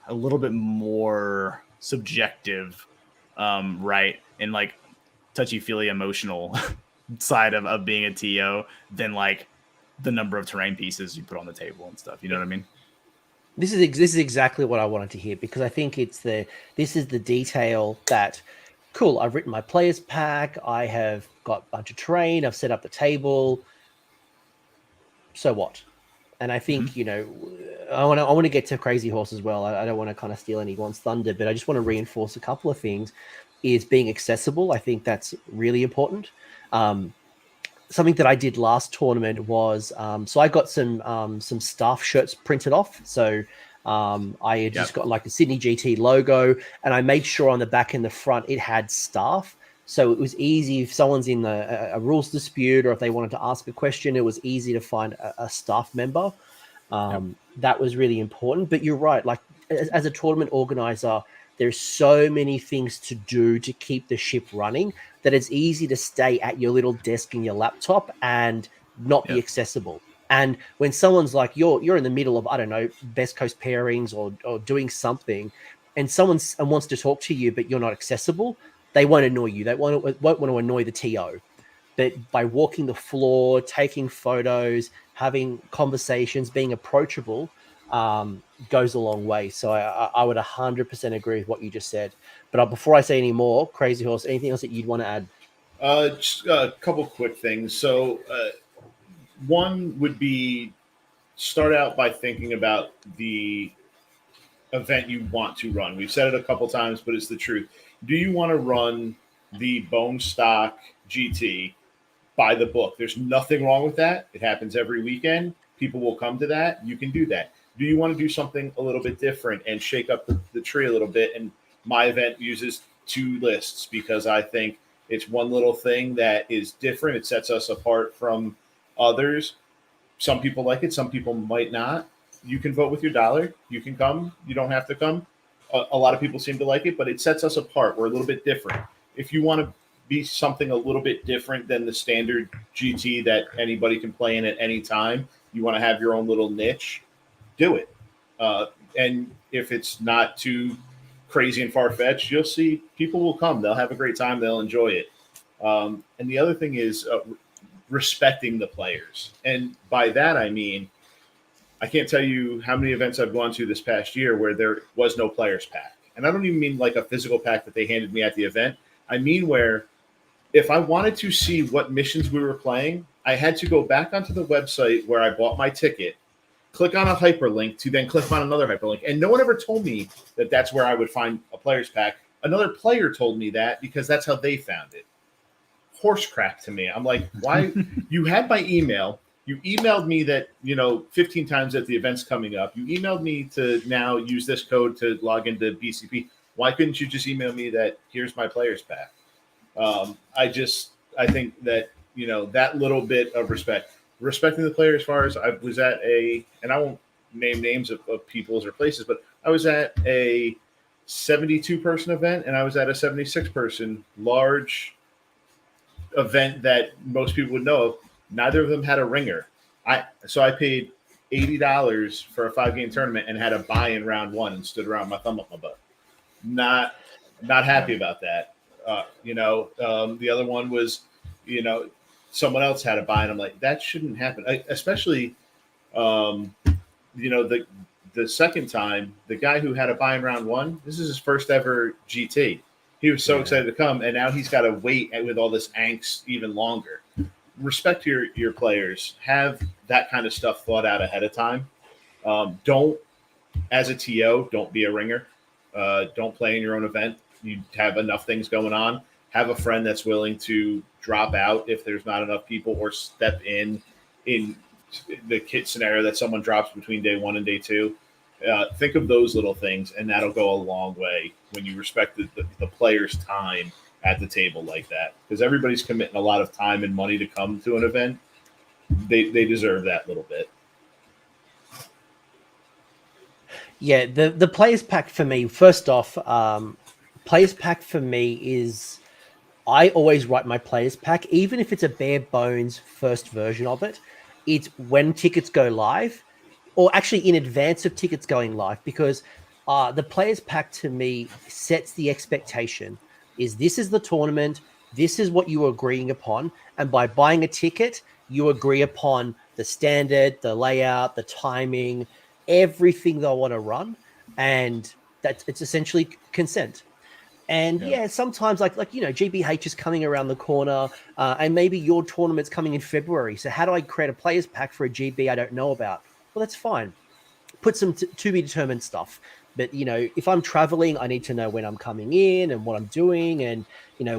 a little bit more subjective, right? And like touchy-feely emotional side of being a TO than like the number of terrain pieces you put on the table and stuff. You know what I mean? This is exactly what I wanted to hear, because I think this is the detail that, cool, I've written my players pack, I have got a bunch of terrain, I've set up the table. So what? And I think, you know, I want to get to Crazy Horse as well. I don't want to kind of steal anyone's thunder, but I just want to reinforce a couple of things. Is being accessible. I think that's really important. Something that I did last tournament was, so I got some staff shirts printed off. So I had just got like the Sydney GT logo, and I made sure on the back and the front it had staff. So it was easy if someone's in a rules dispute, or if they wanted to ask a question, it was easy to find a staff member. That was really important. But you're right. Like as a tournament organizer, there's so many things to do to keep the ship running that it's easy to stay at your little desk in your laptop and not be accessible. And when someone's like, you're in the middle of, I don't know, Best Coast pairings or doing something, and someone wants to talk to you, but you're not accessible, they won't annoy you. They won't want to annoy the TO. But by walking the floor, taking photos, having conversations, being approachable, goes a long way. So I would 100% agree with what you just said. But before I say any more, Crazy Horse, anything else that you'd want to add? Just a couple quick things. So one would be, start out by thinking about the event you want to run. We've said it a couple times, but it's the truth. Do you want to run the Bone Stock GT by the book? There's nothing wrong with that. It happens every weekend. People will come to that. You can do that. Do you want to do something a little bit different and shake up the tree a little bit? And my event uses 2 lists because I think it's one little thing that is different. It sets us apart from others. Some people like it. Some people might not. You can vote with your dollar. You can come. You don't have to come. A lot of people seem to like it, but it sets us apart. We're a little bit different. If you want to be something a little bit different than the standard GT that anybody can play in at any time, you want to have your own little niche, do it. And if it's not too crazy and far-fetched, you'll see people will come. They'll have a great time. They'll enjoy it. And the other thing is respecting the players. And by that, I mean, I can't tell you how many events I've gone to this past year where there was no players pack. And I don't even mean like a physical pack that they handed me at the event. I mean where if I wanted to see what missions we were playing, I had to go back onto the website where I bought my ticket, click on a hyperlink to then click on another hyperlink. And no one ever told me that that's where I would find a players pack. Another player told me that because that's how they found it. Horse crap to me. I'm like, why? You had my email. You emailed me that, 15 times that the event's coming up. You emailed me to now use this code to log into BCP. Why couldn't you just email me that here's my players pack? I think that, that little bit of respecting the player as far as I was at and I won't name names of people's or places, but I was at a 72 person event and I was at a 76 person large event that most people would know of. Neither of them had a ringer. So I paid $80 for a 5-game tournament and had a buy in round 1 and stood around my thumb up my butt. Not happy about that. The other one was, someone else had a buy and I'm like, that shouldn't happen. Especially, the second time, the guy who had a buy in round 1, this is his first ever GT. He was so excited to come, and now he's got to wait with all this angst even longer. Respect your players. Have that kind of stuff thought out ahead of time. Don't, as a TO, don't be a ringer. Don't play in your own event. You have enough things going on. Have a friend that's willing to drop out if there's not enough people, or step in the kit scenario that someone drops between day 1 and day 2. Think of those little things, and that'll go a long way when you respect the player's time at the table like that, because everybody's committing a lot of time and money to come to an event. They deserve that little bit. Yeah, the players pack for me, first off, players pack for me is, I always write my players pack, even if it's a bare bones first version of it. It's when tickets go live, or actually in advance of tickets going live, because the players pack to me sets the expectation. This is the tournament, this is what you are agreeing upon, and by buying a ticket, you agree upon the standard, the layout, the timing, everything they'll want to run, and it's essentially consent. And sometimes like GBH is coming around the corner, and maybe your tournament's coming in February. So how do I create a players pack for a GB I don't know about? Well, that's fine. Put some to be determined stuff. But if I'm traveling, I need to know when I'm coming in and what I'm doing, and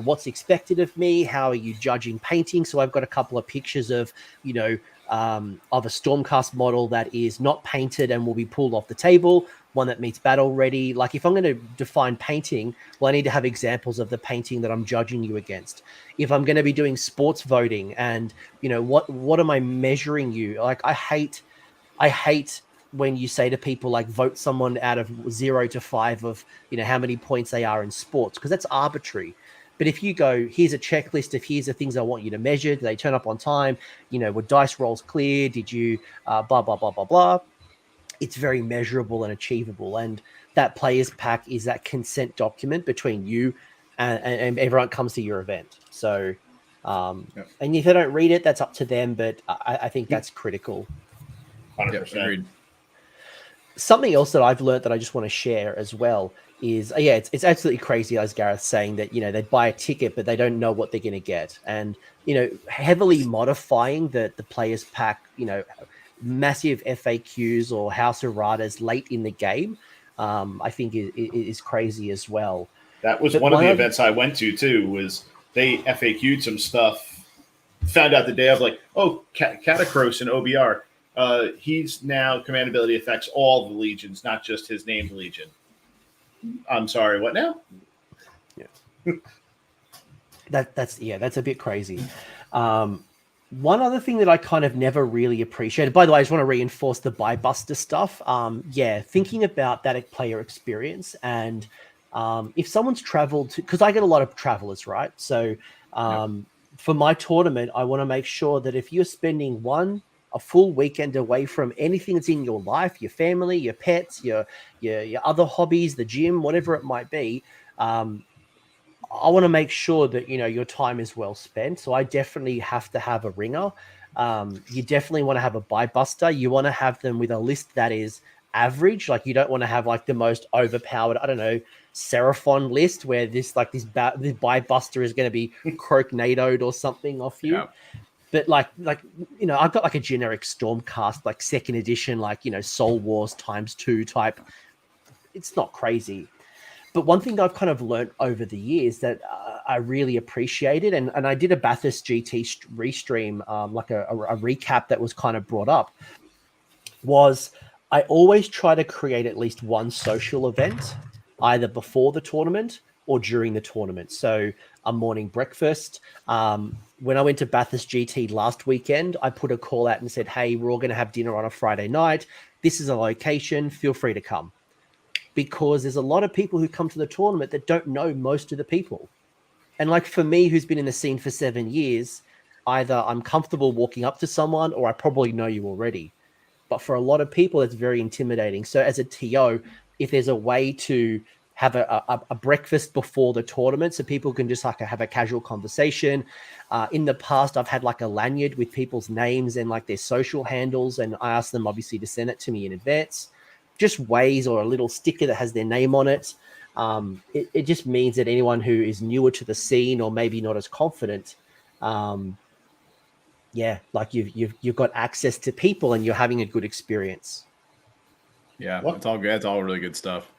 what's expected of me. How are you judging painting? So I've got a couple of pictures of of a Stormcast model that is not painted and will be pulled off the table, one that meets battle ready. Like if I'm going to define painting, well, I need to have examples of the painting that I'm judging you against. If I'm going to be doing sports voting, and what am I measuring you? Like I hate when you say to people like vote someone out of 0 to 5 of how many points they are in sports, because that's arbitrary. But if you go, here's a checklist of here's the things I want you to measure. Did they turn up on time? Were dice rolls clear? Did you blah, blah, blah, blah, blah. It's very measurable and achievable. And that players pack is that consent document between you and everyone comes to your event. So, and if they don't read it, that's up to them. But I think that's critical. 100%. Agreed. Something else that I've learned that I just want to share as well is, it's absolutely crazy, as Gareth's saying, that, they buy a ticket, but they don't know what they're going to get. And, heavily modifying the players pack, massive FAQs or house erratas late in the game, I think is crazy as well. That was one of the events I went to too, was they FAQ'd some stuff, found out the day of like, oh, Catacross and OBR. He's now command ability affects all the legions, not just his named legion. I'm sorry, what now? Yeah. That's a bit crazy. One other thing that I kind of never really appreciated, by the way, I just want to reinforce the buy buster stuff. Thinking about that player experience, and if someone's traveled to, because I get a lot of travelers, right? So for my tournament, I want to make sure that if you're spending a full weekend away from anything that's in your life, your family, your pets, your other hobbies, the gym, whatever it might be, I want to make sure that, your time is well spent. So I definitely have to have a ringer. You definitely want to have a buy buster. You want to have them with a list that is average. Like you don't want to have like the most overpowered, I don't know, Seraphon list where this buy buster is going to be croaknadoed or something off you. Yeah. But I've got like a generic Stormcast, like second edition, Soul Wars ×2 type. It's not crazy. But one thing I've kind of learned over the years that I really appreciate it. And I did a Bathurst GT restream, like a recap that was kind of brought up, was I always try to create at least one social event, either before the tournament or during the tournament. So a morning breakfast. When I went to Bathurst GT last weekend, I put a call out and said, hey, we're all going to have dinner on a Friday night. This is a location. Feel free to come. Because there's a lot of people who come to the tournament that don't know most of the people. And like for me, who's been in the scene for 7 years, either I'm comfortable walking up to someone or I probably know you already. But for a lot of people, it's very intimidating. So as a TO, if there's a way to have a breakfast before the tournament so people can just like have a casual conversation. In the past, I've had like a lanyard with people's names and like their social handles, and I ask them obviously to send it to me in advance. Just ways, or a little sticker that has their name on it. It just means that anyone who is newer to the scene or maybe not as confident, like you've got access to people and you're having a good experience. Yeah, it's all good. It's all really good stuff.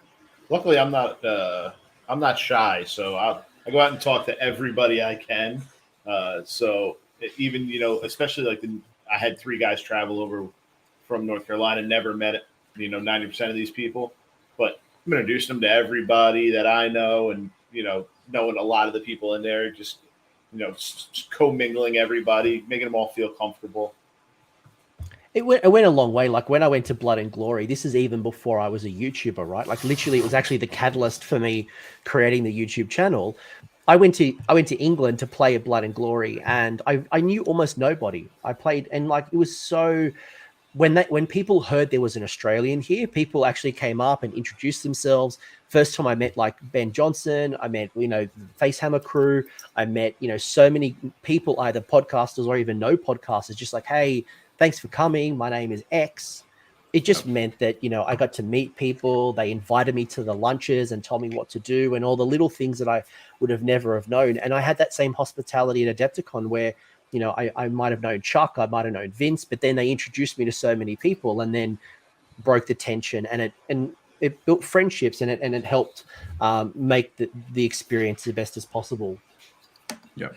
Luckily, I'm not shy, so I go out and talk to everybody I can. So even especially like I had 3 guys travel over from North Carolina, never met 90% of these people, but I'm introducing them to everybody that I know, and knowing a lot of the people in there, just commingling everybody, making them all feel comfortable. It went a long way. Like when I went to Blood and Glory, this is even before I was a YouTuber, right? Like literally, it was actually the catalyst for me creating the YouTube channel. I went to England to play at Blood and Glory, and I knew almost nobody. I played, and like it was so. When people heard there was an Australian here, people actually came up and introduced themselves. First time I met like Ben Johnson, I met the Facehammer crew, I met so many people, either podcasters or even no podcasters, just like, hey, thanks for coming. My name is X. It just meant that I got to meet people. They invited me to the lunches and told me what to do and all the little things that I would have never have known. And I had that same hospitality at Adepticon where I might have known Chuck, I might have known Vince, but then they introduced me to so many people and then broke the tension, and it built friendships, and it helped make the experience the best as possible. Yeah,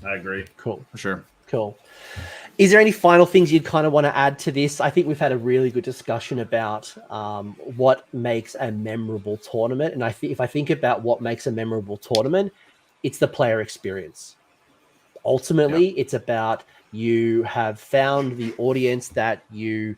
I agree. Cool. For sure. Cool. Is there any final things you'd kind of want to add to this? I think we've had a really good discussion about what makes a memorable tournament. And if I think about what makes a memorable tournament, it's the player experience. Ultimately, It's about you have found the audience that you've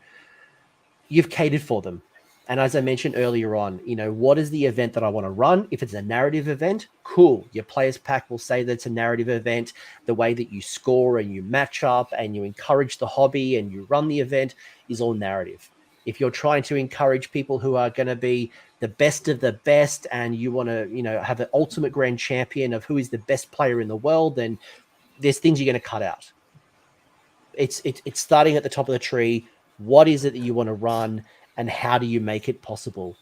catered for them. And as I mentioned earlier on, what is the event that I want to run? If it's a narrative event, cool. Your players pack will say that it's a narrative event. The way that you score and you match up and you encourage the hobby and you run the event is all narrative. If you're trying to encourage people who are going to be the best of the best and you want to, have an ultimate grand champion of who is the best player in the world, then there's things you're going to cut out. It's starting at the top of the tree. What is it that you want to run, and how do you make it possible?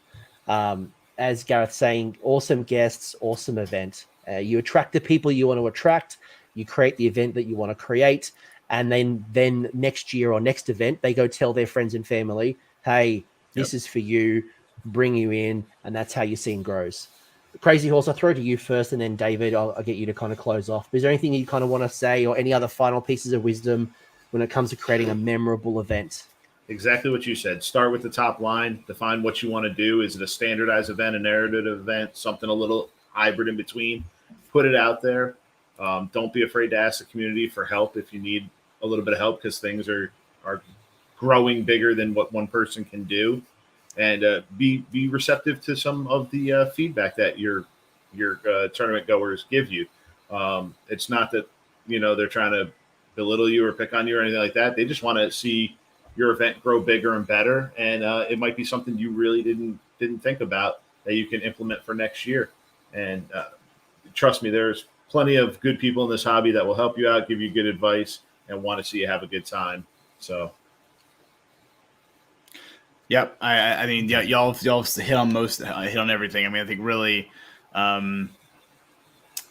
As Gareth's saying, awesome guests, awesome event. You attract the people you want to attract. You create the event that you want to create, and then next year or next event, they go tell their friends and family, "Hey, this is for you. Bring you in," and that's how your scene grows. Crazy Horse, I'll throw it to you first, and then David, I'll get you to kind of close off. Is there anything you kind of want to say, or any other final pieces of wisdom when it comes to creating a memorable event? Exactly what you said. Start with the top line. Define what you want to do. Is it a standardized event, a narrative event, something a little hybrid in between? Put it out there. Don't be afraid to ask the community for help if you need a little bit of help, because things are growing bigger than what one person can do. And be receptive to some of the feedback that your tournament goers give you. It's not that they're trying to belittle you or pick on you or anything like that. They just want to see your event grow bigger and better, and it might be something you really didn't think about that you can implement for next year. And trust me, there's plenty of good people in this hobby that will help you out, give you good advice, and want to see you have a good time. So. Yep. I mean, yeah, y'all hit on everything. I mean, I think really, I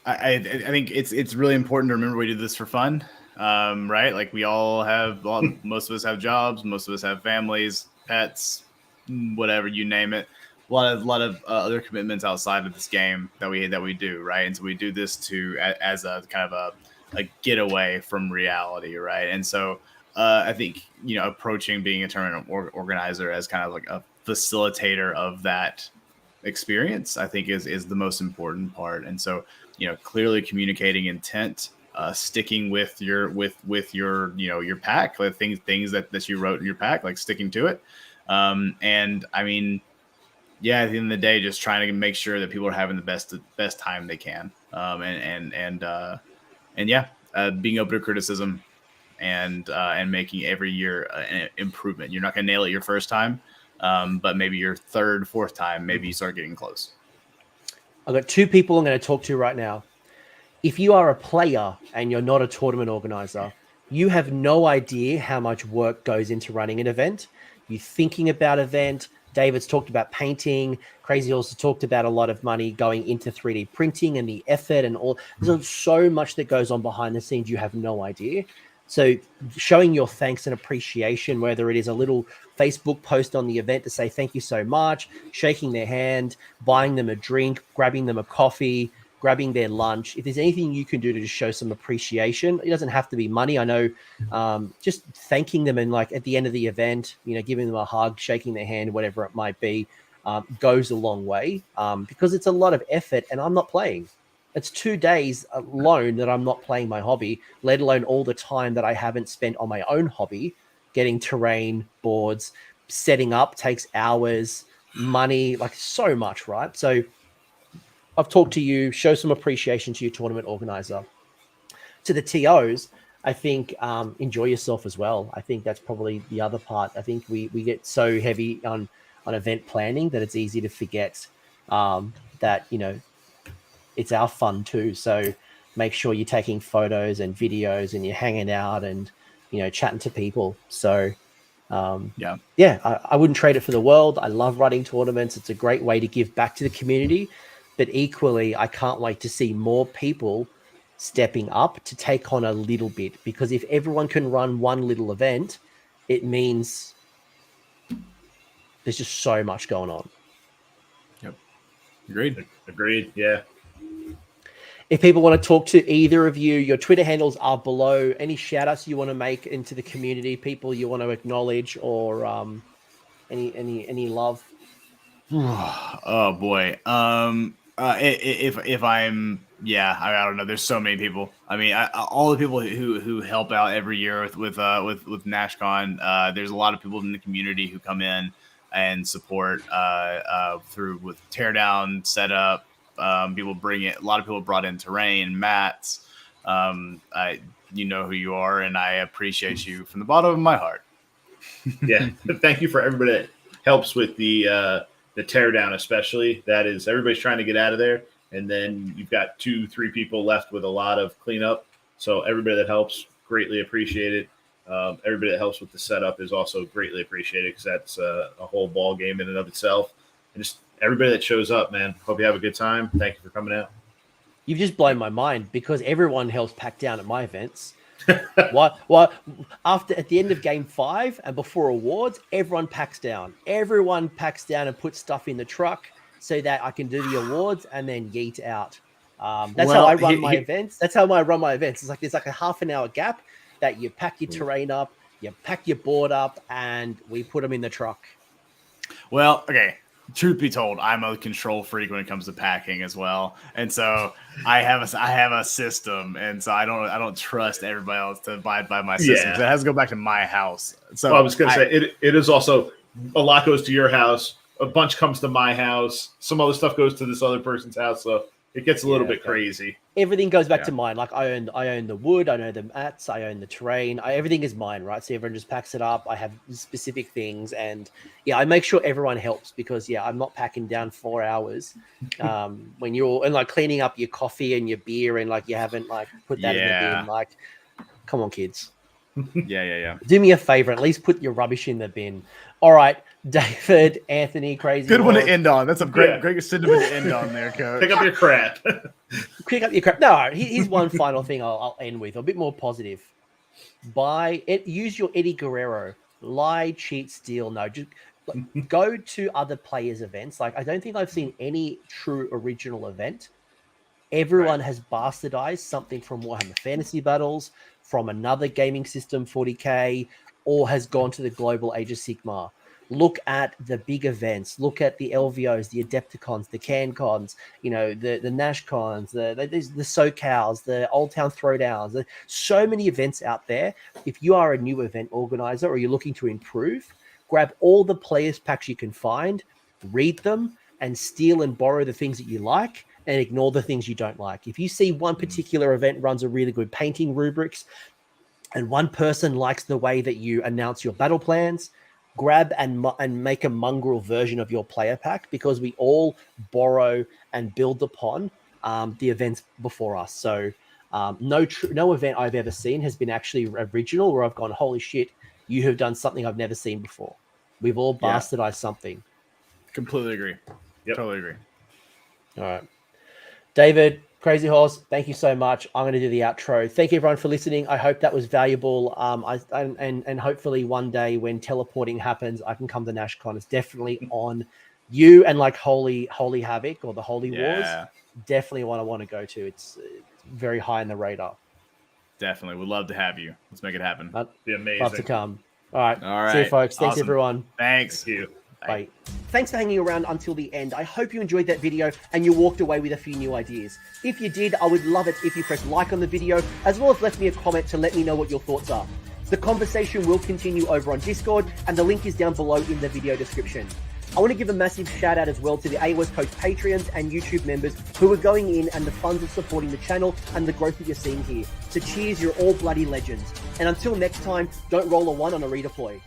think it's really important to remember we do this for fun, right? Like we all have, most of us have jobs, most of us have families, pets, whatever, you name it. lot of other commitments outside of this game that we do, right? And so we do this as a kind of a getaway from reality, right? And so I think approaching being a tournament organizer as kind of like a facilitator of that experience, I think is the most important part. And so clearly communicating intent, sticking with your your pack, like things that you wrote in your pack, like sticking to it. And I mean, yeah, at the end of the day, just trying to make sure that people are having the best time they can. Being open to criticism and making every year an improvement. You're not going to nail it your first time, but maybe your third, fourth time, maybe you start getting close. I've got two people I'm going to talk to right now. If you are a player and you're not a tournament organizer, you have no idea how much work goes into running an event. You're thinking about event. David's talked about painting. Crazy also talked about a lot of money going into 3D printing and the effort and all. There's so much that goes on behind the scenes. You have no idea. So showing your thanks and appreciation, whether it is a little Facebook post on the event to say thank you so much, shaking their hand, buying them a drink, grabbing them a coffee, grabbing their lunch. If there's anything you can do to just show some appreciation, it doesn't have to be money. I know just thanking them and like at the end of the event, giving them a hug, shaking their hand, whatever it might be, goes a long way because it's a lot of effort and I'm not playing. It's 2 days alone that I'm not playing my hobby, let alone all the time that I haven't spent on my own hobby, getting terrain, boards, setting up takes hours, money, like so much, right? So I've talked to you, show some appreciation to your tournament organizer. To the TOs, I think enjoy yourself as well. I think that's probably the other part. I think we get so heavy on event planning that it's easy to forget that, it's our fun too. So make sure you're taking photos and videos and you're hanging out and, chatting to people. So I wouldn't trade it for the world. I love running tournaments. It's a great way to give back to the community. But equally, I can't wait to see more people stepping up to take on a little bit, because if everyone can run one little event, it means there's just so much going on. Yep. Agreed. Yeah. If people want to talk to either of you, your Twitter handles are below. Any shout outs you want to make into the community, people you want to acknowledge, or any love? Oh boy. If I'm, I don't know. There's so many people. I mean, all the people who help out every year with NashCon. There's a lot of people in the community who come in and support through with teardown setup. People bring it. A lot of people brought in terrain, mats. You know who you are, and I appreciate you from the bottom of my heart. Yeah, thank you for everybody that helps with the teardown, especially. That is, everybody's trying to get out of there, and then you've got 2-3 people left with a lot of cleanup. So everybody that helps, greatly appreciate it. Everybody that helps with the setup is also greatly appreciated, because that's a whole ball game in and of itself. And just everybody that shows up, man. Hope you have a good time. Thank you for coming out. You've just blown my mind, because everyone helps pack down at my events. What at the end of game 5 and before awards, everyone packs down. Everyone packs down and puts stuff in the truck so that I can do the awards and then yeet out. That's how I run my events. That's how I run my events. It's like there's like a half an hour gap that you pack your terrain up, you pack your board up, and we put them in the truck. Well, okay. Truth be told, I'm a control freak when it comes to packing as well, and so I have a system, and so I don't trust everybody else to abide by my system. Yeah. It has to go back to my house. So I was going to say it is also a lot goes to your house, a bunch comes to my house, some other stuff goes to this other person's house, so it gets a little bit crazy. Everything goes back to mine. Like I own the wood, I own the mats, I own the terrain. Everything is mine, right? So everyone just packs it up. I have specific things, and I make sure everyone helps, because I'm not packing down 4 hours when you're and like cleaning up your coffee and your beer, and like you haven't like put that in the bin. Like, come on, kids. Yeah. Do me a favor, at least put your rubbish in the bin. All right, David, Anthony, Crazy. Good one to end on. That's a great sentiment to end on there, Coach. Pick up your crap. Pick up your crap. No, here's one final thing I'll end with, a bit more positive. Use your Eddie Guerrero. Lie, cheat, steal. No, just Like, go to other players' events. Like, I don't think I've seen any true original event. Everyone has bastardized something from Warhammer Fantasy Battles, from another gaming system, 40K, or has gone to the global Age of Sigmar. Look at the big events. Look at the LVOs, the Adepticons, the CanCons, the NashCons, the SoCals, the Old Town Throwdowns. There's so many events out there. If you are a new event organizer or you're looking to improve, grab all the players packs you can find, read them, and steal and borrow the things that you like, and ignore the things you don't like. If you see one particular event runs a really good painting rubrics, and one person likes the way that you announce your battle plans, grab and make a mongrel version of your player pack, because we all borrow and build upon the events before us. So no event I've ever seen has been actually original where I've gone, holy shit, you have done something I've never seen before. We've all bastardized something. Completely agree. Yep. Totally agree. All right. David, Crazy Horse, thank you so much. I'm going to do the outro. Thank you, everyone, for listening. I hope that was valuable. And hopefully one day when teleporting happens, I can come to NashCon. It's definitely on you and like Holy Havoc or the Holy Wars. Definitely one I want to go to. It's very high in the radar. Definitely. Would love to have you. Let's make it happen. Be amazing. Love to come. All right. All right. See you, folks. Thanks, Awesome. everyone. Thanks. Thank you. Bye. Thanks for hanging around until the end. I hope you enjoyed that video and you walked away with a few new ideas. If you did, I would love it if you press like on the video, as well as left me a comment to let me know what your thoughts are. The conversation will continue over on Discord, and the link is down below in the video description. I want to give a massive shout out as well to the AOS Coast Patreons and YouTube members who are going in, and the funds of supporting the channel and the growth that you're seeing here. So cheers, you're all bloody legends. And until next time, don't roll a 1 on a redeploy.